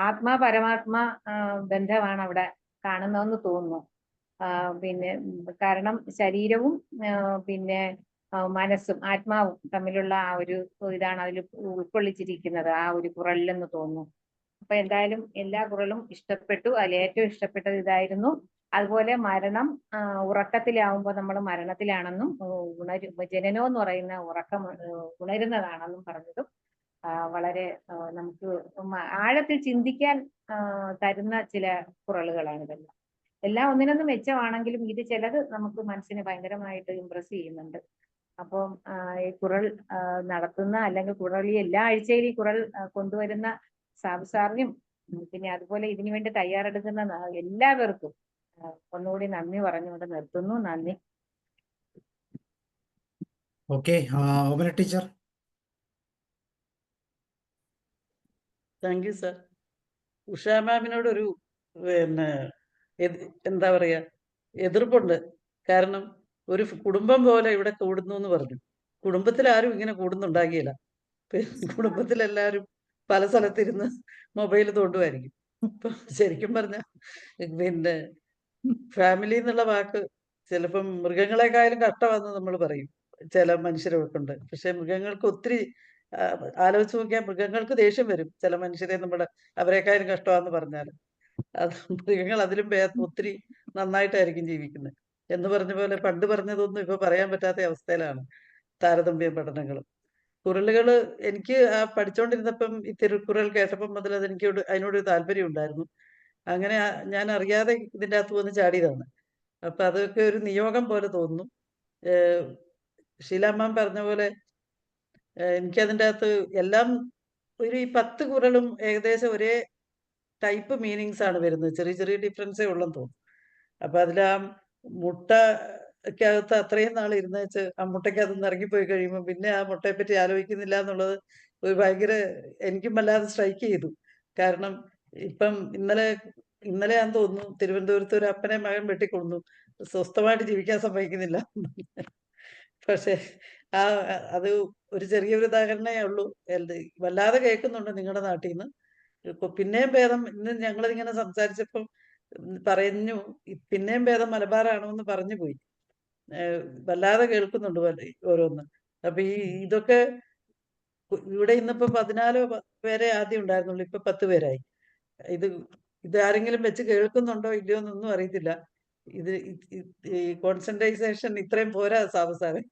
ആത്മാ പരമാത്മ ബന്ധമാണ് അവിടെ കാണുന്നതെന്ന് തോന്നുന്നു. പിന്നെ കാരണം ശരീരവും പിന്നെ മനസ്സും ആത്മാവും തമ്മിലുള്ള ആ ഒരു ഇതാണ് അതിൽ ഉൾക്കൊള്ളിച്ചിരിക്കുന്നത് ആ ഒരു കുറളിലെന്ന് തോന്നുന്നു. അപ്പൊ എന്തായാലും എല്ലാ കുറളും ഇഷ്ടപ്പെട്ടു. അതിൽ ഏറ്റവും ഇഷ്ടപ്പെട്ടത് ഇതായിരുന്നു. അതുപോലെ മരണം ഉറക്കത്തിലാവുമ്പോൾ നമ്മൾ മരണത്തിലാണെന്നും ജനനം എന്ന് പറയുന്ന ഉറക്കം ഉണരുന്നതാണെന്നും പറഞ്ഞതും വളരെ നമുക്ക് ആഴത്തിൽ ചിന്തിക്കാൻ തരുന്ന ചില കുറളുകളാണ് ഇതെല്ലാം. എല്ലാം ഒന്നിനൊന്നും മെച്ചമാണെങ്കിലും ഇത് ചിലത് നമുക്ക് മനസ്സിനെ ഭയങ്കരമായിട്ട് ഇംപ്രസ് ചെയ്യുന്നുണ്ട്. അപ്പം ഈ കുറൾ നടത്തുന്ന അല്ലെങ്കിൽ കുറൾ ഈ എല്ലാ ആഴ്ചയിലും ഈ കുറൾ കൊണ്ടുവരുന്ന സാബു സാറിനും പിന്നെ അതുപോലെ ഇതിനു വേണ്ടി തയ്യാറെടുക്കുന്ന എല്ലാവർക്കും ഒന്നുകൂടി നന്ദി പറഞ്ഞുകൊണ്ട് നിർത്തുന്നു. നന്ദി. Okay, Omana teacher. Thank you sir. Usha മാമിനോടൊരു പിന്നെ എന്താ പറയാ എതിർപ്പുണ്ട്. കാരണം ഒരു കുടുംബം പോലെ ഇവിടെ കൂടുന്നു എന്ന് പറഞ്ഞു. കുടുംബത്തിൽ ആരും ഇങ്ങനെ കൂടുന്നുണ്ടാകിയില്ല. കുടുംബത്തിലെല്ലാവരും പല സ്ഥലത്തിരുന്ന് മൊബൈൽ തോണ്ടുമായിരിക്കും. ഇപ്പൊ ശരിക്കും പറഞ്ഞ പിന്നെ ഫാമിലി എന്നുള്ള വാക്ക് ചിലപ്പം മൃഗങ്ങളെക്കാളും കഷ്ടമാണെന്ന് നമ്മൾ പറയും ചില മനുഷ്യരെ കൊണ്ട്. പക്ഷെ മൃഗങ്ങൾക്ക് ഒത്തിരി ആലോചിച്ച് നോക്കിയാൽ മൃഗങ്ങൾക്ക് ദേഷ്യം വരും ചില മനുഷ്യരെ അവരെക്കാളും കഷ്ടമാണെന്ന് പറഞ്ഞാൽ. അത് മൃഗങ്ങൾ അതിലും ഒത്തിരി നന്നായിട്ടായിരിക്കും ജീവിക്കുന്നത് എന്ന് പറഞ്ഞ പോലെ പണ്ട് പറഞ്ഞതൊന്നും ഇപ്പൊ പറയാൻ പറ്റാത്ത അവസ്ഥയിലാണ് താരതമ്യ പഠനങ്ങളും. കുറളുകൾ എനിക്ക് പഠിച്ചുകൊണ്ടിരുന്നപ്പം ഈ തിരുക്കുറൾ കേട്ടപ്പം മുതൽ അതെനിക്ക് അതിനോടൊരു താല്പര്യം ഉണ്ടായിരുന്നു. അങ്ങനെ ഞാൻ അറിയാതെ ഇതിൻ്റെ അകത്ത് വന്ന് ചാടിയതാണ്. അപ്പൊ അതൊക്കെ ഒരു നിയോഗം പോലെ തോന്നുന്നു. ഷീലാമ്മ പറഞ്ഞ പോലെ എനിക്കതിൻ്റെ അകത്ത് എല്ലാം ഒരു ഈ 10 കുറളും ഏകദേശം ഒരേ ടൈപ്പ് മീനിങ്സ് ആണ് വരുന്നത്. ചെറിയ ചെറിയ ഡിഫറൻസേ ഉള്ളെന്ന് തോന്നുന്നു. അപ്പൊ അതിലാ മുട്ടക്കകത്ത് അത്രയും നാൾ ഇരുന്ന് വെച്ച് ആ മുട്ടയ്ക്കകത്ത് ഇറങ്ങിപ്പോയി കഴിയുമ്പോൾ പിന്നെ ആ മുട്ടയെ പറ്റി ആലോചിക്കുന്നില്ല എന്നുള്ളത് ഒരു ഭയങ്കര എനിക്കും വല്ലാതെ സ്ട്രൈക്ക് ചെയ്തു. കാരണം ഇപ്പം ഇന്നലെയാന്ന് തോന്നുന്നു തിരുവനന്തപുരത്ത് ഒരു അപ്പനെ മകൻ വെട്ടിക്കൊടുന്നു. സ്വസ്ഥമായിട്ട് ജീവിക്കാൻ സമ്മതിക്കുന്നില്ല. പക്ഷെ അത് ഒരു ചെറിയൊരു ഉദാഹരണമേ ഉള്ളൂ. വല്ലാതെ കേൾക്കുന്നുണ്ട് നിങ്ങളുടെ നാട്ടിൽ നിന്ന്. പിന്നെയും ഭേദം ഇന്ന് ഞങ്ങളിങ്ങനെ സംസാരിച്ചപ്പം പറഞ്ഞു പിന്നെയും ഭേദം മലബാറാണോ എന്ന് പറഞ്ഞു പോയി. വല്ലാതെ കേൾക്കുന്നുണ്ട് ഓരോന്ന്. അപ്പൊ ഇതൊക്കെ ഇവിടെ ഇന്നിപ്പോ 14 പേരെ ആദ്യം ഉണ്ടായിരുന്നുള്ളൂ, ഇപ്പൊ 10 പേരായി. ഇത് ആരെങ്കിലും വെച്ച് കേൾക്കുന്നുണ്ടോ ഇല്ലയോ എന്നൊന്നും അറിയത്തില്ല. ഈ കോൺസെൻട്രേഷൻ ഇത്രയും പോരാ സാബു സാറേ.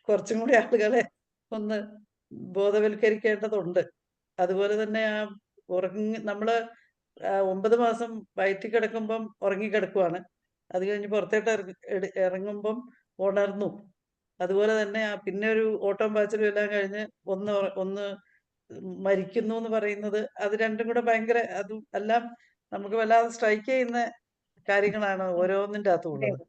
കുറച്ചും കൂടി ആളുകളെ ഒന്ന് ബോധവൽക്കരിക്കേണ്ടതുണ്ട്. അതുപോലെ തന്നെ നമ്മള് 9 മാസം വയറ്റിൽ കിടക്കുമ്പം ഉറങ്ങിക്കിടക്കുവാണ്. അത് കഴിഞ്ഞ് പുറത്തോട്ട് ഇറങ്ങുമ്പം ഉണർന്നു. അതുപോലെ തന്നെ പിന്നെ ഒരു ഓട്ടം പാച്ചിലും എല്ലാം കഴിഞ്ഞ് ഒന്ന് മരിക്കുന്നു എന്ന് പറയുന്നത് അത് രണ്ടും കൂടെ ഭയങ്കര അതും എല്ലാം നമുക്ക് വല്ലാതെ സ്ട്രൈക്ക് ചെയ്യുന്ന കാര്യങ്ങളാണ് ഓരോന്നിൻ്റെ അകത്തുള്ളത്.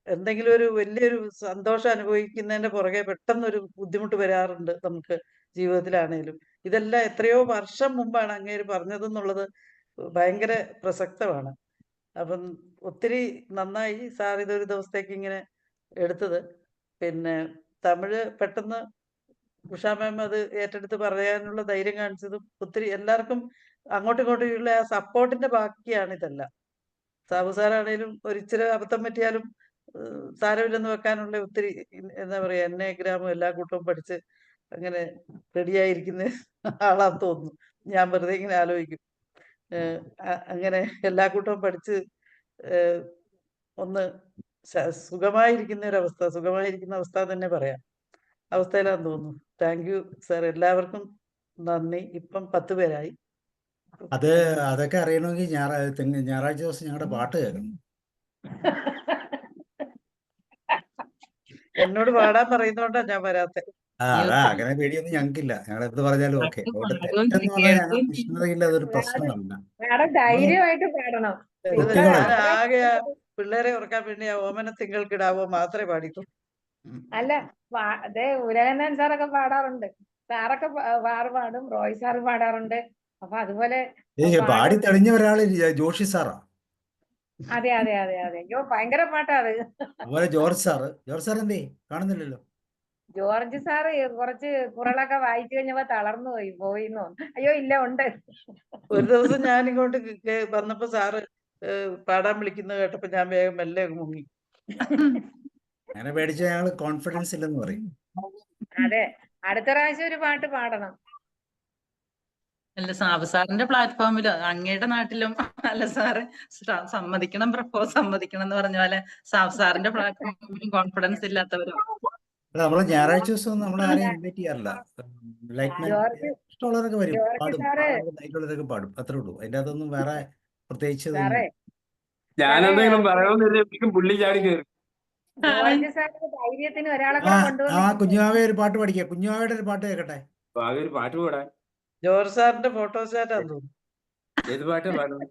എന്തെങ്കിലും ഒരു വലിയൊരു സന്തോഷം അനുഭവിക്കുന്നതിന്റെ പുറകെ പെട്ടെന്നൊരു ബുദ്ധിമുട്ട് വരാറുണ്ട് നമുക്ക് ജീവിതത്തിലാണേലും. ഇതെല്ലാം എത്രയോ വർഷം മുമ്പാണ് അങ്ങേര് പറഞ്ഞതെന്നുള്ളത് ഭയങ്കര പ്രസക്തമാണ്. അപ്പം ഒത്തിരി നന്നായി സാർ ഇതൊരു ദിവസത്തേക്ക് ഇങ്ങനെ എടുത്തത്. പിന്നെ തമിഴ് പെട്ടെന്ന് ഉഷാ മാം അത് ഏറ്റെടുത്ത് പറയാനുള്ള ധൈര്യം കാണിച്ചതും ഒത്തിരി എല്ലാവർക്കും അങ്ങോട്ടും ഇങ്ങോട്ടുള്ള ആ സപ്പോർട്ടിന്റെ ബാക്കിയാണ് ഇതെല്ലാം. സാബു സാറാണേലും ഒരിച്ചിരി അബദ്ധം പറ്റിയാലും സാരമില്ലെന്ന് വെക്കാനുള്ള ഒത്തിരി എന്താ പറയാ എന്നേഗ്രാമും എല്ലാ കൂട്ടവും പഠിച്ച് അങ്ങനെ റെഡിയായിരിക്കുന്ന ആളാന്ന് തോന്നുന്നു. ഞാൻ വെറുതെ ഇങ്ങനെ ആലോചിക്കും. അങ്ങനെ എല്ലാ കൂട്ടവും പഠിച്ച് ഒന്ന് സുഖമായിരിക്കുന്ന അവസ്ഥ തന്നെ പറയാം. അവസ്ഥയിലാന്ന് തോന്നുന്നു. Thank you sir. എല്ലാവർക്കും നന്ദി. ഇപ്പം 10 പേരായി. അതൊക്കെ അറിയണമെങ്കിൽ ഞായറാഴ്ച ദിവസം ഞങ്ങളുടെ പാട്ട് കേൾക്കണം. എന്നോട് പാടാൻ പറയുന്നോണ്ടാ ഞാൻ വരാത്തെ. അതാ അങ്ങനെ പേടിയൊന്നും ഞങ്ങൾക്കില്ല. ഞങ്ങൾ എന്ത് പറഞ്ഞാലും ഓക്കെ. അതുകൊണ്ട് തെറ്റെന്ന് പറഞ്ഞാൽ ഞങ്ങൾ മിഷണറിയിൽ അതൊരു പ്രശ്നമല്ല. ധൈര്യമായിട്ട് പാടണം. ഞാൻ ആകെ പിള്ളേരെ ഉറക്കാൻ വേണ്ടി ആ ഓമന തിങ്ങൾക്കിടാവോ മാത്രമേ പാടിക്കൂ. അല്ല അതെ ഉലകണ്ണൻ സാറൊക്കെ പാടാറുണ്ട്. സാറൊക്കെ പാടും. റോയ് സാറ് പാടാറുണ്ട്. അപ്പൊ അതുപോലെ പാടി തെളിഞ്ഞ ഒരാള് ജോഷി സാറാ. അതെ അതെ അതെ അതെ. അയ്യോ ഭയങ്കര പാട്ടാ അത്. അതുപോലെ ജോർജ് സാർ എന്തേ കാണുന്നില്ലല്ലോ. ജോർജ് സാറ് കുറച്ച് കുറളൊക്കെ വായിച്ചു കഴിഞ്ഞപ്പോ തളർന്നു പോയിന്നോ? അയ്യോ ഇല്ല, ഉണ്ട്. ഒരു ദിവസം ഞാൻ ഇങ്ങോട്ട് വന്നപ്പോ സാറ് പാടാൻ വിളിക്കുന്നത് കേട്ടപ്പോ ഞാൻ വേഗം മെല്ലെ അങ്ങ് മുങ്ങി. അങ്ങനെ പേടിച്ച ഞങ്ങൾ കോൺഫിഡൻസ് ഇല്ലെന്ന് പറയും. അതെ, അടുത്ത പ്രാവശ്യം ഒരു പാട്ട് പാടണം. അല്ല, സാബു സാറിന്റെ പ്ലാറ്റ്ഫോമിൽ അങ്ങയുടെ നാട്ടിലും അല്ല സാറ് സമ്മതിക്കണം സമ്മതിക്കണം എന്ന് പറഞ്ഞ പോലെ സാബു സാറിന്റെ പ്ലാറ്റ്ഫോമിലും കോൺഫിഡൻസ് ഇല്ലാത്തവരോ? നമ്മള് ഞായറാഴ്ച ദിവസം നമ്മളെ ആരെയും ഇൻവൈറ്റ് ചെയ്യാറില്ല. ലൈറ്റ് ജോർജ് ഇഷ്ടമുള്ളവരൊക്കെ വരും, ജോർജ് പാടും, സാറ് ധൈര്യമുള്ളവരൊക്കെ പാടും, അത്രേ ഉള്ളൂ. അതിൻ്റെ അതൊന്നും വേറെ പ്രത്യേകിച്ച് സാറേ ഞാനെന്തെങ്കിലും പറയണമെന്നില്ല, പുള്ളി ചാടി കയറി. ജോർജ് സാറിന്റെ ധൈര്യത്തിന് ഒരാളെ ആ കൂടെ ആ കൊണ്ടുവന്നിട്ടുണ്ട്. കുഞ്ഞുവാവേ ഒരു പാട്ട് പഠിക്കുക. കുഞ്ഞുവാവയുടെ ഒരു പാട്ട് കേൾക്കട്ടെ. ഭാവി ഒരു പാട്ട് പാടാൻ. ജോർജ് സാറിന്റെ ഫോട്ടോസ്റ്റാറ്റാന്ന് തോന്നുന്നു. ഏത് പാട്ട് പാടും?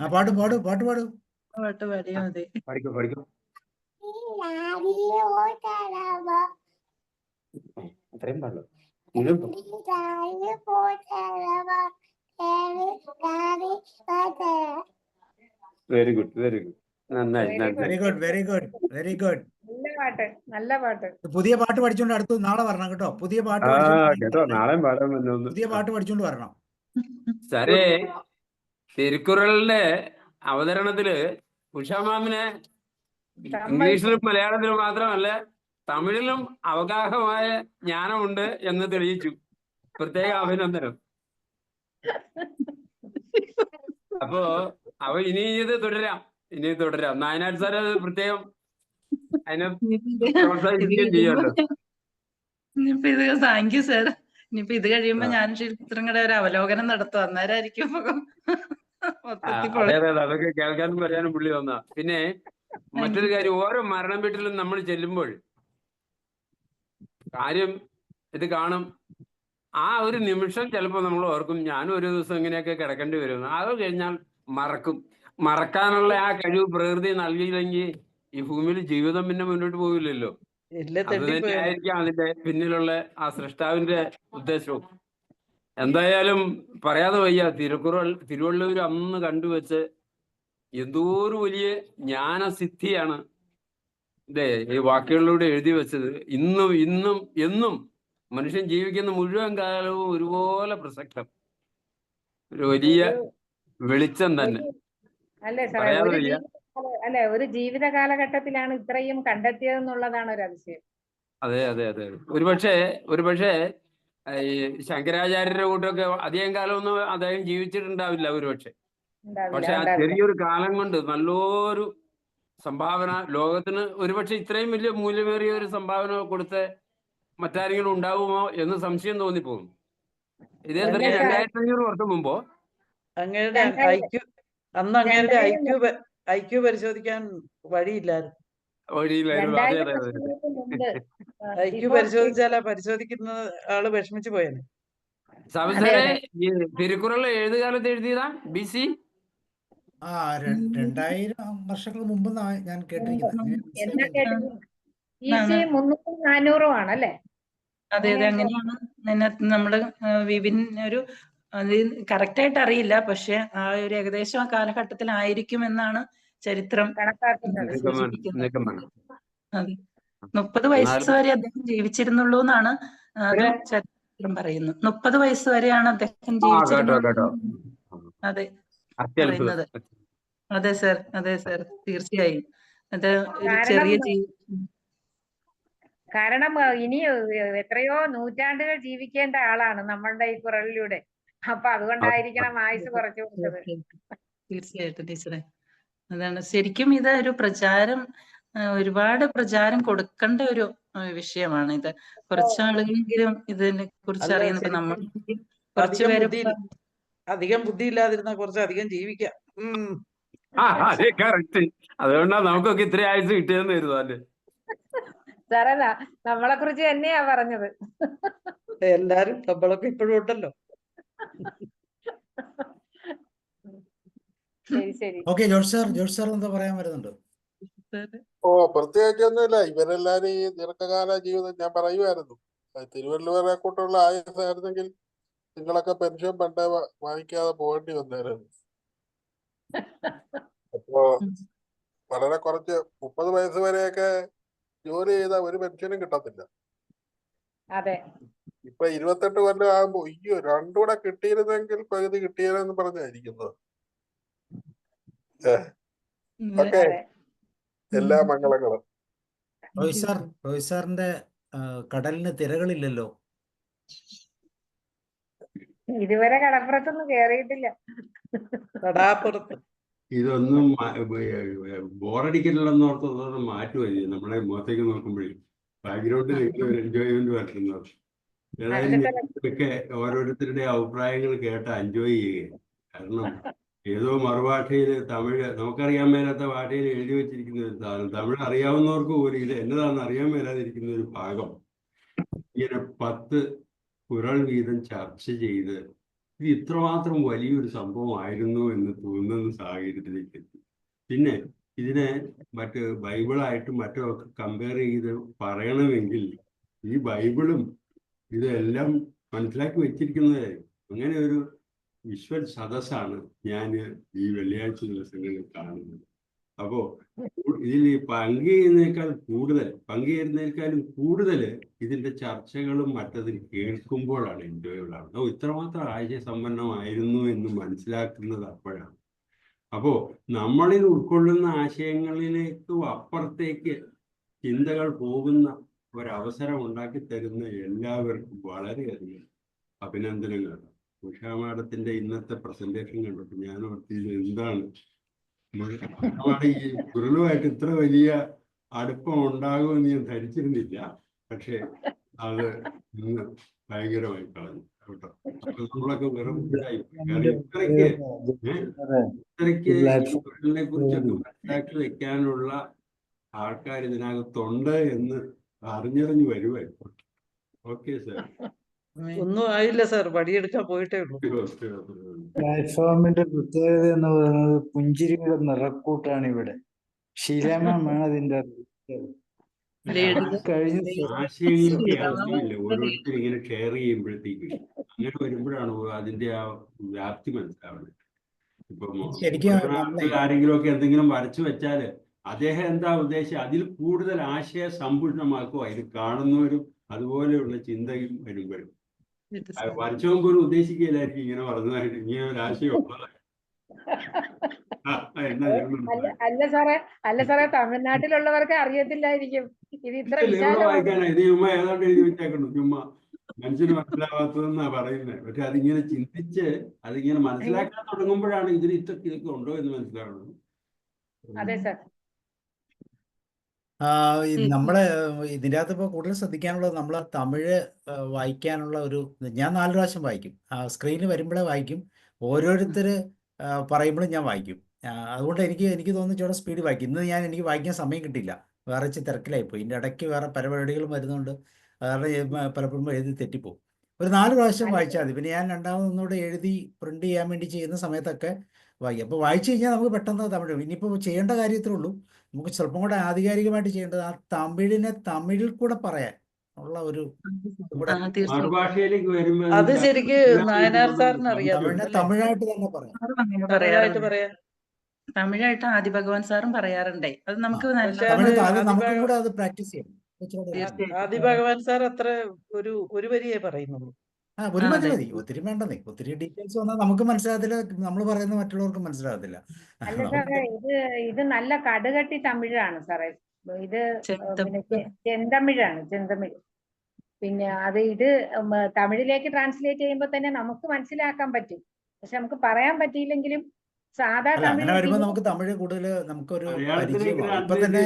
ആ പാട്ട് പാടും, പാട്ട് പാടും. പാട്ട് പാടിയാ മതി. പഠിക്കും. അത്രയും പാടുള്ളൂ. Very good. നന്നായി. Very good, very good, very good. നല്ല പാട്ട്, നല്ല പാട്ട്. പുതിയ പാട്ട് പഠിച്ചോണ്ട് അടുത്ത് നാളെ വരണം കേട്ടോ. പുതിയ പാട്ട് കേട്ടോ, നാളെ പാടാൻ പറ്റുന്നു. പുതിയ പാട്ട് പഠിച്ചോണ്ട് വരണം. സാറേ, തിരുക്കുറളിന്റെ അവതരണത്തില് ഉഷാമാമിനെ ഇംഗ്ലീഷിലും മലയാളത്തിലും മാത്രമല്ല തമിഴിലും അവഗാഹമായ ജ്ഞാനമുണ്ട് എന്ന് തെളിയിച്ചു. പ്രത്യേക അഭിനന്ദനം. അപ്പൊ ഇനി ഇത് തുടരാം. നായനാർ സാർ അത് പ്രത്യേകം അതിനെ പ്രോത്സാഹിപ്പിക്കുകയും ചെയ്യുമല്ലോ. ഇനിയിപ്പോ ഇത് താങ്ക് യു സാർ. ഇനിയിപ്പോ ഇത് കഴിയുമ്പോ ഞാൻ ചിത്രങ്ങളുടെ ഒരു അവലോകനം നടത്തും. അന്നേരമായിരിക്കും അതെ, അതൊക്കെ കേൾക്കാനും പറയാനും പുള്ളി വന്നാ. പിന്നെ മറ്റൊരു കാര്യം, ഓരോ മരണം വീട്ടിലും നമ്മൾ ചെല്ലുമ്പോൾ കാര്യം ഇത് കാണും. ആ ഒരു നിമിഷം ചിലപ്പോൾ നമ്മൾ ഓർക്കും, ഞാനും ഒരു ദിവസം ഇങ്ങനെയൊക്കെ കിടക്കേണ്ടി വരുമെന്ന്. അത് കഴിഞ്ഞാൽ മറക്കാനുള്ള ആ കഴിവ് പ്രകൃതി നൽകിയില്ലെങ്കിൽ ഈ ഭൂമിയിൽ ജീവിതം പിന്നെ മുന്നോട്ട് പോകില്ലല്ലോ. അത് തന്നെയായിരിക്കാം അതിന്റെ പിന്നിലുള്ള ആ സൃഷ്ടാവിന്റെ ഉദ്ദേശവും. എന്തായാലും പറയാതെ വയ്യ, തിരുവള്ളുവർ അന്ന് കണ്ടുവച്ച് എന്തോ ഒരു വലിയ ജ്ഞാനസിദ്ധിയാണ് ഈ വാക്കുകളിലൂടെ എഴുതി വെച്ചത്. ഇന്നും എന്നും മനുഷ്യൻ ജീവിക്കുന്ന മുഴുവൻ കാലവും ഒരുപോലെ പ്രസക്തം. ഒരു വലിയ വെളിച്ചം തന്നെ. അല്ലേ സാറേ, ഒരു ജീവിത കാലഘട്ടത്തിലാണ് ഇത്രയും കണ്ടെത്തിയതെന്നുള്ളതാണ് ഒരു അതിശയം. അതെ. ഒരുപക്ഷെ ഈ ശങ്കരാചാര്യരുടെ കൂട്ടൊക്കെ അധികം കാലമൊന്നും അദ്ദേഹം ജീവിച്ചിട്ടുണ്ടാവില്ല ഒരുപക്ഷെ. പക്ഷെ ആ ചെറിയൊരു കാലം കൊണ്ട് നല്ലൊരു സംഭാവന ലോകത്തിന്, ഒരുപക്ഷെ ഇത്രയും വലിയ മൂല്യമേറിയ ഒരു സംഭാവന കൊടുത്ത് മറ്റാരെങ്കിലും ഉണ്ടാവുമോ എന്ന് സംശയം തോന്നിപ്പോകും. ഇതേ 2500 വർഷം മുമ്പോ അങ്ങയുടെ ഐക്യു പരിശോധിക്കാൻ വഴിയില്ലായിരുന്നു. ഐക്യു പരിശോധിച്ചാലാ പരിശോധിക്കുന്ന ആള് വിഷമിച്ചു പോയത്. സാബുസാറെ, തിരുക്കുറൾ ഏത് കാലത്ത് എഴുതിയതാ? BC 2000 വർഷങ്ങൾ മുമ്പ് ഞാൻ കേട്ടിരിക്കുന്നത്. 300-400 ആണല്ലേ? അതെ, അങ്ങനെയാണ്. അതിനകത്ത് നമ്മള് വിവിൻ ഒരു കറക്റ്റ് ആയിട്ട് അറിയില്ല, പക്ഷെ ആ ഒരു ഏകദേശം ആ കാലഘട്ടത്തിലായിരിക്കും എന്നാണ് ചരിത്രം സൂചിപ്പിക്കുന്നത്. അതെ, 30 വയസ്സ് വരെ അദ്ദേഹം ജീവിച്ചിരുന്നുള്ളൂ എന്നാണ് അത് ചരിത്രം പറയുന്നത്. 30 വയസ്സ് വരെയാണ് അദ്ദേഹം ജീവിച്ചിരുന്നുള്ളൂ. അതെ, പറയുന്നത്. അതെ സാർ, തീർച്ചയായും. അത് ഒരു ചെറിയ കാരണം ഇനി എത്രയോ നൂറ്റാണ്ടുകൾ ജീവിക്കേണ്ട ആളാണ് നമ്മളുടെ ഈ കുറളിലൂടെ. അപ്പൊ അതുകൊണ്ടായിരിക്കണം ആയുസ് കുറച്ചു കൊടുത്തത്. തീർച്ചയായിട്ടും ടീച്ചറെ, അതാണ് ശരിക്കും ഇത് ഒരു പ്രചാരം, ഒരുപാട് പ്രചാരം കൊടുക്കേണ്ട ഒരു വിഷയമാണ് ഇത്. കുറച്ചാളുകളെങ്കിലും ഇതിനെ കുറിച്ച് അറിയുന്നത്. നമ്മൾ കുറച്ചു പേര് അധികം ബുദ്ധി ഇല്ലാതിരുന്ന കുറച്ച് അധികം ജീവിക്കാം. അതെ, കറക്റ്റ്. അതുകൊണ്ടാണ് നമുക്കൊക്കെ ഇത്ര ആയുസ് കിട്ടിയെന്ന് കരുതാല്ലേ. സാറല്ല, നമ്മളെ കുറിച്ച് തന്നെയാ പറഞ്ഞത്. എല്ലാരും നമ്മളൊക്കെ ഇപ്പോഴും ഉണ്ടല്ലോ. ശരി. ഓക്കെ, ജോർജ് സാർ എന്താ പറയാൻ വരുന്നുണ്ട്? പ്രത്യേകിച്ചൊന്നുമില്ല. ഇവരെല്ലാരും ഈ ദീർഘകാല ജീവിതം ഞാൻ പറയുമായിരുന്നു. തിരുവള്ളുവരെ കൂട്ടുള്ള ആയുസായിരുന്നെങ്കിൽ നിങ്ങളൊക്കെ പെൻഷൻ പണ്ടേ വാങ്ങിക്കാതെ പോകേണ്ടി വന്നായിരുന്നു. അപ്പോ വളരെ കുറച്ച് 30 വയസ്സ് വരെയൊക്കെ ജോലി ചെയ്താൽ ഒരു പെൻഷനും കിട്ടത്തില്ല. അതെ. ഇപ്പൊ 28 കൊല്ലം ആകുമ്പോ അയ്യോ രണ്ടുകൂടെ കിട്ടിയിരുന്നെങ്കിൽ പകുതി കിട്ടിയെന്ന് പറഞ്ഞായിരിക്കുന്നത്. ഓക്കെ, അതെ. എല്ലാ മംഗളങ്ങളും. റോയ് സാറിന്റെ കടലിന് തിരകളില്ലല്ലോ. ഇതുവരെ കടപ്പുറത്തൊന്നും കേറിയിട്ടില്ല. കടാപ്പുറത്ത് ഇതൊന്നും ബോറടിക്കലെന്നോർത്ത് അതൊന്നും മാറ്റുമതി നമ്മളെ മുഖത്തേക്ക് നോക്കുമ്പോഴേ ബാക്ക്ഗ്രൗണ്ടിൽ ഒരു എൻജോയ്മെന്റ് വരുത്തുന്നത്. ഏതായാലും ഞങ്ങളൊക്കെ ഓരോരുത്തരുടെ അഭിപ്രായങ്ങൾ കേട്ട് എൻജോയ് ചെയ്യുക. കാരണം ഏതോ മറുഭാഷയിൽ തമിഴ് നമുക്കറിയാൻ മേലാത്ത ഭാഷയിൽ എഴുതി വെച്ചിരിക്കുന്ന ഒരു സാധനം തമിഴ് അറിയാവുന്നവർക്ക് പോലും ഇത് എന്നതാണെന്ന് അറിയാൻ മേലാതിരിക്കുന്ന ഒരു ഭാഗം ഇങ്ങനെ 10 കുറൾ വീതം ചർച്ച ചെയ്ത് ഇത് ഇത്രമാത്രം വലിയൊരു സംഭവമായിരുന്നു എന്ന് തോന്നുന്ന സാഹചര്യത്തിലേക്ക് എത്തി. പിന്നെ ഇതിനെ മറ്റ് ബൈബിളായിട്ടും മറ്റും ഒക്കെ കമ്പയർ ചെയ്ത് പറയണമെങ്കിൽ ഈ ബൈബിളും ഇതെല്ലാം മനസ്സിലാക്കി വെച്ചിരിക്കുന്നത് അങ്ങനെ ഒരു വിശ്വൽ സദസ്സാണ് ഞാൻ ഈ വെള്ളിയാഴ്ച ദിവസങ്ങളിൽ കാണുന്നത്. അപ്പോ ഇതിൽ പങ്കുചേരുന്നതിനേക്കാളും കൂടുതൽ ഇതിന്റെ ചർച്ചകളും മറ്റതിൽ കേൾക്കുമ്പോഴാണ് എൻജോയബിൾ ആവുന്നത്. ഇത്രമാത്രം ആശയസമ്പന്നമായിരുന്നു എന്ന് മനസ്സിലാക്കുന്നത് അപ്പോഴാണ്. അപ്പോ നമ്മളിൽ ഉൾക്കൊള്ളുന്ന ആശയങ്ങളിലേക്കും അപ്പുറത്തേക്ക് ചിന്തകൾ പോകുന്ന ഒരവസരം ഉണ്ടാക്കി തരുന്ന എല്ലാവർക്കും വളരെയധികം അഭിനന്ദനങ്ങൾ. ഉഷാ മാഡത്തിന്റെ ഇന്നത്തെ പ്രസന്റേഷൻ കണ്ടിട്ട് ഞാൻ ഓർത്തിയത് എന്താണ് ഈ കുരലുമായിട്ട് ഇത്ര വലിയ അടുപ്പം ഉണ്ടാകുമെന്ന് ഞാൻ ധരിച്ചിരുന്നില്ല. പക്ഷെ അത് ഇന്ന് ഭയങ്കരമായി കളഞ്ഞു കേട്ടോ. അപ്പൊ നമ്മളൊക്കെ വെറും ഇത്രയ്ക്ക് കുരലിനെ കുറിച്ചൊക്കെ മനസ്സിലാക്കി വെക്കാനുള്ള ആൾക്കാർ ഇതിനകത്തുണ്ട് എന്ന് അറിഞ്ഞറിഞ്ഞു വരുമായിരുന്നു. Okay sir. ഒന്നും ആയില്ല സാർ, പടിയെടുക്കാൻ പോയിട്ടേ ഉള്ളൂ. പ്ലാറ്റ്ഫോമിന്റെ പ്രത്യേകത എന്ന് പറയുന്നത് പുഞ്ചിരിയുടെ നിറക്കൂട്ടാണ് ഇവിടെ. ശീലാമാണ് അതിന്റെ കഴിഞ്ഞ ആശയങ്ങൾക്ക് അർത്ഥമില്ല ഓരോരുത്തരും ഇങ്ങനെ ഷെയർ ചെയ്യുമ്പോഴത്തേക്ക്. അങ്ങനെ വരുമ്പോഴാണ് അതിന്റെ ആ വ്യാപ്തി മനസ്സിലാവുന്നത്. ഇപ്പം ആരെങ്കിലും ഒക്കെ എന്തെങ്കിലും വരച്ചു വെച്ചാല് അദ്ദേഹം എന്താ ഉദ്ദേശിച്ചത് അതിൽ കൂടുതൽ ആശയ സമ്പൂർണ്ണമാക്കുക ഇത് കാണുന്നവരും അതുപോലെയുള്ള ചിന്തയും വരുമ്പോഴും വരച്ചവൻ പോലും ഉദ്ദേശിക്കുകയില്ലായിരിക്കും ഇങ്ങനെ പറഞ്ഞതായിട്ട് ഇങ്ങനെ ഒരു ആശയം ഉള്ളത്. അല്ല സാറേ തമിഴ്നാട്ടിലുള്ളവർക്ക് അറിയത്തില്ലായിരിക്കും ഇത് ഇത്ര വായിക്കാനാ. ഇത് ചുമ്മാ ഏതാണ്ട് എഴുതി വെച്ചേക്കണം, ചുമ്മാ മനുഷ്യന് മനസ്സിലാവാത്തതെന്നാ പറയുന്നത്. പക്ഷെ അതിങ്ങനെ ചിന്തിച്ച് അതിങ്ങനെ മനസ്സിലാക്കാൻ തുടങ്ങുമ്പോഴാണ് ഇതിന് ഇതൊക്കെ ഉണ്ടോ എന്ന് മനസ്സിലാവുന്നത്. അതെ സാർ. നമ്മള് ഇതിൻ്റെ അകത്ത് ഇപ്പോൾ കൂടുതൽ ശ്രദ്ധിക്കാനുള്ളത് നമ്മൾ തമിഴ് വായിക്കാനുള്ള ഒരു ഞാൻ 4 പ്രാവശ്യം വായിക്കും. സ്ക്രീനിൽ വരുമ്പോഴേ വായിക്കും. ഓരോരുത്തർ പറയുമ്പോഴും ഞാൻ വായിക്കും. അതുകൊണ്ട് എനിക്ക് തോന്നുന്നു ചേട്ടാ സ്പീഡ് വായിക്കും. ഇന്ന് എനിക്ക് വായിക്കാൻ സമയം കിട്ടിയില്ല, വേറെ ഇച്ചിരി തിരക്കിലായിപ്പോയി. ഇതിൻ്റെ ഇടയ്ക്ക് വേറെ പരിപാടികളും വരുന്നുണ്ട്. കാരണം പലപ്പോഴും എഴുതി തെറ്റിപ്പോവും. ഒരു 4 പ്രാവശ്യം വായിച്ചാൽ മതി. പിന്നെ ഞാൻ രണ്ടാമതൊന്നുകൂടെ എഴുതി പ്രിന്റ് ചെയ്യാൻ വേണ്ടി ചെയ്യുന്ന സമയത്തൊക്കെ വായിക്കും. അപ്പോൾ വായിച്ചു കഴിഞ്ഞാൽ നമുക്ക് പെട്ടെന്ന് തമിഴ് ഇനിയിപ്പോൾ ചെയ്യേണ്ട കാര്യത്തിലേ ഉള്ളൂ. നമുക്ക് സ്വല്പം കൂടെ ആധികാരികമായിട്ട് ചെയ്യേണ്ടത് ആ തമിഴിനെ തമിഴിൽ കൂടെ പറയാൻ ഉള്ള ഒരു അത് ശരിക്ക് നായനാർ സാറിന് അറിയാം. തമിഴിനെ തമിഴായിട്ട് തന്നെ പറയാം. തമിഴായിട്ട് ആദിഭഗവാൻ സാറും പറയാറുണ്ടേ. അത് നമുക്ക് നമുക്കും കൂടെ അത് പ്രാക്ടീസ് ചെയ്യണം. ആദിഭഗവാൻ സാർ അത്ര ഒരു വരിയേ പറയുന്നുള്ളൂ. ഒരു മതി, ഒത്തിരി വേണ്ടതേ. ഒത്തിരി ഡീറ്റെയിൽസ് വന്നാൽ നമുക്ക് മനസ്സിലാകത്തില്ല, നമ്മൾ പറയുന്നത് മറ്റുള്ളവർക്ക് മനസ്സിലാകത്തില്ല. അല്ല സാറേ, ഇത് നല്ല കടുകട്ടി തമിഴാണ് സാറേ. ഇത് ചെന്തമിഴാണ്, ചെന്തമിഴ്. പിന്നെ ഇത് തമിഴിലേക്ക് ട്രാൻസ്ലേറ്റ് ചെയ്യുമ്പോൾ തന്നെ നമുക്ക് മനസ്സിലാക്കാൻ പറ്റും. പക്ഷെ നമുക്ക് പറയാൻ പറ്റിയില്ലെങ്കിലും സാധാ അങ്ങനെ വരുമ്പോൾ നമുക്ക് തമിഴ് കൂടുതൽ നമുക്കൊരു പരിചയമാണ്. ഇപ്പൊ തന്നെ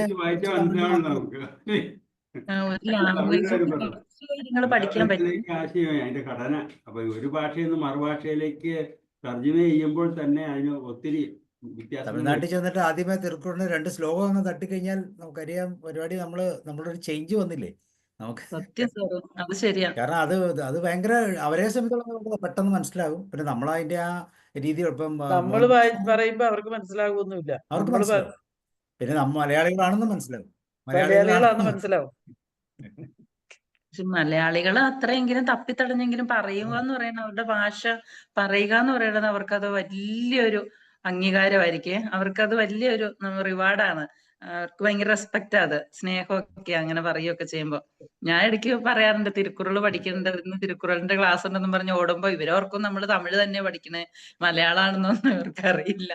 അതിന്റെ ഘടന. അപ്പൊ ഒരു ഭാഷയിൽ നിന്ന് മറുഭാഷയിലേക്ക് തർജ്ജമ ചെയ്യുമ്പോൾ തന്നെ അതിന് ഒത്തിരി വ്യത്യാസം. തമിഴ്നാട്ടിൽ ചെന്നിട്ട് ആദ്യമേ തിരുക്കുറളിന് 2 ശ്ലോകം അങ്ങ് തട്ടിക്കഴിഞ്ഞാൽ നമുക്കറിയാം പരിപാടി നമ്മളൊരു ചേഞ്ച് വന്നില്ലേ നമുക്ക്. കാരണം അത് ഭയങ്കര അവരെ സംബന്ധിച്ചോളം പെട്ടെന്ന് മനസ്സിലാകും. പിന്നെ നമ്മളതിന്റെ ആ രീതി ഇപ്പം നമ്മൾ പറയുമ്പോ അവർക്ക് മനസ്സിലാകുമൊന്നുമില്ല. അവർക്ക് മനസ്സിലാവും. പിന്നെ മലയാളികളാണെന്ന് മനസ്സിലാവും. മലയാളികളാണെന്ന് മനസ്സിലാവും. മലയാളികൾ അത്രയെങ്കിലും തപ്പിത്തടഞ്ഞെങ്കിലും പറയുക എന്ന് പറയുന്നത്, അവരുടെ ഭാഷ പറയുക എന്ന് പറയുന്നത് അവർക്കത് വലിയൊരു അംഗീകാരമായിരിക്കും. അവർക്കത് വലിയൊരു റിവാർഡാണ്. അവർക്ക് ഭയങ്കര റെസ്പെക്റ്റാ അത്, സ്നേഹമൊക്കെ അങ്ങനെ പറയുകയൊക്കെ ചെയ്യുമ്പോ. ഞാൻ ഇടയ്ക്ക് പറയാറുണ്ട്, തിരുക്കുറൾ പഠിക്കുന്നുണ്ട്, ഇന്ന് തിരുക്കുറളിന്റെ ക്ലാസ് ഉണ്ടെന്നും പറഞ്ഞ് ഓടുമ്പോ ഇവരോർക്കും നമ്മൾ തമിഴ് തന്നെ പഠിക്കണേ, മലയാളമാണെന്നൊന്നും ഇവർക്ക് അറിയില്ല.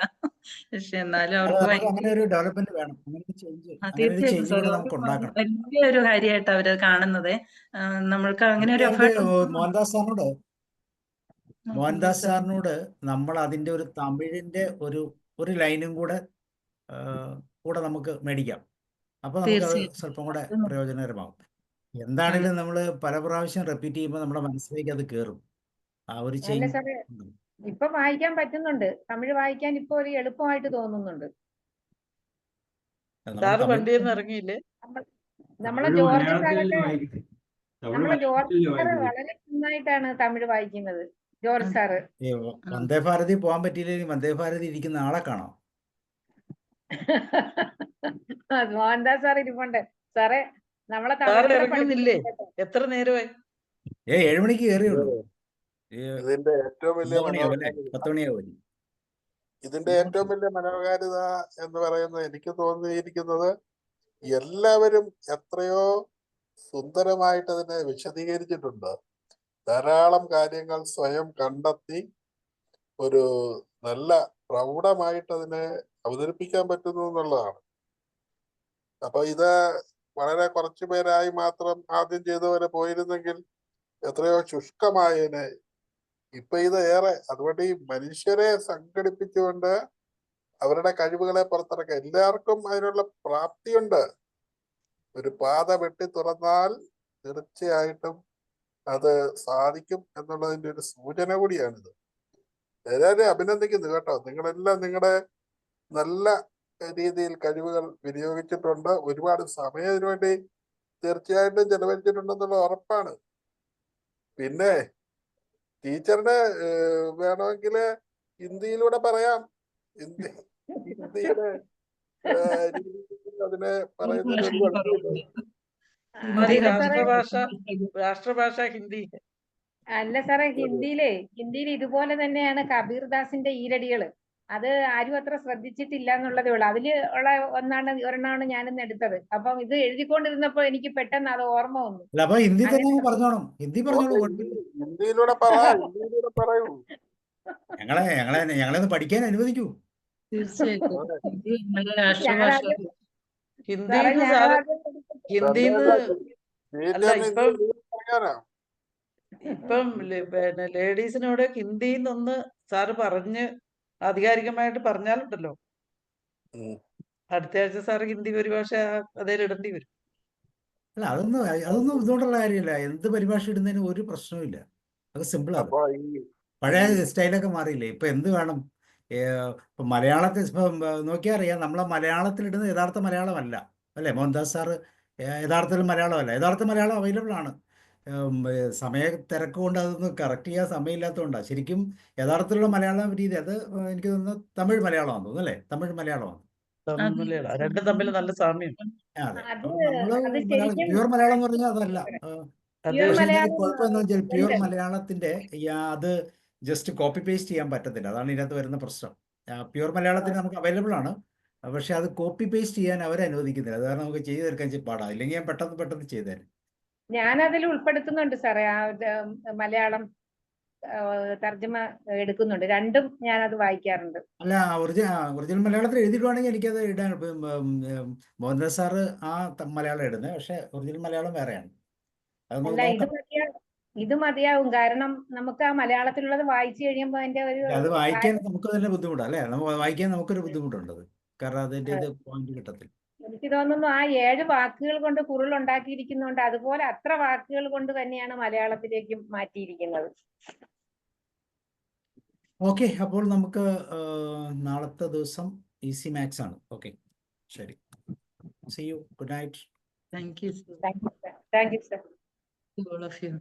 പക്ഷെ എന്നാലും അല്ല, അവർക്ക് നമുക്ക് അങ്ങനെ ഭയങ്കര ഒരു ഡെവലപ്മെന്റ് വേണം, അങ്ങനെ ഒരു ചേഞ്ച്, അങ്ങനെ ഒരു തീർച്ചയായിട്ടും ചേഞ്ച് സാർ, കൂടെ അത് നമുക്ക് ഉണ്ടാക്കണം. വലിയൊരു കാര്യമായിട്ട് അവര് കാണുന്നത്. നമ്മൾക്ക് അങ്ങനെ ഒരു എനിക്ക് എഫേർട്ട് മോഹൻദാസ് സാറിനോട് നമ്മൾ അതിന്റെ ഒരു തമിഴിന്റെ ഒരു ലൈനും കൂടെ കൂടെ നമുക്ക് മേടിക്കാം. അപ്പൊ നമുക്കത് തീർച്ചയായിട്ടും സ്വല്പം കൂടെ അത് പ്രയോജനകരമാകും. അതെ. എന്താണെങ്കിലും നമ്മൾ പല പ്രാവശ്യം റിപ്പീറ്റ് ചെയ്യുമ്പോൾ നമ്മുടെ മനസ്സിലേക്ക് അത് കയറും, ആ ഒരു അല്ല ചേഞ്ച്. സാറേ, ഇപ്പൊ വായിക്കാൻ പറ്റുന്നുണ്ട്, തമിഴ് വായിക്കാൻ ഇപ്പൊ ഒരു എളുപ്പമായിട്ട് തോന്നുന്നുണ്ട്. നമ്മൾ സാറ് തമിഴ് വണ്ടിയിൽ നിന്ന് ഇറങ്ങിയില്ലേ? നമ്മളെ തമിഴ് ജോർജ് മലയാളത്തിലല്ലേ സാറൊക്കെ വായിക്കുന്നത്? തമിഴ് നമ്മളെ ജോർജ് മലയാളത്തിലല്ലേ സാറ് വായിക്കുന്നത്? വളരെ നന്നായിട്ടാണ് തമിഴ് വായിക്കുന്നത്. ജോർജ് സാറ് ഈ വന്ദേ ഭാരതി പോകാൻ പറ്റിയില്ലെങ്കിൽ വന്ദേ ഭാരതി ഇരിക്കുന്ന ആളെ കാണാം. മോഹൻദാസ് സാർ ഇരിപ്പുണ്ട്. സാറേ, നമ്മളെ സാറ് തമിഴ് കൂടെ ഇറങ്ങുന്നില്ലേ? പഠിപ്പിച്ചു. എത്ര നേരമായി? 7 മണിക്ക് കയറിയുള്ളൂ. ഇതിന്റെ ഏറ്റവും വലിയ 9 മണിയാവും അല്ലേ? മനോഹാരിത 10 മണിയാവും. ഇതിന്റെ ഏറ്റവും വലിയ മനോഹാരിത എന്ന് പറയുന്നത് എനിക്ക് തോന്നിയിരിക്കുന്നത്, എല്ലാവരും എത്രയോ സുന്ദരമായിട്ട് അതിനെ വിശദീകരിച്ചിട്ടുണ്ട്. ധാരാളം കാര്യങ്ങൾ സ്വയം കണ്ടെത്തി ഒരു നല്ല പ്രൗഢമായിട്ട് അതിനെ അവതരിപ്പിക്കാൻ പറ്റുന്നു എന്നുള്ളതാണ്. അപ്പൊ ഇത് വളരെ കുറച്ചു പേരായി മാത്രം ആദ്യം ചെയ്തവരെ പോയിരുന്നെങ്കിൽ എത്രയോ ശുഷ്കമായതിനെ. ഇപ്പൊ ഇത് ഏറെ, അതുകൊണ്ട് ഈ മനുഷ്യരെ സംഘടിപ്പിച്ചുകൊണ്ട് അവരുടെ കഴിവുകളെ പുറത്തിറക്കുക, എല്ലാവർക്കും അതിനുള്ള പ്രാപ്തിയുണ്ട്. ഒരു പാത വെട്ടി തുറന്നാൽ തീർച്ചയായിട്ടും അത് സാധിക്കും എന്നുള്ളതിന്റെ ഒരു സൂചന കൂടിയാണിത്. എല്ലാവരെയും അഭിനന്ദിക്കുന്നു കേട്ടോ. നിങ്ങളെല്ലാം നിങ്ങളുടെ നല്ല രീതിയിൽ കഴിവുകൾ വിനിയോഗിച്ചിട്ടുണ്ട്. ഒരുപാട് സമയം ഇതിനു വേണ്ടി തീർച്ചയായിട്ടും ചെലവഴിച്ചിട്ടുണ്ടെന്നുള്ള ഉറപ്പാണ്. പിന്നെ ടീച്ചറിന് വേണമെങ്കിൽ ഹിന്ദിയിലൂടെ പറയാം. ഹിന്ദിയുടെ അതിനെ പറയുന്നതിന് ഒരു കുഴപ്പമില്ല. മതി, അല്ല സാറേ, രാഷ്ട്രഭാഷ ഹിന്ദി. അല്ല സാറേ, ഹിന്ദിയിൽ ഇതുപോലെ തന്നെയാണ് കബീർ ദാസിന്റെ ഈരടികള്. അത് ആരും അത്ര ശ്രദ്ധിച്ചിട്ടില്ല എന്നുള്ളതേ ഉള്ളൂ. അതില് ഉള്ള ഒരെണ്ണമാണ് ഞാനിന്ന് എടുത്തത്. അപ്പം ഇത് എഴുതിക്കൊണ്ടിരുന്നപ്പോ എനിക്ക് പെട്ടെന്ന് അത് ഓർമ്മ വന്നു. അല്ല, അപ്പൊ ഹിന്ദി തന്നെ പറഞ്ഞോണം. ഹിന്ദി പറഞ്ഞോളൂ. ഹിന്ദിയിലൂടെ പറയൂ. ഞങ്ങളെ ഒന്ന് പഠിക്കാൻ അനുവദിക്കൂ. തീർച്ചയായിട്ടും ഹിന്ദി നമ്മുടെ രാഷ്ട്രഭാഷ. ഞാനാദ്യം ഹിന്ദിന്ന് സാറേ, സാറ് ഹിന്ദിന്ന് അല്ല, ഇപ്പം പിന്നെ ലേഡീസിനോട് ഹിന്ദിന്നൊന്ന് സാറ് പറഞ്ഞ് ആധികാരികമായിട്ട് പറഞ്ഞാലുണ്ടല്ലോ, അടുത്ത ആഴ്ച സാറ് ഹിന്ദി പരിഭാഷ അതിലിടേണ്ടി വരും. അല്ല, അതൊന്നും ഇതുകൊണ്ടുള്ള കാര്യമില്ല. എന്ത് പരിഭാഷ ഇടുന്നതിന് ഒരു പ്രശ്നവുമില്ല. അത് സിമ്പിളാണ്. പഴയ സ്റ്റൈലൊക്കെ മാറിയില്ലേ? ഇപ്പൊ എന്ത് വേണം? ഇപ്പൊ മലയാളത്തിൽ ഇപ്പം നോക്കിയാൽ അറിയാം, നമ്മളെ മലയാളത്തിലിടുന്നത് യഥാർത്ഥ മലയാളമല്ല അല്ലേ? മോഹൻദാസ് സാറ് യഥാർത്ഥത്തിൽ മലയാളമല്ല. യഥാർത്ഥ മലയാളം അവൈലബിൾ ആണ്. സമയ തിരക്ക് കൊണ്ട് അതൊന്ന് കറക്റ്റ് ചെയ്യാൻ സമയമില്ലാത്തതുകൊണ്ടാണ്. ശരിക്കും യഥാർത്ഥത്തിലുള്ള മലയാളം രീതി അത് എനിക്ക് തോന്നുന്നു തമിഴ് മലയാളമാണെന്ന് തോന്നുന്നു അല്ലേ? തമിഴ് മലയാളമാണ്. രണ്ടും തമ്മിൽ നല്ല സാമ്യം. അതെ, അത് നമ്മള് ശരിക്കും പ്യുവർ മലയാളം എന്ന് പറഞ്ഞാൽ അതല്ല. പ്യുവർ പക്ഷെ മലയാളം കുഴപ്പമെന്ന് വെച്ചാൽ പ്യുവർ ഉണ്ട്. മലയാളത്തിന്റെ അത് ജസ്റ്റ് കോപ്പി പേസ്റ്റ് ചെയ്യാൻ പറ്റത്തില്ല. അതാണ് ഇതിനകത്ത് വരുന്ന പ്രശ്നം. പ്യുവർ മലയാളത്തിന് നമുക്ക് അവൈലബിൾ ആണ്, പക്ഷെ അത് കോപ്പി പേസ്റ്റ് ചെയ്യാൻ അവരെ അനുവദിക്കുന്നില്ല. അത് കാരണം നമുക്ക് ചെയ്തു തീർക്കാൻ പാടാണ്. ഇല്ലെങ്കിൽ ഞാൻ പെട്ടെന്ന് ചെയ്തേനെ. ഞാനതിൽ ഉൾപ്പെടുത്തുന്നുണ്ട് സാറേ. മലയാളം തർജ്ജമ എടുക്കുന്നുണ്ട്. രണ്ടും ഞാനത് വായിക്കാറുണ്ട്. അല്ല, ഒറിജിനൽ മലയാളത്തിൽ എഴുതിയിട്ടുവാണെങ്കിൽ എനിക്കത് ഇടാൻ. മോഹൻദാസ് സാറ് മലയാളം ഇടുന്നത്, പക്ഷെ ഒറിജിനൽ മലയാളം വേറെയാണ്. അതൊന്ന് അല്ല, നോക്കാം. ഇത് മതിയാവും. കാരണം നമുക്ക് ആ മലയാളത്തിലുള്ളത് വായിച്ചു കഴിയുമ്പോൾ അതിന്റെ ഒരു അത് വായിക്കാൻ നമുക്ക് തന്നെ ബുദ്ധിമുട്ടാണ് അല്ലേ? വായിക്കാൻ നമുക്കൊരു ബുദ്ധിമുട്ടുണ്ടത്. കാരണം അതിന്റെ ഇത് പോയിന്റ് കിട്ടത്തില്ല. എനിക്ക് തോന്നുന്നു ആ 7 വാക്കുകൾ കൊണ്ട് കുറിൽ ഉണ്ടാക്കിയിരിക്കുന്നുണ്ട്. അതുപോലെ അത്ര വാക്കുകൾ കൊണ്ട് തന്നെയാണ് മലയാളത്തിലേക്കും മാറ്റിയിരിക്കുന്നത്. ഓക്കെ, അപ്പോൾ നമുക്ക് നാളത്തെ ദിവസം ഈസി മാത്സ് ആണ്. ഓക്കെ, ശരി. See you. Good night. Thank you, sir. Thank you, sir. To all of you.